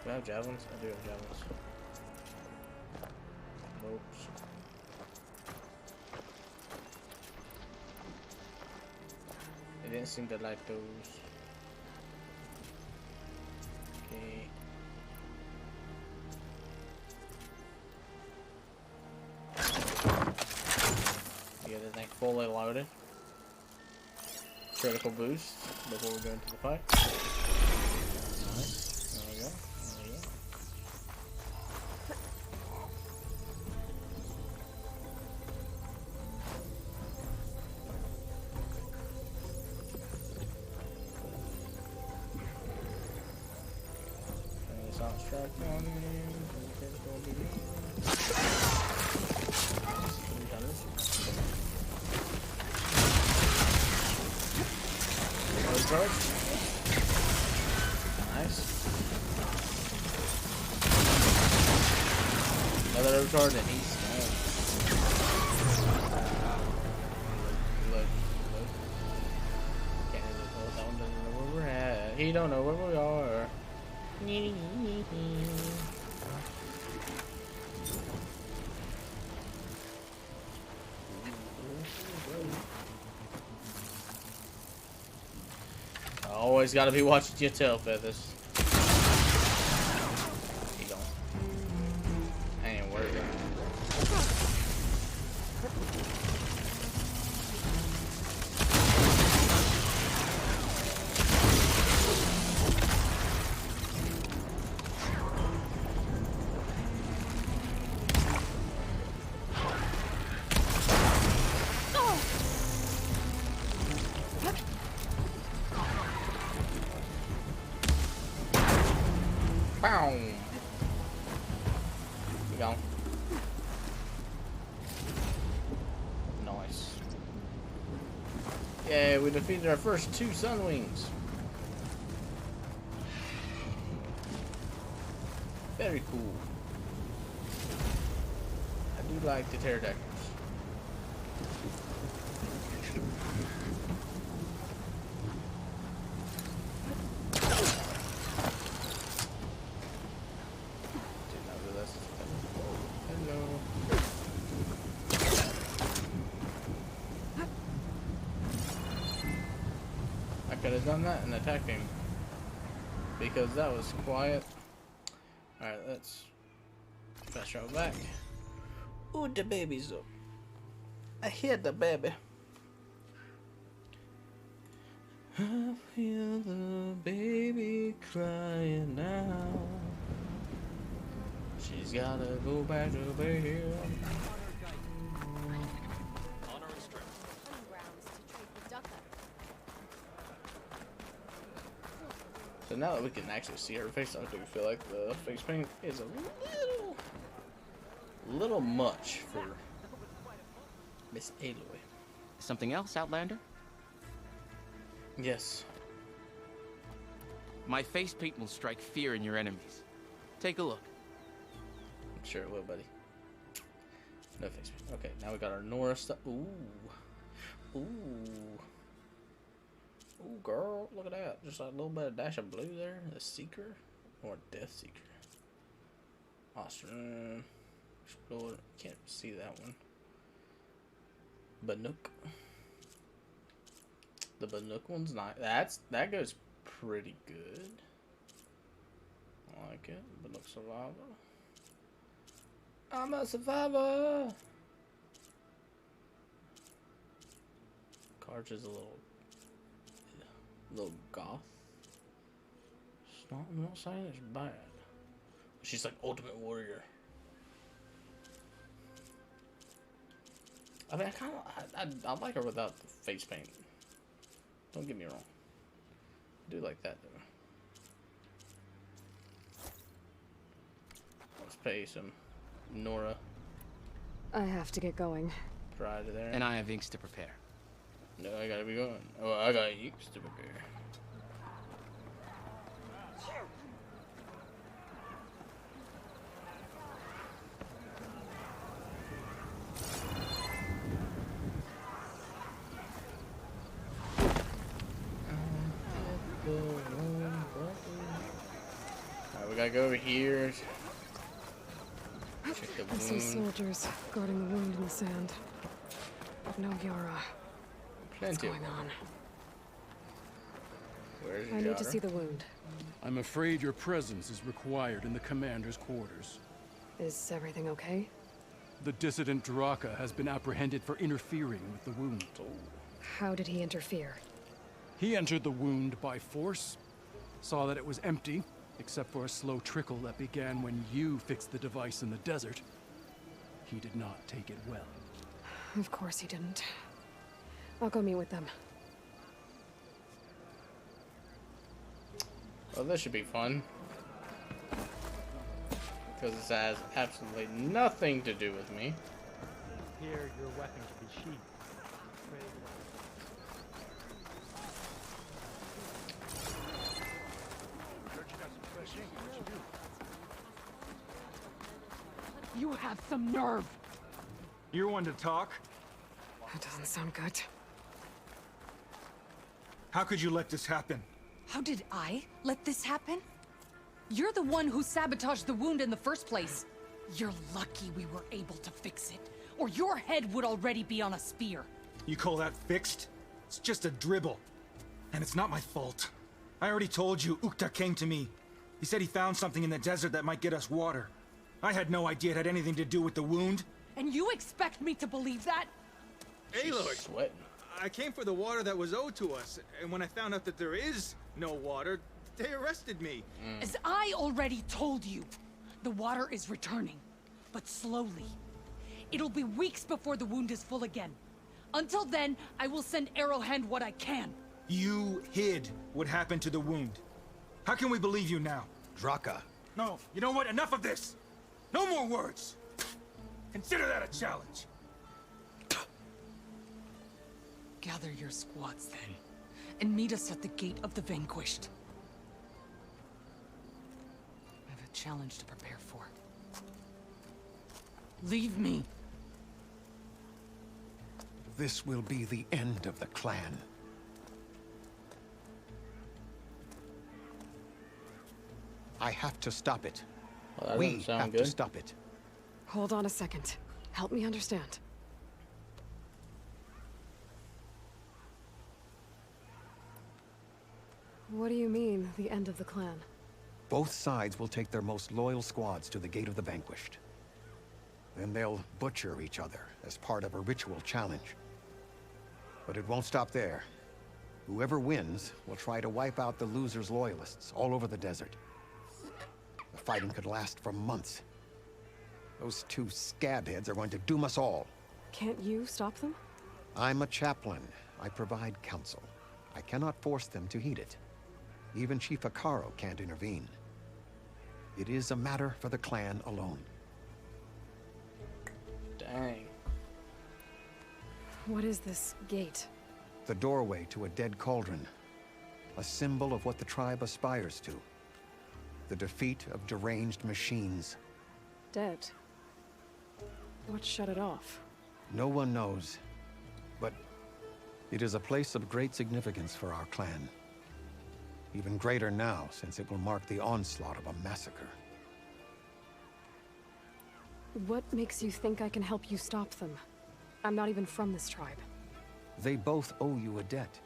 Speaker 1: Do I have javelins? I do have javelins. Ropes. They didn't seem to like those. Okay. Get the thing fully loaded. Critical boost before we go into the fight. Nice. There we go. There we go. Okay, it's not strapped on him. Critical boost. 300. Charge. Nice. Another overcharge and he's dead. Look. Can't really pull that one, doesn't know where we're at. He don't know where we are. Always gotta be watching your tail feathers. He don't. I ain't worried. Bow. We go. Nice. Yeah, we defeated our first 2 Sunwings. Very cool. I do like the pterodactyls. Could have done that and attacked him because that was quiet. Alright, let's fast travel back. Ooh, the baby's up. I hear the baby. I feel the baby crying now. She's gotta go back to bed. So now that we can actually see her face, I do feel like the face paint is a little much for Miss Aloy.
Speaker 13: Something else, Outlander?
Speaker 1: Yes.
Speaker 13: My face paint will strike fear in your enemies. Take a look.
Speaker 1: I'm sure it will, buddy. No face paint. Okay, now we got our Nora stuff. Ooh. Ooh. Ooh, girl, look at that. Just like a little bit of dash of blue there. A Seeker or a Death Seeker. Awesome. Explorer. Can't see that one. Banook. The Banook one's not. That goes pretty good. I like it. Banook Survivor. I'm a survivor. Carge is a little goth. I'm not saying it's bad. She's like ultimate warrior. I mean, I like her without the face paint. Don't get me wrong. I do like that though. Let's pay some Nora
Speaker 3: I have to get going.
Speaker 1: Right there.
Speaker 13: And I have inks to prepare.
Speaker 1: No, I gotta be going. Oh, I got inks to prepare. Alright, we gotta go over here. Check the
Speaker 3: I see
Speaker 1: wound.
Speaker 3: soldiers guarding the wound in the sand. No Yara. What's
Speaker 1: Plenty.
Speaker 3: going on?
Speaker 1: Where's
Speaker 3: I need to see the wound.
Speaker 16: I'm afraid your presence is required in the commander's quarters.
Speaker 3: Is everything okay?
Speaker 16: The dissident Draka has been apprehended for interfering with the wound.
Speaker 3: How did he interfere?
Speaker 16: He entered the wound by force, saw that it was empty, except for a slow trickle that began when you fixed the device in the desert. He did not take it well.
Speaker 3: Of course he didn't. I'll go meet with them.
Speaker 1: Well, this should be fun. Because this has absolutely nothing to do with me.
Speaker 11: Here, your weapon can be sheathed.
Speaker 14: You have some nerve!
Speaker 4: You're one to talk?
Speaker 3: That doesn't sound good.
Speaker 6: How could you let this happen?
Speaker 14: How did I let this happen? You're the one who sabotaged the wound in the first place. You're lucky we were able to fix it, or your head would already be on a spear.
Speaker 6: You call that fixed? It's just a dribble. And it's not my fault. I already told you, Ukta came to me. He said he found something in the desert that might get us water. I had no idea it had anything to do with the wound.
Speaker 14: And you expect me to believe that?
Speaker 4: Aloy,
Speaker 1: Sweating.
Speaker 4: I came for the water that was owed to us, and when I found out that there is no water, they arrested me.
Speaker 14: As I already told you, the water is returning, but slowly. It'll be weeks before the wound is full again. Until then, I will send Arrowhand what I can.
Speaker 6: You hid what happened to the wound. How can we believe you now?
Speaker 7: Draka.
Speaker 6: No, you know what? Enough of this! No more words! Consider that a challenge.
Speaker 14: Gather your squads then, and meet us at the Gate of the Vanquished. I have a challenge to prepare for. Leave me.
Speaker 7: This will be the end of the clan. I have to stop it.
Speaker 1: Well, that
Speaker 7: We
Speaker 1: doesn't sound
Speaker 7: have
Speaker 1: good.
Speaker 7: to stop it.
Speaker 3: Hold on a second. Help me understand. What do you mean, the end of the clan?
Speaker 7: Both sides will take their most loyal squads to the Gate of the Vanquished. Then they'll butcher each other as part of a ritual challenge. But it won't stop there. Whoever wins will try to wipe out the loser's loyalists all over the desert. The fighting could last for months. Those two scabheads are going to doom us all.
Speaker 3: Can't you stop them?
Speaker 7: I'm a chaplain. I provide counsel. I cannot force them to heed it. Even Chief Akaro can't intervene. It is a matter for the clan alone.
Speaker 1: Dang.
Speaker 3: What is this gate?
Speaker 7: The doorway to a dead cauldron. A symbol of what the tribe aspires to. The defeat of deranged machines.
Speaker 3: Dead. What shut it off?
Speaker 7: No one knows. But it is a place of great significance for our clan. Even greater now, since it will mark the onslaught of a massacre.
Speaker 3: What makes you think I can help you stop them? I'm not even from this tribe.
Speaker 7: They both owe you a debt.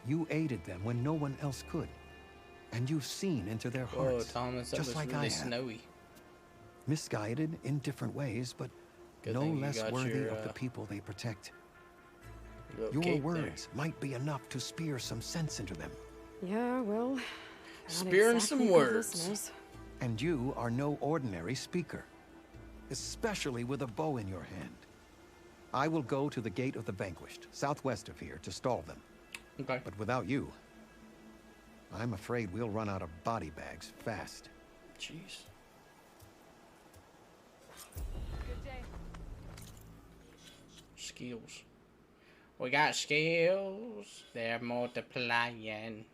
Speaker 7: You aided them when no one else could. And you've seen into their
Speaker 1: Whoa,
Speaker 7: hearts,
Speaker 1: Thomas, that
Speaker 7: just
Speaker 1: was
Speaker 7: like
Speaker 1: really
Speaker 7: I have.
Speaker 1: snowy.
Speaker 7: Misguided in different ways, but
Speaker 1: Good
Speaker 7: no
Speaker 1: thing you
Speaker 7: less
Speaker 1: got
Speaker 7: worthy
Speaker 1: your,
Speaker 7: of the people they protect.
Speaker 1: little
Speaker 7: Your
Speaker 1: cape there.
Speaker 7: words might be enough to spear some sense into them.
Speaker 3: Yeah, well... not
Speaker 1: Spearing
Speaker 3: exactly
Speaker 1: some
Speaker 3: good
Speaker 1: words.
Speaker 3: listeners.
Speaker 7: And you are no ordinary speaker. Especially with a bow in your hand. I will go to the Gate of the Vanquished, southwest of here, to stall them.
Speaker 1: Okay.
Speaker 7: But without you, I'm afraid we'll run out of body bags fast.
Speaker 1: Jeez.
Speaker 12: Good day.
Speaker 1: skills. We got skills. They're multiplying.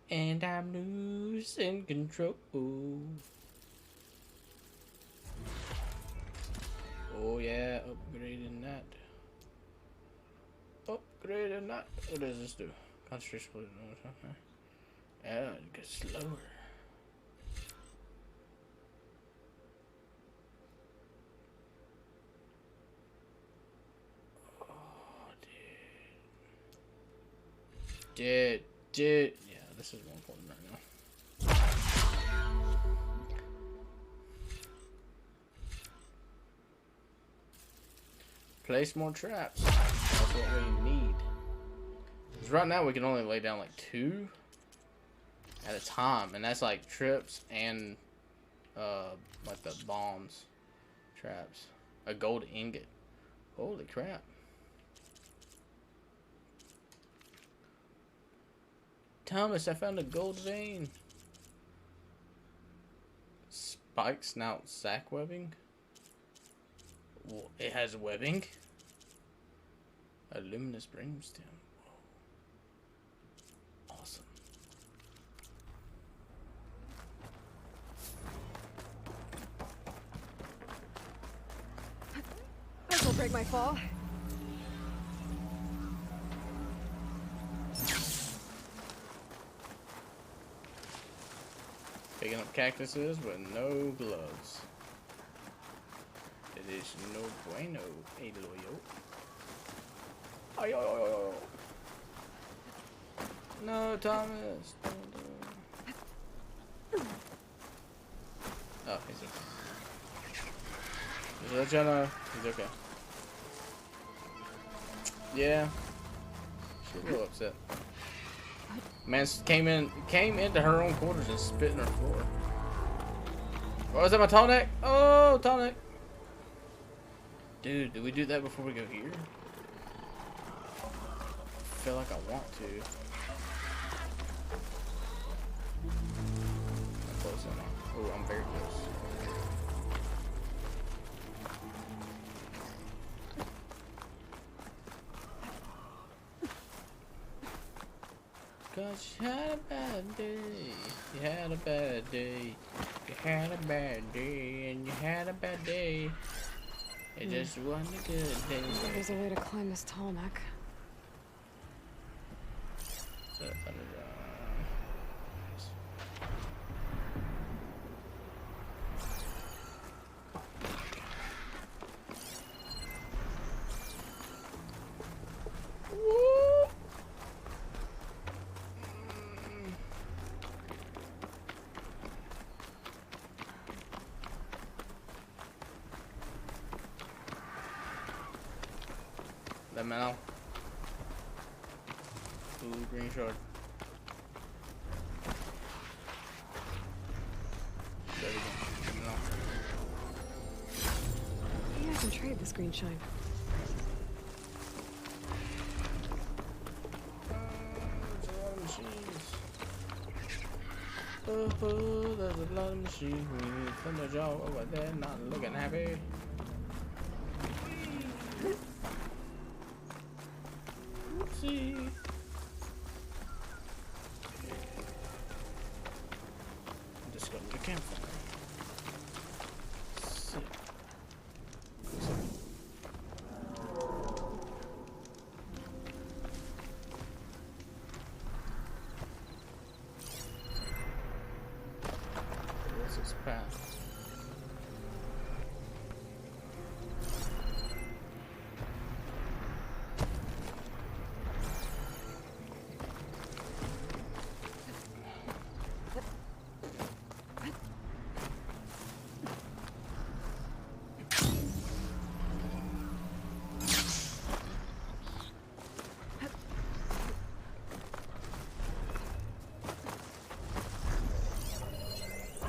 Speaker 1: And I'm losing control. Oh yeah, upgrading that. Upgrading that. What does this do? Concentration. Yeah, it gets slower. Oh, dude. Dude. Yeah, this is 1 right now. Place more traps. That's what we need. Because right now we can only lay down like 2 at a time, and that's like trips and like the bombs traps. A gold ingot. Holy crap. Thomas, I found a gold vein. Spike snout sack webbing. Well, it has webbing. A luminous brimstone. Whoa. Awesome.
Speaker 3: This will break my fall.
Speaker 1: Picking up cactuses with no gloves. It is no bueno, Eloyo. Ay, ay, ay, ay. No, Thomas. Don't do it. Oh, he's okay. Just let y'all know, he's okay. Yeah. She's a little upset. Man came into her own quarters and spit in her floor. Oh, is that my tonic? Oh, tonic. Dude, did we do that before we go here? I feel like I want to. How close am I? Oh, I'm very close. Cause you had a bad day. You had a bad day. You had a bad day, and you had a bad day. It just wasn't a good day.
Speaker 3: There's a way to climb this tall neck.
Speaker 1: That metal. Ooh, green shard. There we go.
Speaker 3: Maybe I can trade this green shine.
Speaker 1: Oh, there's a lot of machines. Some of y'all over there not looking happy. Oopsie. I'm just going to the campfire. See. What's this path?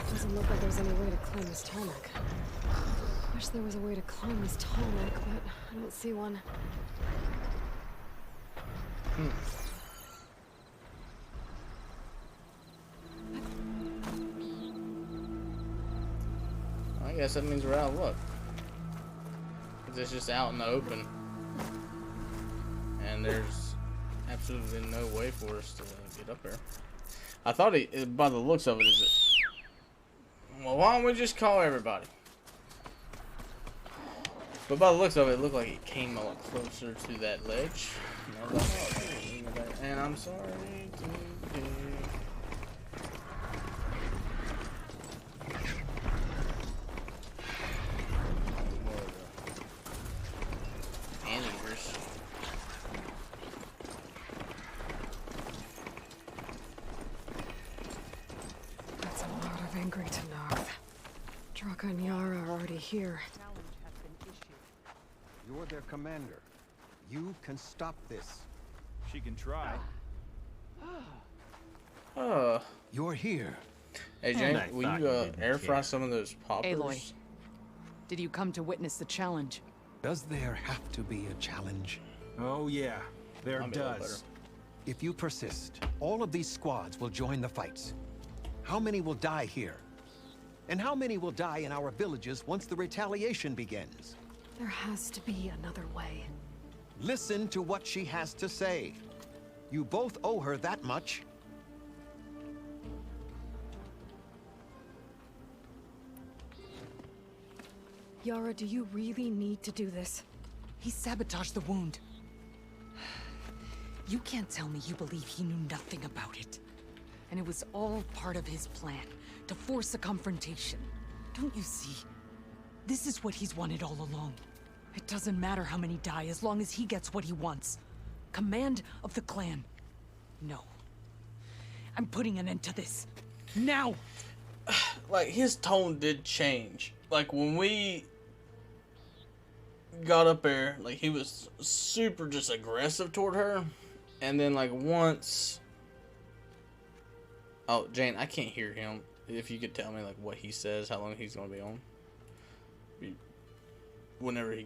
Speaker 3: Doesn't look like there's any way to climb this tall neck. Wish there was a way to climb this tall neck, but I don't see one. I guess that means we're out of luck.
Speaker 1: it's just out in the open. And there's absolutely no way for us to get up there. I thought by the looks of it, is it? Well, why don't we just call everybody? But by the looks of it, it looked like it came a lot closer to that ledge. And I'm sorry to do. Anteaters.
Speaker 3: That's a lot of angry to Narth. Draka and Yara are already here.
Speaker 7: You're their commander. You can stop this.
Speaker 4: She can try.
Speaker 7: You're here.
Speaker 1: Hey, Jane, will you air fry some of those poppers?
Speaker 14: Aloy, did you come to witness the challenge?
Speaker 7: Does there have to be a challenge?
Speaker 6: Oh yeah, there does.
Speaker 7: If you persist, all of these squads will join the fights. How many will die here? And how many will die in our villages once the retaliation begins?
Speaker 3: There has to be another way.
Speaker 7: Listen to what she has to say. You both owe her that much.
Speaker 3: Yara, do you really need to do this?
Speaker 14: He sabotaged the wound. You can't tell me you believe he knew nothing about it. And it was all part of his plan, to force a confrontation. Don't you see? This is what he's wanted all along. It doesn't matter how many die as long as he gets what he wants. Command of the clan. No. I'm putting an end to this. Now!
Speaker 1: Like, his tone did change. Like, when we got up there, like, he was super just aggressive toward her. And then, like, once... Oh, Jane, I can't hear him. If you could tell me, like, what he says, how long he's going to be on. Whenever he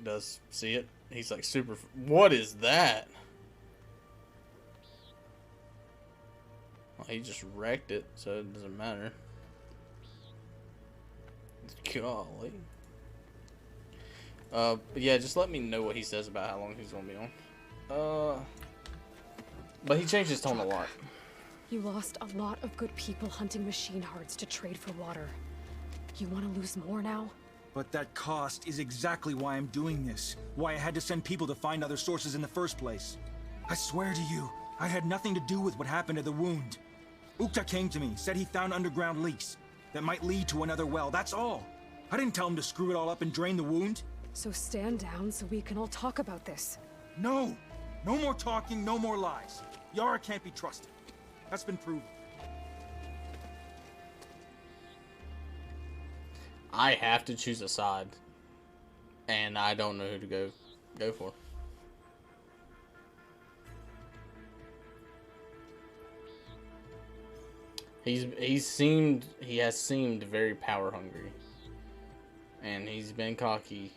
Speaker 1: does see it, he's like super. What is that? Well, he just wrecked it, so it doesn't matter. Golly. But yeah, just let me know what he says about how long he's gonna be on. But he changed his tone a lot.
Speaker 3: You lost a lot of good people hunting machine hearts to trade for water. You want to lose more now?
Speaker 6: But that cost is exactly why I'm doing this. Why I had to send people to find other sources in the first place. I swear to you, I had nothing to do with what happened to the wound. Ukta came to me, said he found underground leaks that might lead to another well, that's all. I didn't tell him to screw it all up and drain the wound.
Speaker 3: So stand down so we can all talk about this.
Speaker 6: No! No more talking, no more lies. Yara can't be trusted. That's been proven.
Speaker 1: I have to choose a side, and I don't know who to go for. He has seemed very power hungry, and he's been cocky.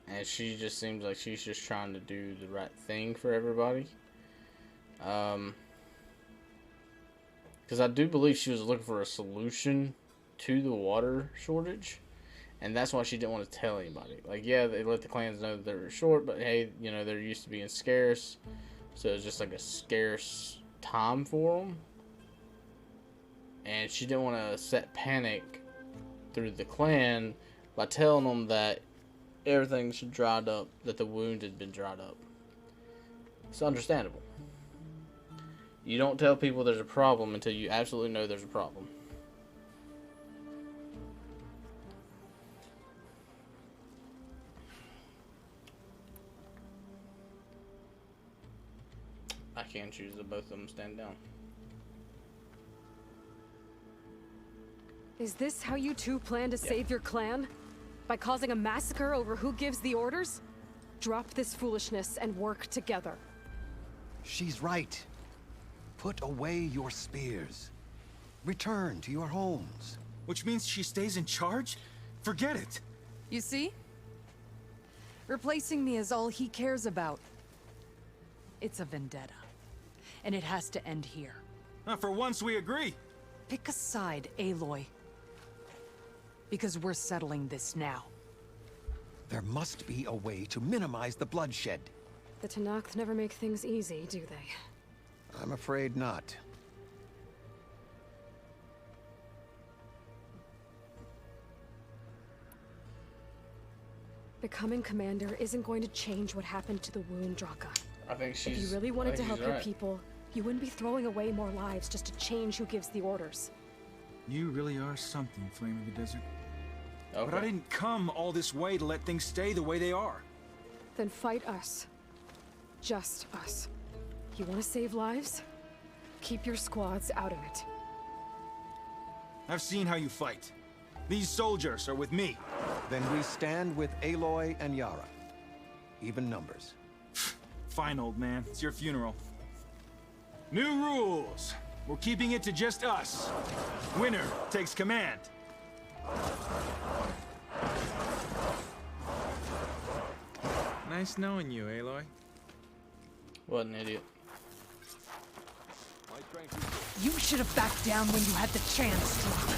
Speaker 1: And she just seems like she's just trying to do the right thing for everybody. Because I do believe she was looking for a solution to the water shortage. And that's why she didn't want to tell anybody. Like, yeah, they let the clans know that they were short, but hey, you know, they're used to being scarce. So it's just like a scarce time for them. And she didn't want to set panic through the clan by telling them that everything's dried up, that the wound had been dried up. It's understandable. You don't tell people there's a problem until you absolutely know there's a problem. I can choose that both of them stand down.
Speaker 3: Is this how you two plan to save your clan? By causing a massacre over who gives the orders? Drop this foolishness and work together.
Speaker 7: She's right. Put away your spears. Return to your homes.
Speaker 6: Which means she stays in charge? Forget it.
Speaker 14: You see? Replacing me is all he cares about. It's a vendetta. And it has to end here.
Speaker 6: For once we agree.
Speaker 14: Pick a side, Aloy. because we're settling this now.
Speaker 7: There must be a way to minimize the bloodshed.
Speaker 3: The Tenakth never make things easy, do they?
Speaker 7: I'm afraid not.
Speaker 3: Becoming commander isn't going to change what happened to the wound, Draka.
Speaker 1: I think she's.
Speaker 3: If you really wanted to help your
Speaker 1: right.
Speaker 3: people, you wouldn't be throwing away more lives just to change who gives the orders.
Speaker 6: You really are something, Flame of the Desert.
Speaker 1: Okay.
Speaker 6: But I didn't come all this way to let things stay the way they are.
Speaker 3: Then fight us. Just us. You want to save lives? Keep your squads out of it.
Speaker 6: I've seen how you fight. These soldiers are with me.
Speaker 7: Then we stand with Aloy and Yara. Even numbers.
Speaker 6: Fine, old man. It's your funeral. New rules. We're keeping it to just us. Winner takes command.
Speaker 4: Nice knowing you, Aloy.
Speaker 1: What an idiot.
Speaker 14: You should have backed down when you had the chance to.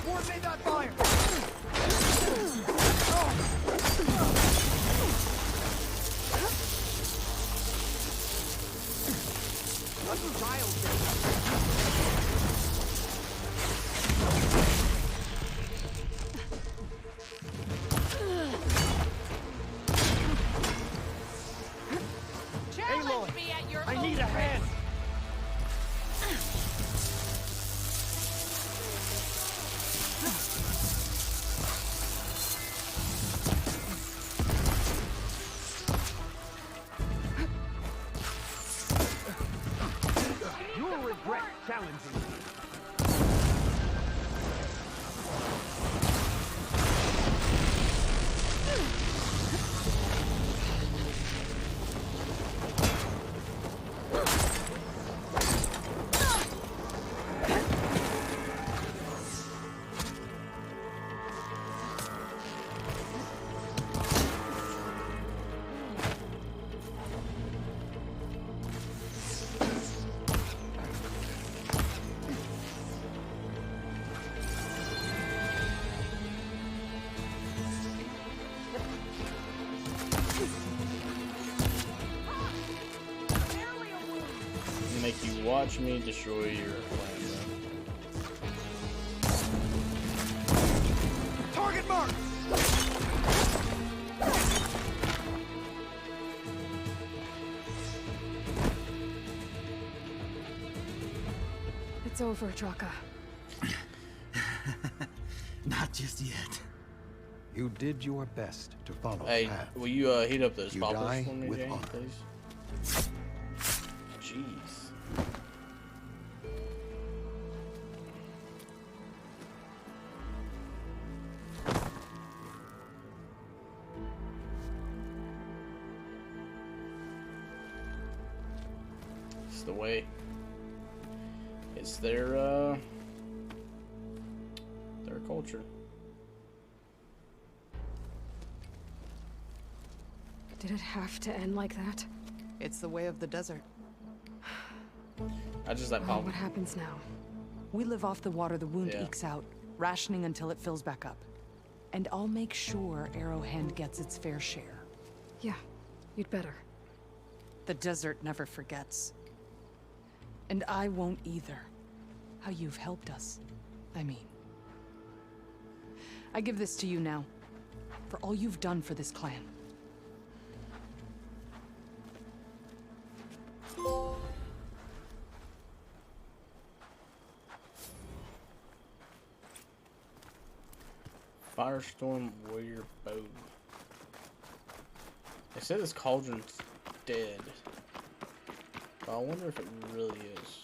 Speaker 7: Coordinate that fire!
Speaker 2: Challenge me at your
Speaker 7: I need a hand!
Speaker 15: You'll regret challenging me.
Speaker 1: Make you watch me destroy your plan.
Speaker 15: Target mark!
Speaker 3: It's over, Draka.
Speaker 6: Not just yet.
Speaker 7: You did your best to follow
Speaker 1: Hey,
Speaker 7: the path.
Speaker 1: will you heat up those
Speaker 7: You
Speaker 1: poppers
Speaker 7: die
Speaker 1: for me,
Speaker 7: with
Speaker 1: Jane,
Speaker 7: honor.
Speaker 1: please? Jeez. It's the way. It's their culture.
Speaker 3: Did it have to end like that?
Speaker 12: It's the way of the desert.
Speaker 1: I just like
Speaker 3: Well,
Speaker 1: pop.
Speaker 3: what happens now?
Speaker 14: We live off the water the wound
Speaker 1: Yeah.
Speaker 14: ekes out, rationing until it fills back up. And I'll make sure Arrowhand gets its fair share.
Speaker 3: Yeah, you'd better.
Speaker 14: The desert never forgets. And I won't either. How you've helped us, I mean. I give this to you now, for all you've done for this clan.
Speaker 1: Firestorm Warrior Bow. They said this cauldron's dead. But I wonder if it really is.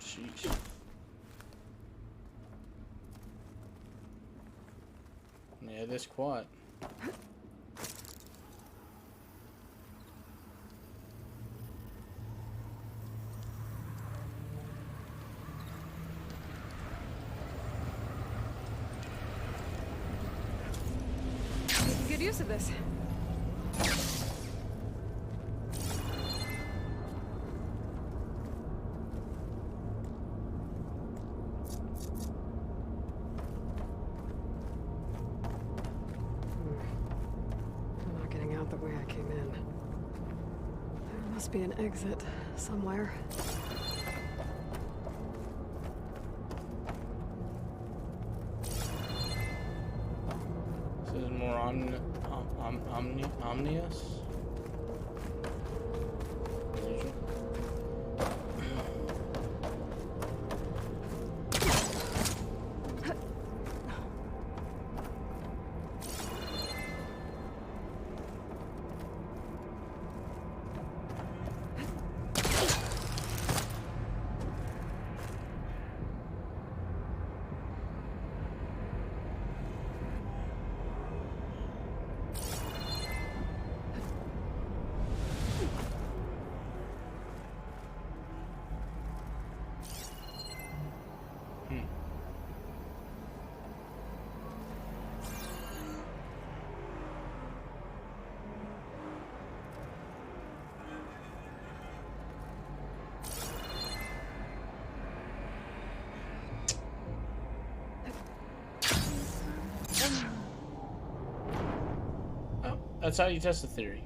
Speaker 1: Sheesh. Yeah, this quad.
Speaker 3: use of this. I'm not getting out the way I came in. There must be an exit somewhere.
Speaker 1: This is more omnious. As usual. That's how you test the theory.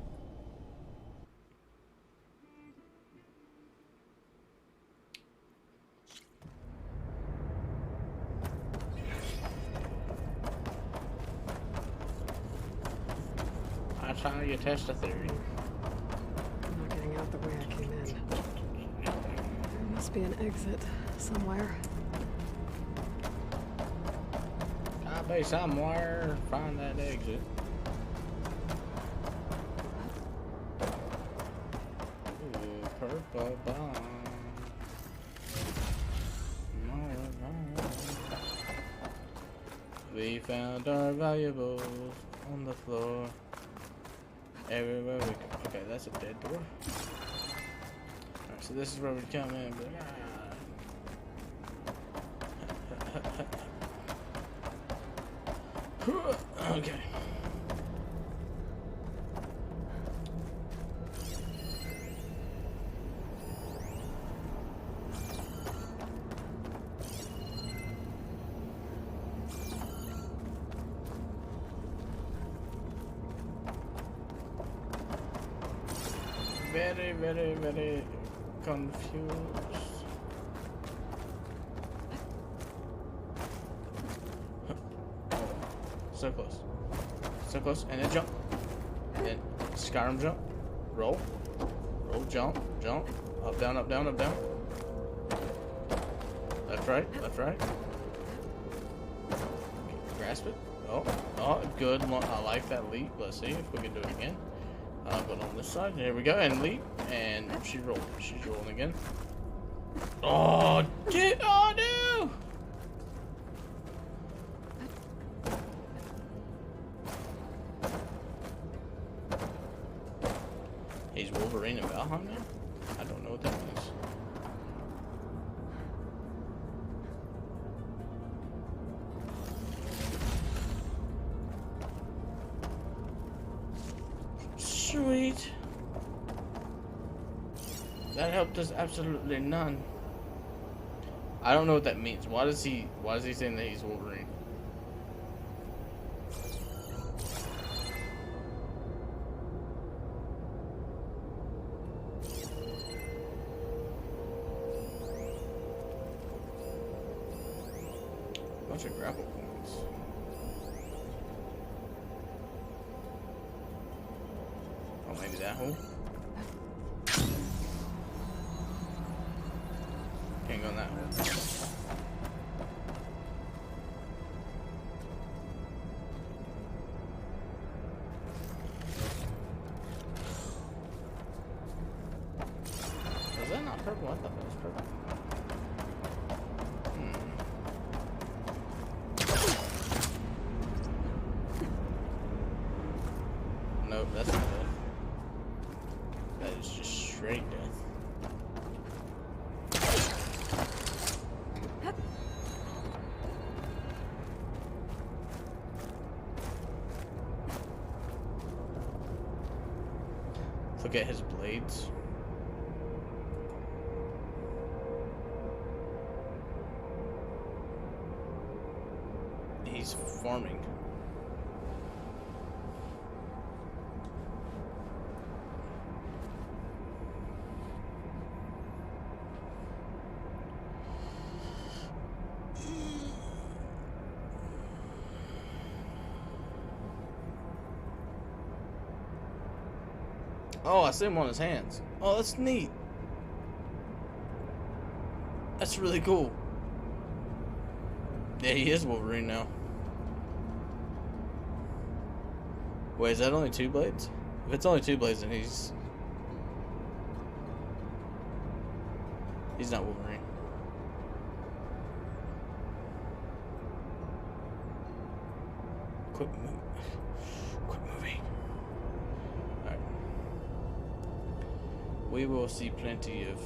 Speaker 1: That's how you test a theory.
Speaker 3: I'm not getting out the way I came in. There must be an exit somewhere.
Speaker 1: Gotta be somewhere. Find that exit. Purple bomb. We found our valuables on the floor. Everywhere we go. Okay, that's a dead door. Alright, so this is where we come in. But, okay. Very confused. So close. So close. And then jump. And then Skyrim jump. Roll. Roll, jump, jump. Up, down, up, down, up, down. Left, right, left, right. Grasp it. Oh, good. I like that leap. Let's see if we can do it again. But on this side, there we go, and leap, and she rolled. She's rolling again. Oh, dude! Oh no! He's Wolverine and Valheim now? I don't know what that means. Sweet. That helped us absolutely none. I don't know what that means. Why is he saying that he's Wolverine? Bunch of grapple points. Oh, maybe that hole? Can't go in that hole. Was that not purple? I thought that was purple. Nope, that's not it. Look at his blades. He's farming. Oh, I see him on his hands. Oh, that's neat. That's really cool. Yeah, he is Wolverine now. Wait, is that only 2 blades? If it's only 2 blades, then he's not Wolverine. Quit moving. Alright. We will see plenty of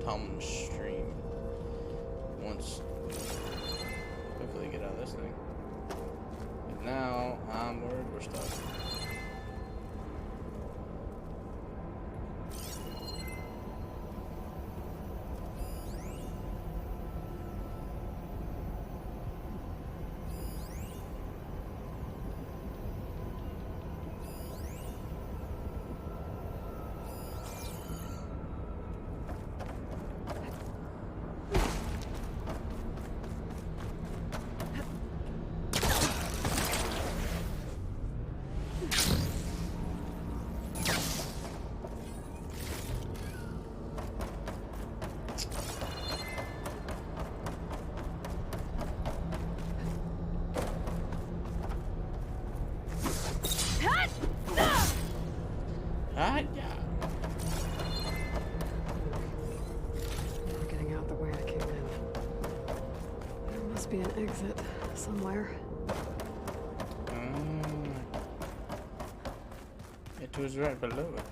Speaker 1: Tomlin's stream once we hopefully get out of this thing. But now I'm worried we're stuck.
Speaker 3: We're getting out the way I came in. There must be an exit somewhere.
Speaker 1: It was right below it.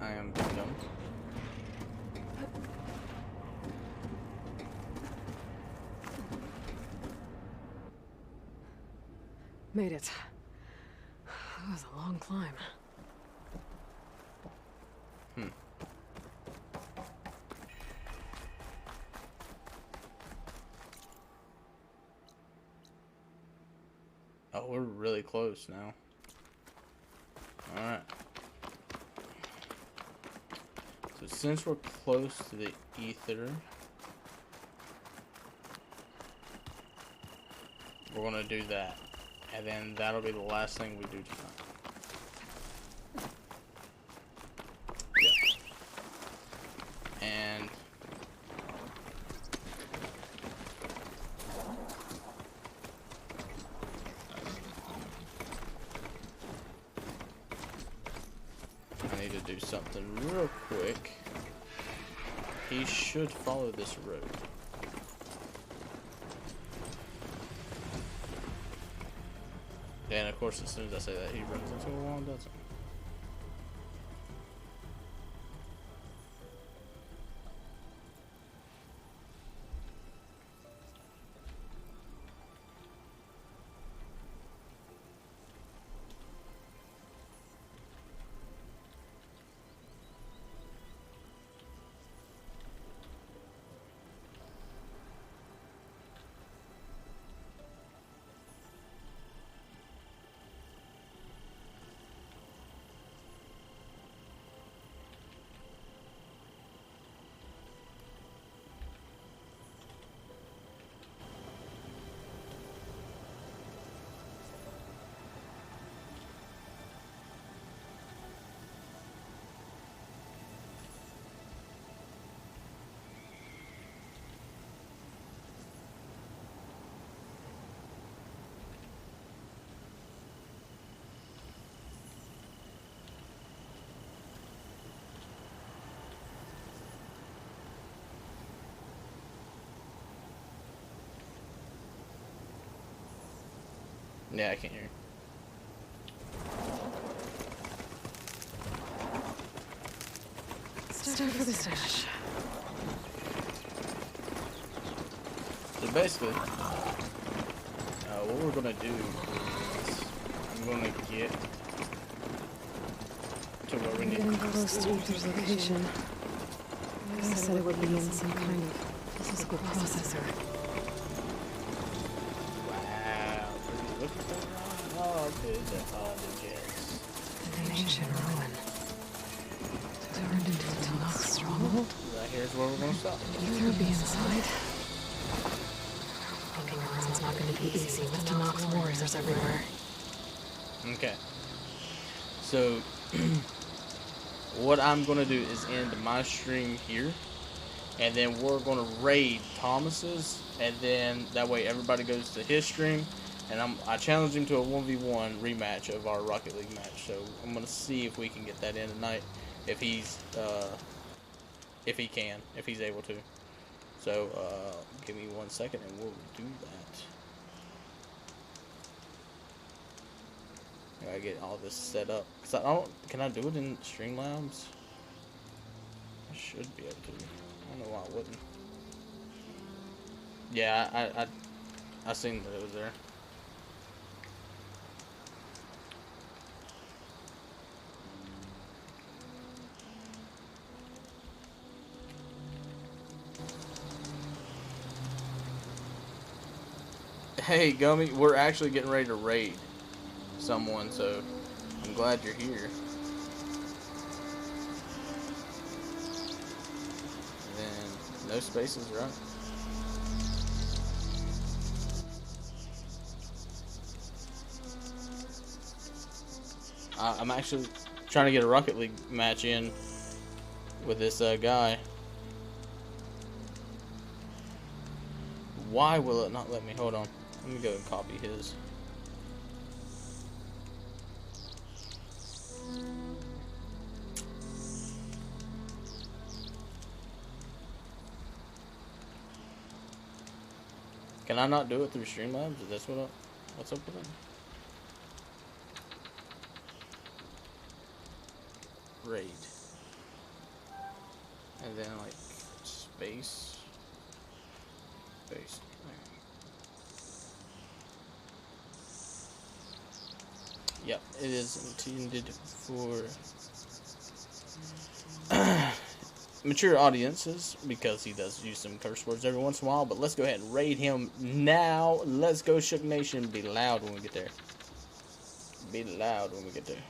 Speaker 1: I am dumb.
Speaker 3: Made it. That was a long climb.
Speaker 1: Oh, we're really close now. Alright. So since we're close to the ether, we're gonna do that. And then that'll be the last thing we do tonight. Yeah. And I need to do something real quick. He should follow this road. And of course, as soon as I say that, he runs into a wall and doesn't. Yeah, I can't hear.
Speaker 3: It's time for the stash.
Speaker 1: So basically, what we're gonna do gonna get to where we need
Speaker 3: Getting
Speaker 1: to
Speaker 3: close to Arthur's location. I said it would be in some kind of physical processor.
Speaker 1: Wow, look at that. Oh, dude, that's all the jets.
Speaker 3: An ancient ruin. Turned into a Tanakh stronghold?
Speaker 1: Right here's where we're gonna stop.
Speaker 3: Ether be inside? Looking around's not gonna be easy with Tanakh's warriors everywhere.
Speaker 1: Okay. So, what I'm gonna do is end my stream here, and then we're gonna raid Thomas's, and then that way everybody goes to his stream, and I challenged him to a 1v1 rematch of our Rocket League match. So I'm gonna see if we can get that in tonight, if he's if he's able to. So give me 1 second, and we'll do that. I gotta get all this set up. Cause I don't. Can I do it in Streamlabs? I should be able to. I don't know why I wouldn't. Yeah, I seen that it was there. Hey, Gummy, we're actually getting ready to raid someone, so I'm glad you're here. And then no spaces, right? I'm actually trying to get a Rocket League match in with this guy. Why will it not let me? Hold on. Let me go and copy his. Can I not do it through Streamlabs? Is that what's up with it? Raid. And then like space. Space. Yep, it is intended for mature audiences, because he does use some curse words every once in a while. But let's go ahead and raid him now. Let's go, Shook Nation. Be loud when we get there. Be loud when we get there.